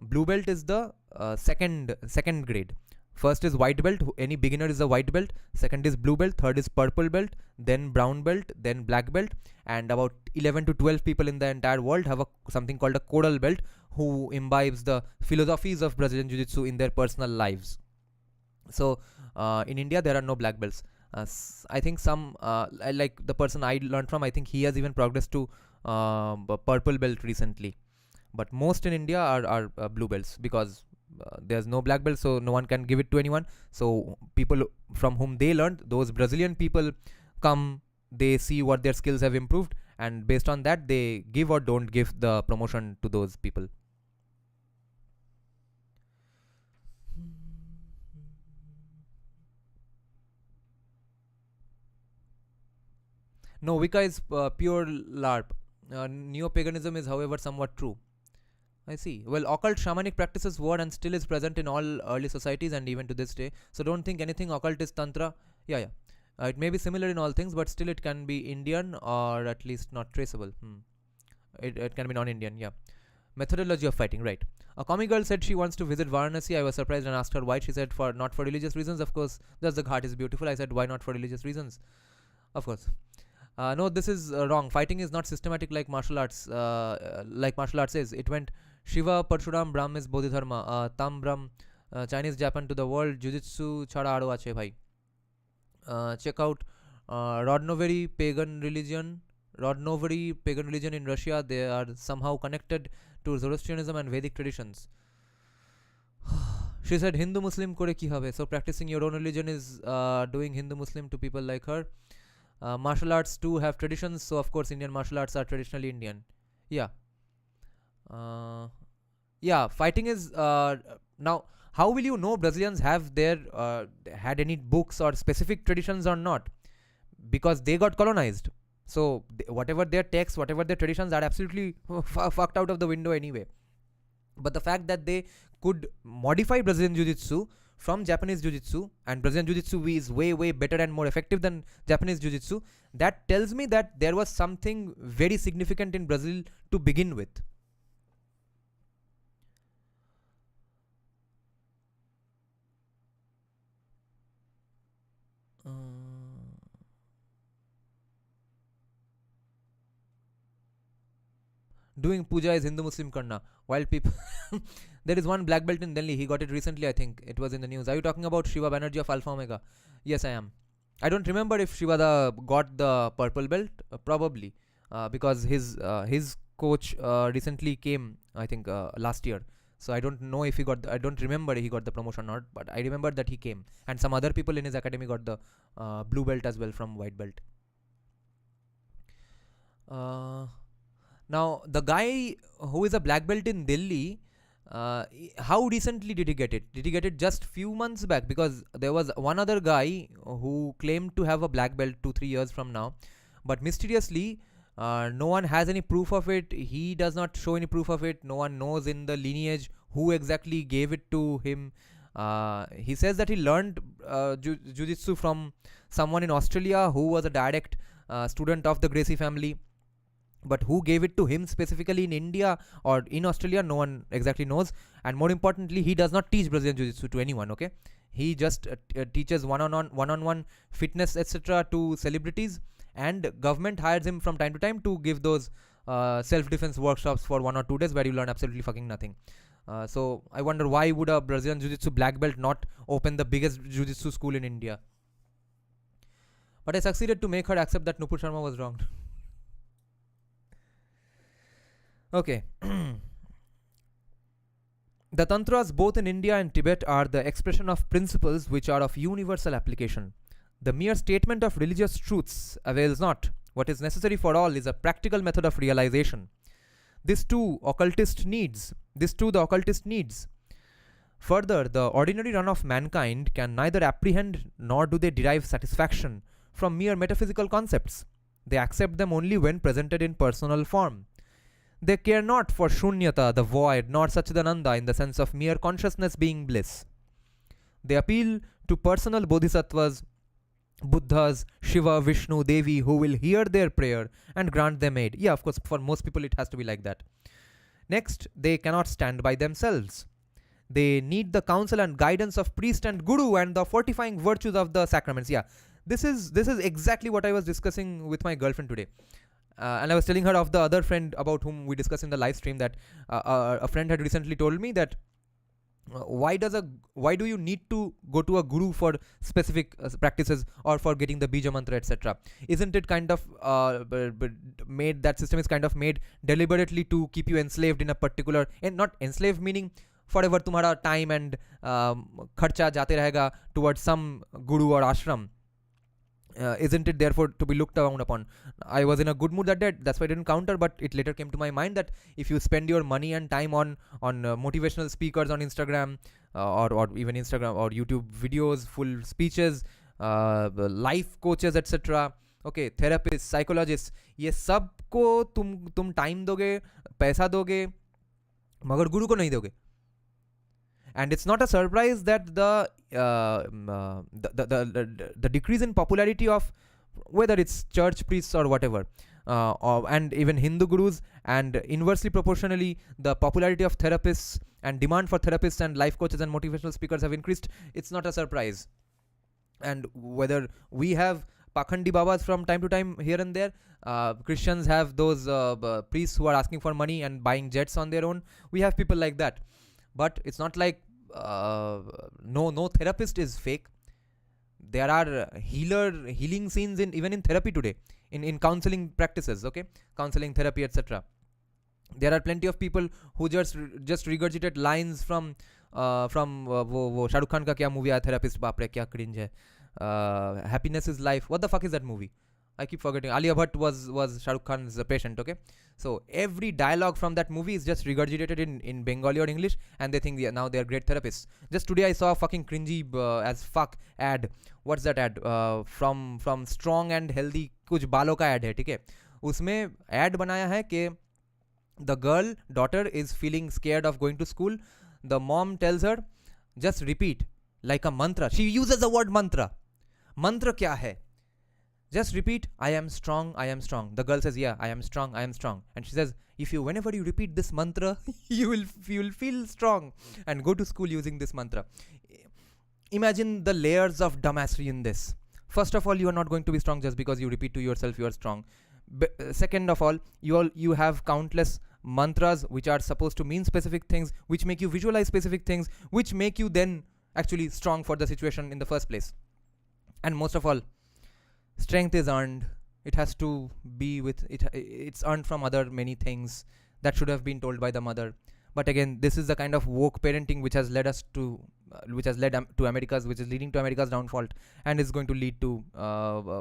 blue belt is the second grade. First is white belt. Any beginner is a white belt. Second is blue belt. Third is purple belt. Then brown belt. Then black belt. And about 11 to 12 people in the entire world have something called a codal belt, who imbibes the philosophies of Brazilian Jiu-Jitsu in their personal lives. So in India there are no black belts. I think some like the person I learned from, I think he has even progressed to purple belt recently. But most in India are blue belts, because there's no black belt, so no one can give it to anyone. So people from whom they learned, those Brazilian people come, they see what their skills have improved, and based on that they give or don't give the promotion to those people. No, Wicca is pure LARP. Neo-paganism is, however, somewhat true. I see. Well, occult shamanic practices were and still is present in all early societies and even to this day. So don't think anything occult is tantra. Yeah, yeah. It may be similar in all things, but still it can be Indian or at least not traceable. It can be non-Indian. Yeah. Methodology of fighting, right? A comic girl said she wants to visit Varanasi. I was surprised and asked her why. She said, for not for religious reasons. Of course, thus the ghat is beautiful. I said, why not for religious reasons? Of course. No, this is wrong. Fighting is not systematic like martial arts. Like martial arts is. It went Shiva, Parshuram, Brahmis, Bodhidharma, Tam Brahm, Chinese Japan to the world, Jujitsu chhada aro ache bhai. Check out Rodnovery pagan religion. Rodnovery pagan religion in Russia. They are somehow connected to Zoroastrianism and Vedic traditions. She said Hindu Muslim kore ki hobe. So practicing your own religion is doing Hindu Muslim to people like her. Martial arts too have traditions, so of course Indian martial arts are traditionally Indian. Yeah. Yeah, fighting is now. How will you know Brazilians have their had any books or specific traditions or not? Because they got colonized. So whatever their texts, whatever their traditions are absolutely fucked out of the window anyway. But the fact that they could modify Brazilian Jiu-Jitsu from Japanese Jiu-Jitsu, and Brazilian Jiu-Jitsu is way better and more effective than Japanese Jiu-Jitsu, that tells me that there was something very significant in Brazil to begin with. Doing puja is Hindu Muslim karna, while people there is one black belt in Delhi, he got it recently, I think it was in the news. Are you talking about Shiva Banerjee of Alpha Omega? Yes, I am. I don't remember if Shiva got the purple belt, probably because his coach recently came I think last year. So I don't know if he got I don't remember he got the promotion or not, but I remember that he came, and some other people in his academy got the blue belt as well from white belt. Now the guy who is a black belt in Delhi, how recently did he get it? Did he get it just few months back? Because there was one other guy who claimed to have a black belt 2-3 years from now, but mysteriously no one has any proof of it. He does not show any proof of it. No one knows in the lineage who exactly gave it to him. He says that he learned jiu-jitsu from someone in Australia who was a direct student of the Gracie family. But who gave it to him specifically in India or in Australia, no one exactly knows. And more importantly, he does not teach Brazilian Jiu-Jitsu to anyone, okay? He just teaches one-on-one fitness, etc. to celebrities, and government hires him from time to time to give those self-defense workshops for 1 or 2 days where you learn absolutely fucking nothing. So I wonder, why would a Brazilian Jiu-Jitsu black belt not open the biggest Jiu-Jitsu school in India? But I succeeded to make her accept that Nupur Sharma was wrong. Okay. The tantras both in India and Tibet are the expression of principles which are of universal application. The mere statement of religious truths avails not. What is necessary for all is a practical method of realization. This too the occultist needs. Further, the ordinary run of mankind can neither apprehend nor do they derive satisfaction from mere metaphysical concepts. They accept them only when presented in personal form. They care not for Shunyata, the void, nor Satchidananda in the sense of mere consciousness being bliss. They appeal to personal bodhisattvas, Buddhas, Shiva, Vishnu, Devi, who will hear their prayer and grant them aid. Yeah, of course, for most people it has to be like that. Next, they cannot stand by themselves. They need the counsel and guidance of priest and guru and the fortifying virtues of the sacraments. Yeah, this is exactly what I was discussing with my girlfriend today. And I was telling her of the other friend about whom we discussed in the live stream, that a friend had recently told me that why do you need to go to a guru for specific practices or for getting the bija mantra, etc.? Isn't it kind of made, that system is kind of made deliberately to keep you enslaved in a particular, and not enslaved meaning forever तुम्हारा time and खर्चा जाते रहेगा towards some guru or ashram. Isn't it therefore to be looked down upon? I was in a good mood that day, that's why I didn't counter, but it later came to my mind that if you spend your money and time on motivational speakers on Instagram or even Instagram or YouTube videos, full speeches, life coaches, etc., okay, therapists, psychologists, ये सब को तुम time दोगे, पैसा दोगे, मगर गुरु को नहीं दोगे. And it's not a surprise that the decrease in popularity of whether it's church priests or whatever, and even Hindu gurus, and inversely proportionally the popularity of therapists and demand for therapists and life coaches and motivational speakers have increased. It's not a surprise. And whether we have Pakhandi Babas from time to time here and there, Christians have those priests who are asking for money and buying jets on their own. We have people like that. But it's not like no therapist is fake. There are healing scenes even in therapy today, in counseling practices, okay, counseling, therapy, etc. There are plenty of people who just regurgitate lines from वो शाहरुख खान का क्या movie आया therapist, बाप रे क्या cringe है, happiness is life. What the fuck is that movie? I keep forgetting. Alia Bhatt was Shah Rukh Khan's patient, okay? So every dialogue from that movie is just regurgitated in Bengali or English, and they think now they are great therapists. Just today I saw a fucking cringy as fuck ad. What's that ad? From Strong and Healthy, कुछ बालों का ad है, ठीक है? उसमें ad बनाया है कि the girl, daughter is feeling scared of going to school. The mom tells her, just repeat like a mantra. She uses the word mantra. Mantra क्या है? Just repeat, I am strong, I am strong. The girl says, yeah, I am strong, I am strong. And she says, whenever you repeat this mantra, you will feel strong, and go to school using this mantra. Imagine the layers of dumbassery in this. First of all, you are not going to be strong just because you repeat to yourself you are strong. Second of all, you have countless mantras which are supposed to mean specific things, which make you visualize specific things, which make you then actually strong for the situation in the first place. And most of all, strength is earned. It has to be with it. It's earned from other many things that should have been told by the mother. But again, this is the kind of woke parenting which has led us to which has led to America's, which is leading to America's downfall, and is going to lead to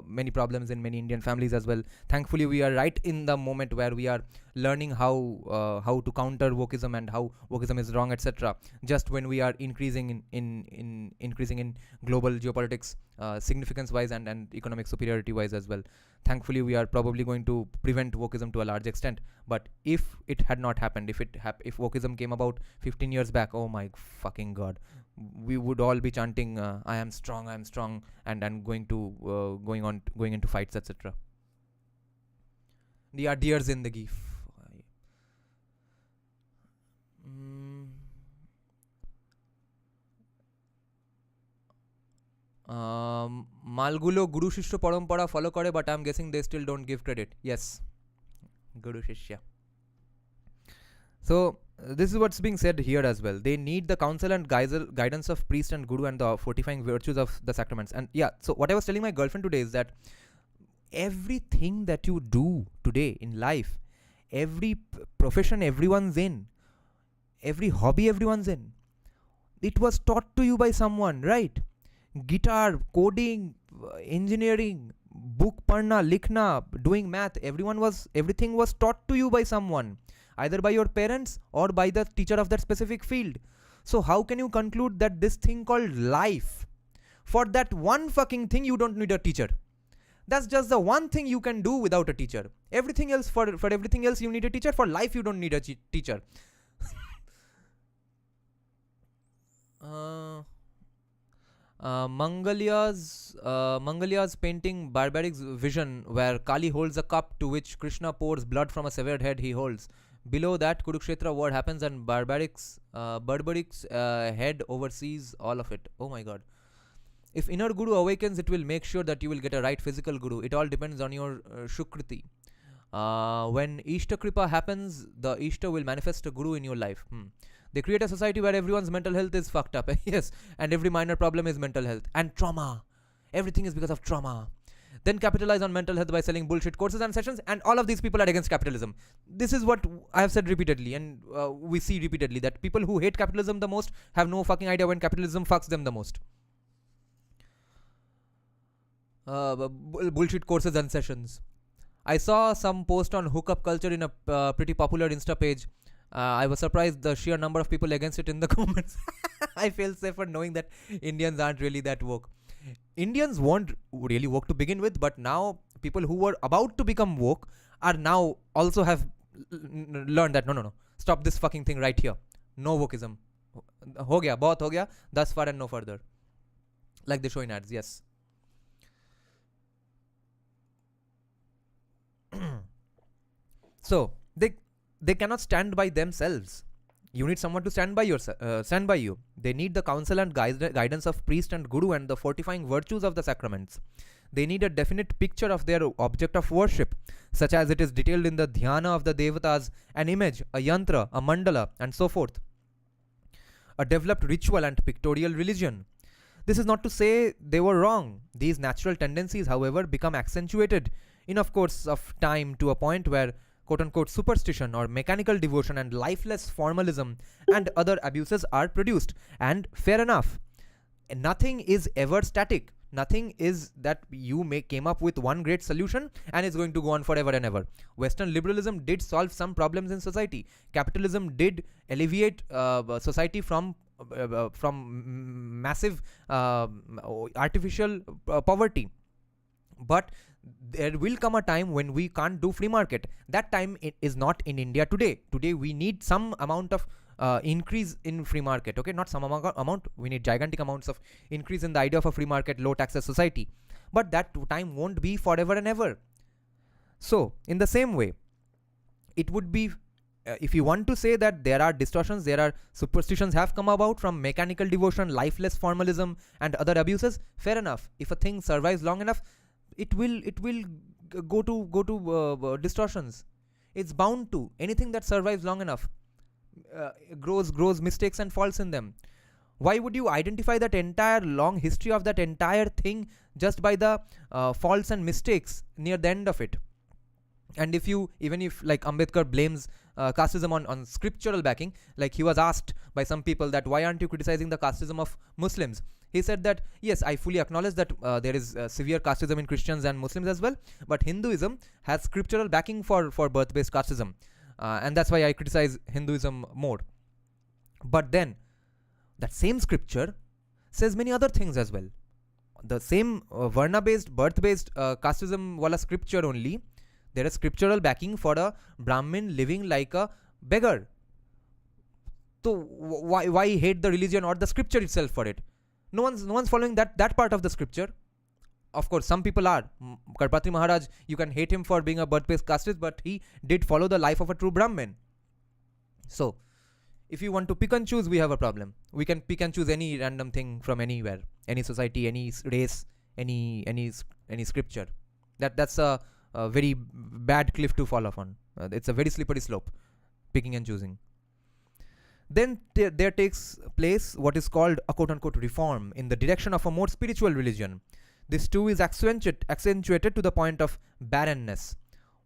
many problems in many Indian families as well. Thankfully, we are right in the moment where we are learning how to counter wokeism and how wokeism is wrong, etc. Just when we are increasing in increasing in global geopolitics, significance wise and economic superiority wise as well. Thankfully, we are probably going to prevent wokeism to a large extent. But if it had not happened, if wokeism came about 15 years back, oh my fucking god, we would all be chanting I am strong, and going into fights, etc. The deers in the gif. মালগুলো গুরু শিষ্য পরম্পরা follow করে, but I am guessing they still don't give credit. Yes, guru shishya. So this is what's being said here as well. They need the counsel and guidance of priest and guru and the fortifying virtues of the sacraments. And yeah, so what I was telling my girlfriend today is that everything that you do today in life, every profession everyone's in, every hobby everyone's in, it was taught to you by someone, right? Guitar, coding, engineering, book padna, likhna, doing math, everything was taught to you by someone, either by your parents or by the teacher of that specific field. So how can you conclude that this thing called life, for that one fucking thing you don't need a teacher? That's just the one thing you can do without a teacher. Everything else, for everything else you need a teacher. For life you don't need a teacher. Mangalya's painting Barbaric's vision, where Kali holds a cup to which Krishna pours blood from a severed head he holds. Below that, Kurukshetra war happens and Barbaric's head oversees all of it. Oh my god. If inner guru awakens, it will make sure that you will get a right physical guru. It all depends on your Shukriti. When Ishta Kripa happens, the Ishta will manifest a guru in your life. They create a society where everyone's mental health is fucked up. Yes, and every minor problem is mental health. And trauma. Everything is because of trauma. Then capitalize on mental health by selling bullshit courses and sessions, and all of these people are against capitalism. This is what I have said repeatedly, and we see repeatedly that people who hate capitalism the most have no fucking idea when capitalism fucks them the most. Bullshit courses and sessions. I saw some post on hookup culture in a pretty popular Insta page. I was surprised the sheer number of people against it in the comments. I feel safer knowing that Indians aren't really that woke. Indians weren't really woke to begin with, but now people who were about to become woke are now also have learned that no, stop this fucking thing right here. No wokeism. Ho gaya, bahut ho gaya, thus far and no further. Like they show in ads, yes. So they cannot stand by themselves. You need someone to stand by you. They need the counsel and guidance of priest and guru and the fortifying virtues of the sacraments. They need a definite picture of their object of worship, such as it is detailed in the dhyana of the devatas, an image, a yantra, a mandala, and so forth. A developed ritual and pictorial religion. This is not to say they were wrong. These natural tendencies, however, become accentuated in of course of time to a point where quote-unquote superstition or mechanical devotion and lifeless formalism and other abuses are produced. And fair enough, nothing is ever static. Nothing is that you came up with one great solution and it's going to go on forever and ever. Western liberalism did solve some problems in society. Capitalism did alleviate society from massive artificial poverty. But there will come a time when we can't do free market. That time it is not in India today. Today we need some amount of increase in free market. Okay, not some amount. We need gigantic amounts of increase in the idea of a free market, low taxes society. But that time won't be forever and ever. So in the same way, it would be if you want to say that there are distortions, there are superstitions have come about from mechanical devotion, lifeless formalism, and other abuses. Fair enough. If a thing survives long enough, it will go to distortions. It's bound to. Anything that survives long enough grows mistakes and faults in them. Why would you identify that entire long history of that entire thing just by the faults and mistakes near the end of it? And even if like Ambedkar blames casteism on scriptural backing. Like he was asked by some people that why aren't you criticizing the casteism of Muslims? He said that yes, I fully acknowledge that there is severe casteism in Christians and Muslims as well, but Hinduism has scriptural backing for birth-based casteism, and that's why I criticize Hinduism more. But then that same scripture says many other things as well. The same varna-based, birth-based casteism wala scripture only, there is scriptural backing for a Brahmin living like a beggar. So why hate the religion or the scripture itself for it? No one's following that part of the scripture. Of course, some people are. Karpatri Maharaj, you can hate him for being a birth-based casteist, but he did follow the life of a true Brahmin. So, if you want to pick and choose, we have a problem. We can pick and choose any random thing from anywhere, any society, any race, any scripture. That's a very bad cliff to fall off on. It's a very slippery slope, picking and choosing. Then there takes place what is called a quote-unquote reform in the direction of a more spiritual religion. This too is accentuated to the point of barrenness.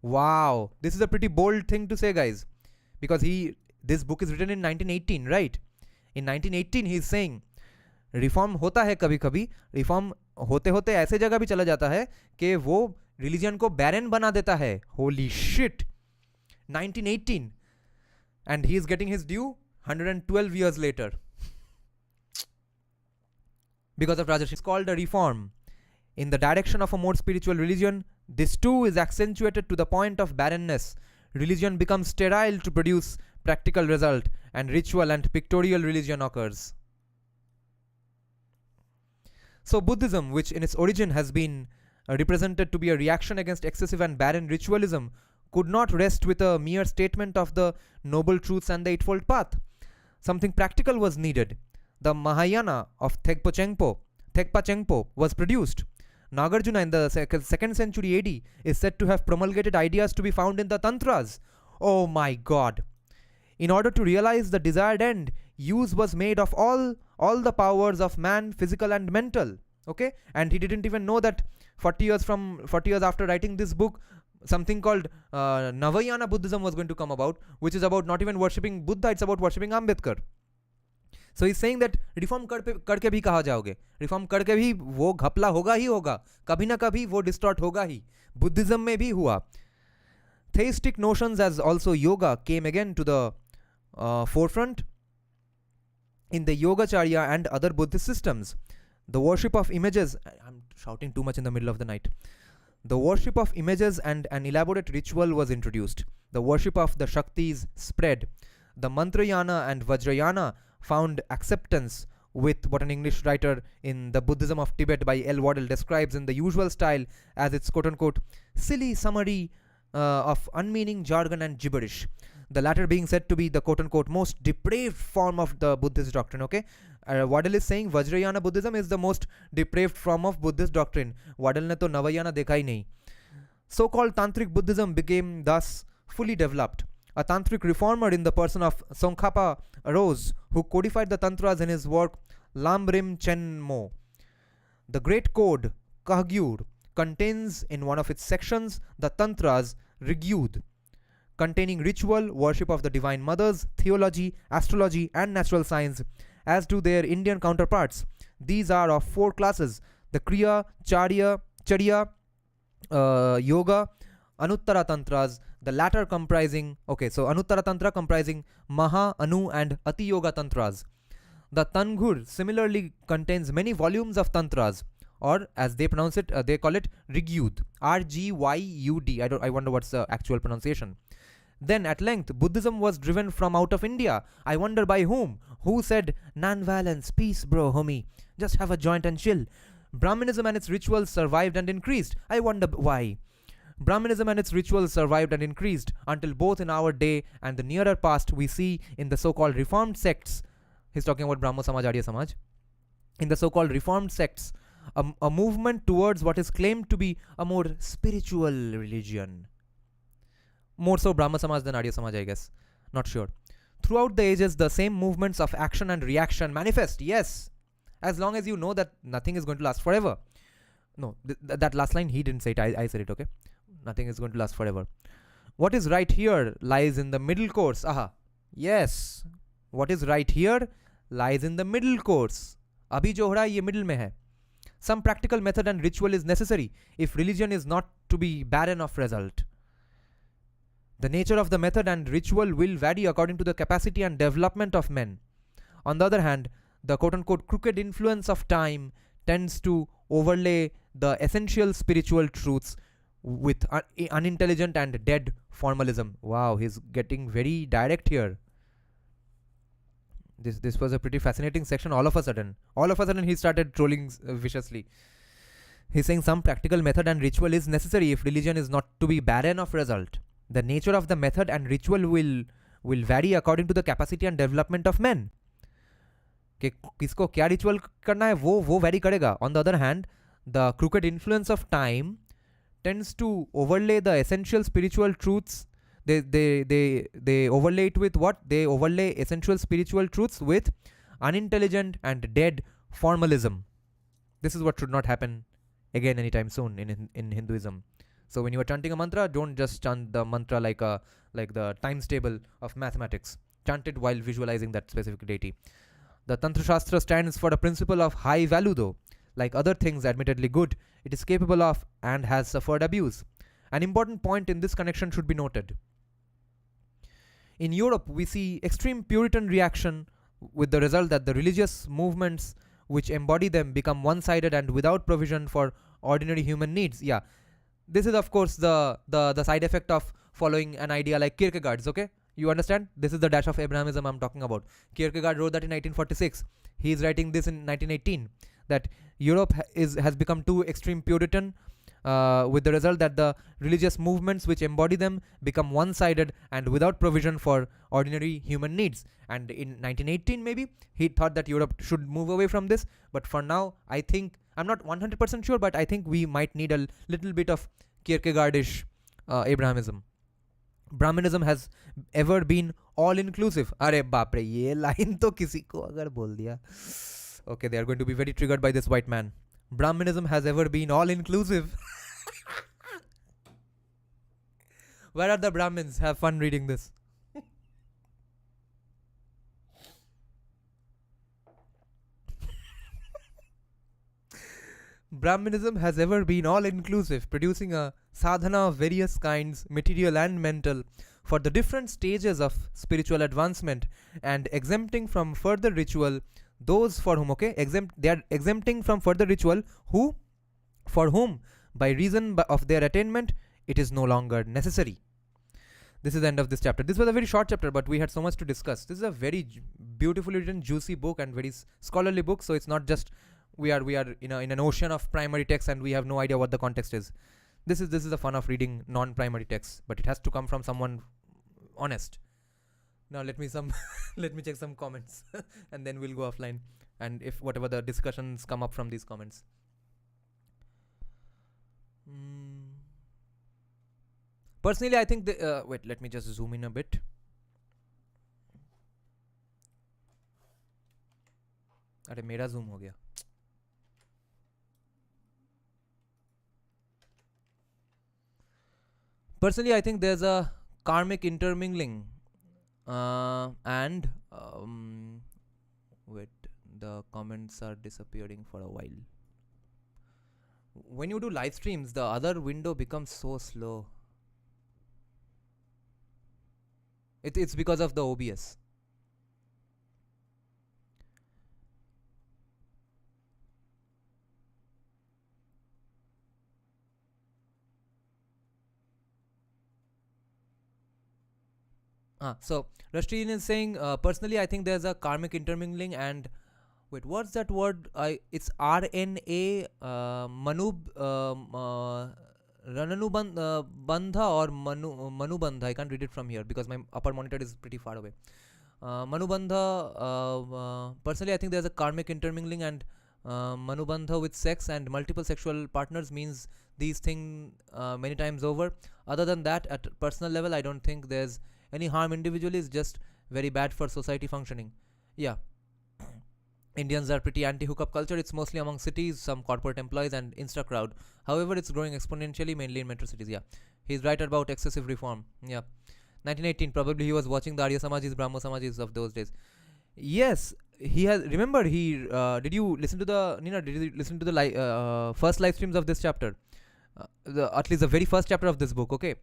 Wow, this is a pretty bold thing to say, guys, because this book is written in 1918, right? In 1918 he is saying reform होता है कभी कभी, reform होते होते ऐसे जगह भी चला जाता है कि वो रिलीजन को बैरन बना देता है. Holy shit, 1918, and he is getting his due 112 years later because of Rajarshi. It's called a reform in the direction of a more spiritual religion. This too is accentuated to the point of barrenness. Religion becomes sterile to produce practical result, and ritual and pictorial religion occurs. So Buddhism, which in its origin has been represented to be a reaction against excessive and barren ritualism, could not rest with a mere statement of the noble truths and the eightfold path. Something practical was needed. The Mahayana of Thegpa Chengpo was produced. Nagarjuna in the 2nd century AD is said to have promulgated ideas to be found in the Tantras. Oh my god. In order to realize the desired end, use was made of all the powers of man, physical and mental. Okay? And he didn't even know that 40 years after writing this book, something called Navayana Buddhism was going to come about, which is about not even worshipping Buddha, it's about worshipping Ambedkar. So he's saying that reform करके भी कहा जाओगे, reform करके भी वो घपला होगा ही होगा, कभी ना कभी वो डिस्टॉर्ट होगा ही. बुद्धिज्म में भी हुआ. Theistic notions as also yoga came again to the forefront in the Yogacharya and other Buddhist systems. The worship of images, I'm shouting too much in the middle of the night. The worship of images and an elaborate ritual was introduced. The worship of the Shaktis spread. The Mantrayana and Vajrayana found acceptance with what an English writer in The Buddhism of Tibet by L. Waddell describes in the usual style as its quote-unquote silly summary of unmeaning jargon and gibberish. The latter being said to be the quote-unquote most depraved form of the Buddhist doctrine. Okay, Waddell is saying Vajrayana Buddhism is the most depraved form of Buddhist doctrine. Waddell ne to Navayana dekha hi nahi. So-called Tantric Buddhism became thus fully developed. A tantric reformer in the person of Tsongkhapa arose, who codified the tantras in his work Lamrim Chenmo. The great code Kahgyur contains in one of its sections the tantras Rigyud, containing ritual, worship of the divine mothers, theology, astrology and natural science, as do their Indian counterparts. These are of 4 classes: the Kriya, Charya, Yoga, Anuttara Tantras, the latter comprising, Anuttara Tantra comprising Maha, Anu and Ati Yoga Tantras. The Tanghur similarly contains many volumes of Tantras, or as they pronounce it, they call it Rigyud, R-G-Y-U-D. I wonder what's the actual pronunciation. Then at length Buddhism was driven from out of India. I wonder by whom? Who said, non-violence, peace bro homie, just have a joint and chill. Brahmanism and its rituals survived and increased. I wonder why. Brahmanism and its rituals survived and increased until both in our day and the nearer past we see in the so-called reformed sects. He's talking about Brahmo Samaj, Arya Samaj. In the so-called reformed sects, a movement towards what is claimed to be a more spiritual religion. More so Brahmo Samaj than Arya Samaj, I guess. Not sure. Throughout the ages, the same movements of action and reaction manifest. Yes. As long as you know that nothing is going to last forever. No, that last line, he didn't say it. I said it, okay? Nothing is going to last forever. What is right here lies in the middle course. Aha. Yes. What is right here lies in the middle course. अभी जो हो रहा है ये middle में है. Some practical method and ritual is necessary if religion is not to be barren of result. The nature of the method and ritual will vary according to the capacity and development of men. On the other hand, the quote-unquote crooked influence of time tends to overlay the essential spiritual truths with unintelligent and dead formalism. Wow, he's getting very direct here. This was a pretty fascinating section. All of a sudden he started trolling viciously. He's saying some practical method and ritual is necessary if religion is not to be barren of result. The nature of the method and ritual will vary according to the capacity and development of men. कि किसको क्या ritual करना है वो vary करेगा. On the other hand the crooked influence of time tends to overlay the essential spiritual truths. They overlay it with what? They overlay essential spiritual truths with unintelligent and dead formalism. This is what should not happen again anytime soon in Hinduism. So when you are chanting a mantra, don't just chant the mantra like the times table of mathematics. Chant it while visualizing that specific deity. The Tantra Shastra stands for a principle of high value though. Like other things admittedly good, it is capable of and has suffered abuse. An important point in this connection should be noted. In Europe, we see extreme Puritan reaction with the result that the religious movements which embody them become one-sided and without provision for ordinary human needs. Yeah, this is of course the side effect of following an idea like Kierkegaard's, okay? You understand? This is the dash of Abrahamism I'm talking about. Kierkegaard wrote that in 1946. He is writing this in 1918. That Europe has become too extreme Puritan with the result that the religious movements which embody them become one-sided and without provision for ordinary human needs. And in 1918 maybe, he thought that Europe should move away from this. But for now, I think, I'm not 100% sure, but I think we might need a little bit of Kierkegaardish Abrahamism. Brahmanism has ever been all-inclusive. अरे बाप रे, ये line तो किसी को अगर बोल दिया. Okay, they are going to be very triggered by this white man. Brahmanism has ever been all-inclusive. Where are the Brahmins? Have fun reading this. Brahmanism has ever been all-inclusive, producing a sadhana of various kinds, material and mental, for the different stages of spiritual advancement, and exempting from further ritual those for whom, okay, they are exempting from further ritual for whom by reason of their attainment it is no longer necessary. This is the end of this chapter. This was a very short chapter, but we had so much to discuss. This is a very beautifully written, juicy book and very scholarly book. So it's not just we are in an ocean of primary text and we have no idea what the context is. This is the fun of reading non-primary texts, but it has to come from someone honest. Now let me check some comments and then we'll go offline, and if whatever the discussions come up from these comments. Personally, I think wait, let me just zoom in a bit. अरे मेरा zoom हो गया. Personally, I think there's a karmic intermingling. And wait, the comments are disappearing for a while. When you do live streams, the other window becomes so slow. It's because of the OBS. So Rashtreen is saying, personally, I think there's a karmic intermingling and wait, what's that word? It's RNA Rananubandha or Manubandha. I can't read it from here because my upper monitor is pretty far away. Manubandha. Personally, I think there's a karmic intermingling, and Manubandha with sex and multiple sexual partners means these things many times over. Other than that, at personal level, I don't think there's any harm individually. Is just very bad for society functioning. Yeah. Indians are pretty anti-hookup culture. It's mostly among cities, some corporate employees and Insta crowd. However, it's growing exponentially, mainly in metro cities. Yeah. He's right about excessive reform. Yeah. 1918, probably he was watching the Arya Samajis, Brahmo Samajis of those days. Yes, he has. Remember, he did you listen to the Nina? Did you listen to the first live streams of this chapter? At least the very first chapter of this book. Okay,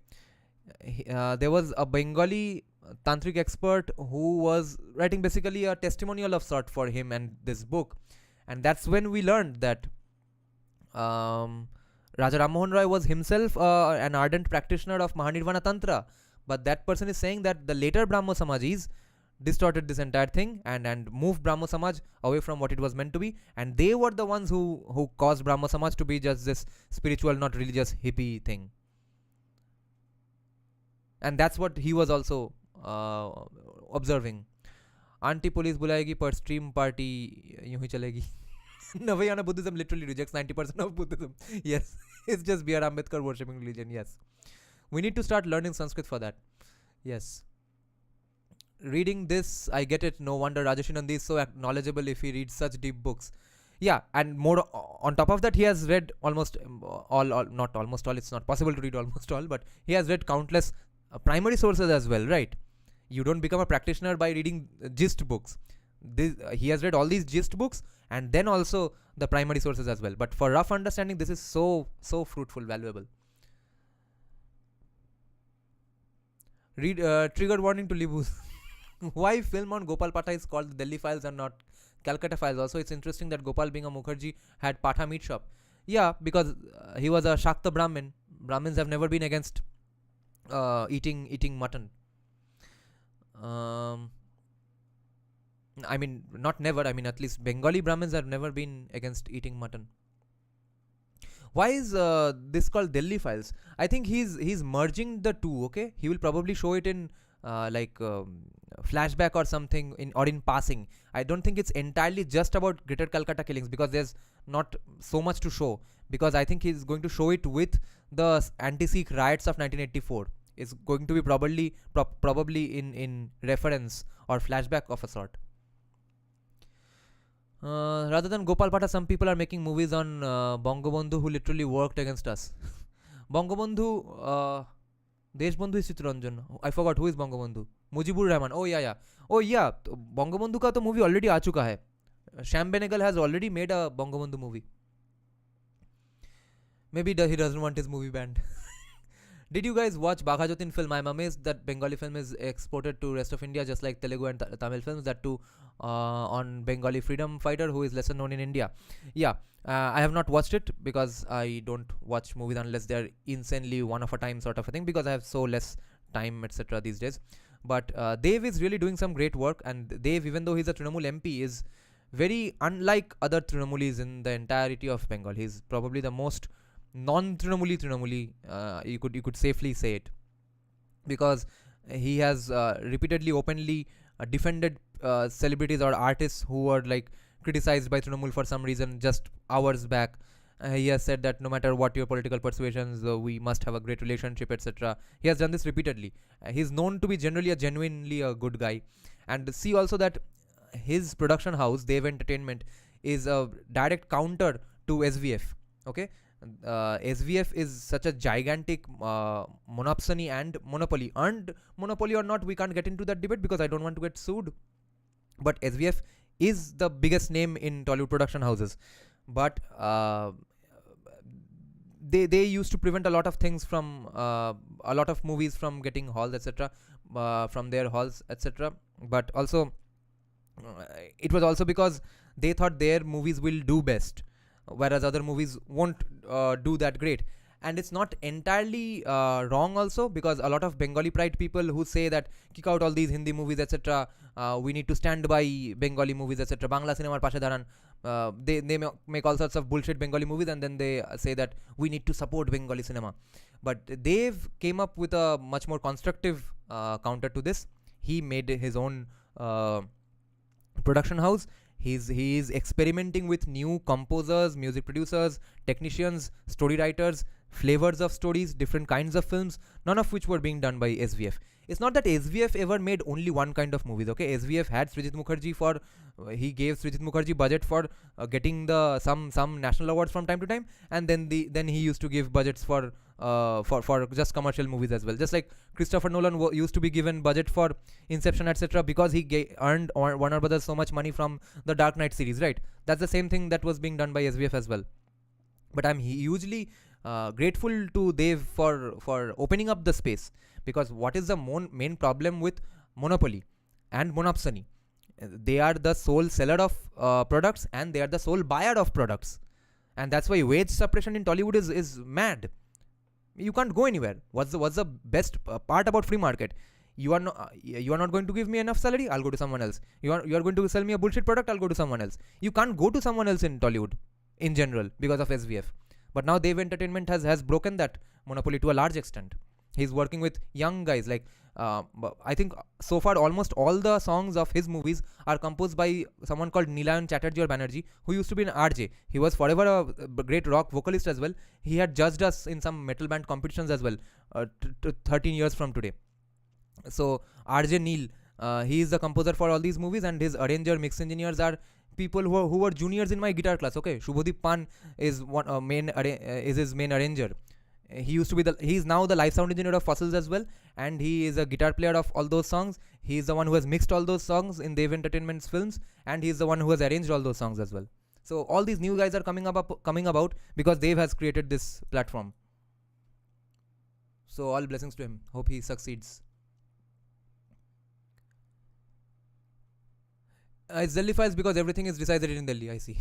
there was a Bengali tantric expert who was writing basically a testimonial of sort for him and this book, and that's when we learned that Raja Ram Mohan Roy was himself an ardent practitioner of Mahanirvana Tantra, but that person is saying that the later Brahmo Samajis distorted this entire thing and moved Brahmo Samaj away from what it was meant to be, and they were the ones who caused Brahmo Samaj to be just this spiritual, not religious hippie thing. And that's what he was also observing. Anti police बुलाएगी पर stream party यूं ही चलेगी. Navayana Buddhism literally rejects 90% of Buddhism. Yes, it's just B.R. Ambedkar worshipping religion. Yes, we need to start learning Sanskrit for that. Yes. Reading this, I get it. No wonder Rajesh Nandi is so knowledgeable if he reads such deep books. Yeah, and more on top of that, he has read almost all, not almost all, it's not possible to read almost all, but he has read countless primary sources as well, right? You don't become a practitioner by reading gist books. He has read all these gist books and then also the primary sources as well. But for rough understanding, this is so fruitful, valuable. Read trigger warning to Libus. Why film on Gopal Patha is called the Delhi Files and not Calcutta Files? Also, it's interesting that Gopal, being a Mukherjee, had Patha meat shop. Yeah, because he was a Shakta Brahmin. Brahmins have never been against eating mutton. I mean, not never. I mean, at least Bengali Brahmins have never been against eating mutton. Why is this called Delhi Files? I think he's merging the two. Okay, he will probably show it in flashback or something in passing. I don't think it's entirely just about Greater Calcutta killings because there's not so much to show. Because I think he's going to show it with the anti-Sikh riots of 1984. It's going to be probably in reference or flashback of a sort. Rather than Gopal Patha, some people are making movies on Bangabandhu, who literally worked against us. Bangabandhu, Deshbandhu is Chittaranjan. I forgot who is Bangabandhu. Mujibur Rahman. Oh yeah. Bangabandhu ka to movie already aa chuka hai. Sham Benegal has already made a Bangabandhu movie. Maybe he doesn't want his movie banned. Did you guys watch Bagha Jatin film? I'm amazed that Bengali film is exported to rest of India just like Telugu and Tamil films, that too on Bengali freedom fighter who is lesser known in India. Yeah, I have not watched it because I don't watch movies unless they're insanely one of a time sort of a thing, because I have so less time, etc. these days. But Dev is really doing some great work, and Dev, even though he's a Trinamool MP, is very unlike other Trinamulis in the entirety of Bengal. He's probably the most non-Trinamuli, you could safely say it, because he has repeatedly, openly defended celebrities or artists who were like criticized by Trinamool for some reason just hours back. He has said that no matter what your political persuasions, we must have a great relationship, etc. He has done this repeatedly. He's known to be genuinely a good guy. And see also that his production house, Dev Entertainment, is a direct counter to SVF. Okay, SVF is such a gigantic monopsony and monopoly. Earned monopoly or not, we can't get into that debate because I don't want to get sued. But SVF is the biggest name in Tollywood production houses. But they used to prevent a lot of things from a lot of movies from getting halls, etc. From their halls, etc. But also it was also because they thought their movies will do best, whereas other movies won't do that great. And it's not entirely wrong also, because a lot of Bengali pride people who say that kick out all these Hindi movies, etc. We need to stand by Bengali movies, etc. Bangla cinema pashe daran. They make all sorts of bullshit Bengali movies, and then they say that we need to support Bengali cinema. But they've came up with a much more constructive counter to this. He made his own production house. He is experimenting with new composers, music producers, technicians, story writers, flavors of stories, different kinds of films, none of which were being done by SVF. It's not that SVF ever made only one kind of movies. Okay, SVF had Srijit Mukherjee for he gave Srijit Mukherjee budget for getting the some national awards from time to time, and then he used to give budgets for for just commercial movies as well. Just like Christopher Nolan used to be given budget for Inception, etc., because he earned Warner Brothers so much money from the Dark Knight series, right? That's the same thing that was being done by SVF as well. But I'm hugely grateful to Dev for opening up the space, because what is the main problem with monopoly and monopsony? They are the sole seller of products, and they are the sole buyer of products, and that's why wage suppression in Tollywood is mad. You can't go anywhere. What's the best part about free market? You are not going to give me enough salary, I'll go to someone else. You are going to sell me a bullshit product, I'll go to someone else. You can't go to someone else in Tollywood in general because of SVF. But now Dev Entertainment has broken that monopoly to a large extent. He's working with young guys like I think so far almost all the songs of his movies are composed by someone called Nilayan Chatterjee or Banerjee, who used to be an RJ. He was forever a great rock vocalist as well. He had judged us in some metal band competitions as well 13 years from today. So RJ Neil, he is the composer for all these movies, and his arranger, mix engineers are people who were juniors in my guitar class. Okay, Shubhadeep Pan is is his main arranger. He used to be he's now the live sound engineer of Fossils as well, and he is a guitar player of all those songs. He is the one who has mixed all those songs in Dev Entertainment's films, and he is the one who has arranged all those songs as well. So all these new guys are coming about because Dev has created this platform. So all blessings to him. Hope he succeeds. It's Delhi files because everything is decided in Delhi. I see.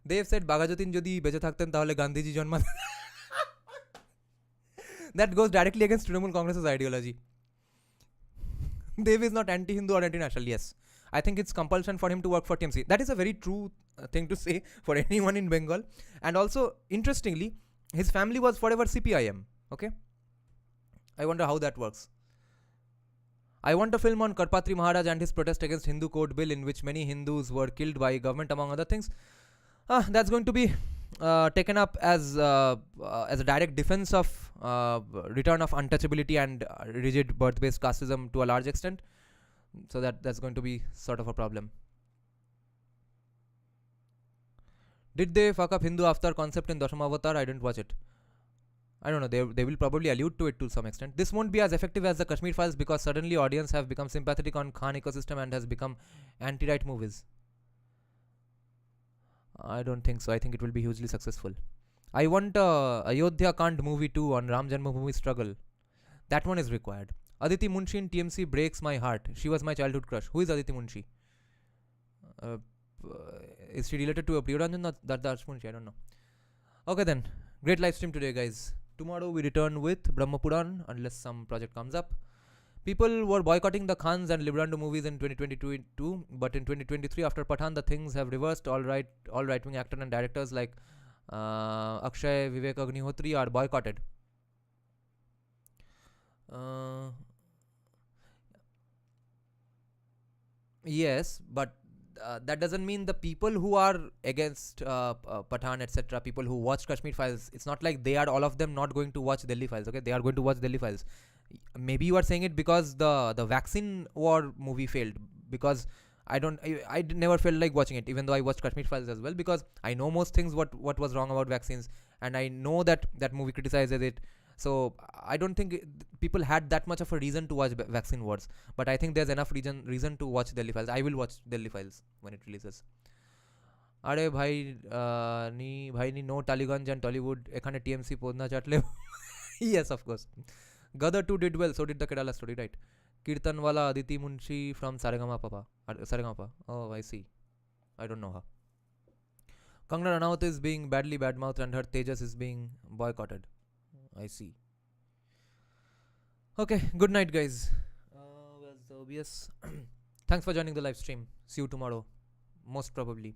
Dev said Bagajotin jodi beche thakten tahole Gandhiji janma. That goes directly against Trinamool Congress's ideology. Dev is not anti-Hindu or anti-national. Yes, I think it's compulsion for him to work for TMC. That is a very true thing to say for anyone in Bengal. And also, interestingly, his family was forever CPIM. Okay, I wonder how that works. I want a film on Karpatri Maharaj and his protest against Hindu Code Bill, in which many Hindus were killed by government, among other things. That's going to be taken up as a direct defense of return of untouchability and rigid birth-based casteism to a large extent. So that's going to be sort of a problem. Did they fuck up Hindu avatar concept in Dashamavatar? I didn't watch it. I don't know. They will probably allude to it to some extent. This won't be as effective as the Kashmir Files because suddenly audience have become sympathetic on Khan ecosystem and has become anti-right movies. I don't think so. I think it will be hugely successful. I want Ayodhya Kand movie 2 on Ram Janmabhoomi struggle. That one is required. Aditi Munshi in TMC breaks my heart. She was my childhood crush. Who is Aditi Munshi? Is she related to a Priyaranjan or Dardash Munshi? I don't know. Okay then. Great live stream today, guys. Tomorrow we return with Brahma Puran unless some project comes up. People were boycotting the Khans and Librando movies in 2022, but in 2023 after Pathan the things have reversed. All right-wing actors and directors like Akshay, Vivek Agnihotri are boycotted. Yes, but that doesn't mean the people who are against Pathan, etc., people who watched Kashmir Files, it's not like they are all of them not going to watch Delhi Files. Okay, they are going to watch Delhi Files. Maybe you are saying it because the vaccine war movie failed, because I never felt like watching it, even though I watched Kashmir Files as well, because I know most things what was wrong about vaccines, and I know that movie criticizes it. So I don't think people had that much of a reason to watch vaccine wars, but I think there's enough reason to watch Delhi Files. I will watch Delhi Files when it releases. Are bhai ni no Taliganj and Tollywood ekhane TMC podna chatle. Yes, of course. Gadar 2 did well, so did the Kerala story, right? Kirtanwala Aditi Munshi from Saregama. Oh, I see. I don't know her. Kangana Ranaut is being badly badmouthed and her Tejas is being boycotted. I see. Okay, good night, guys. Where's the OBS? Thanks for joining the live stream. See you tomorrow, most probably.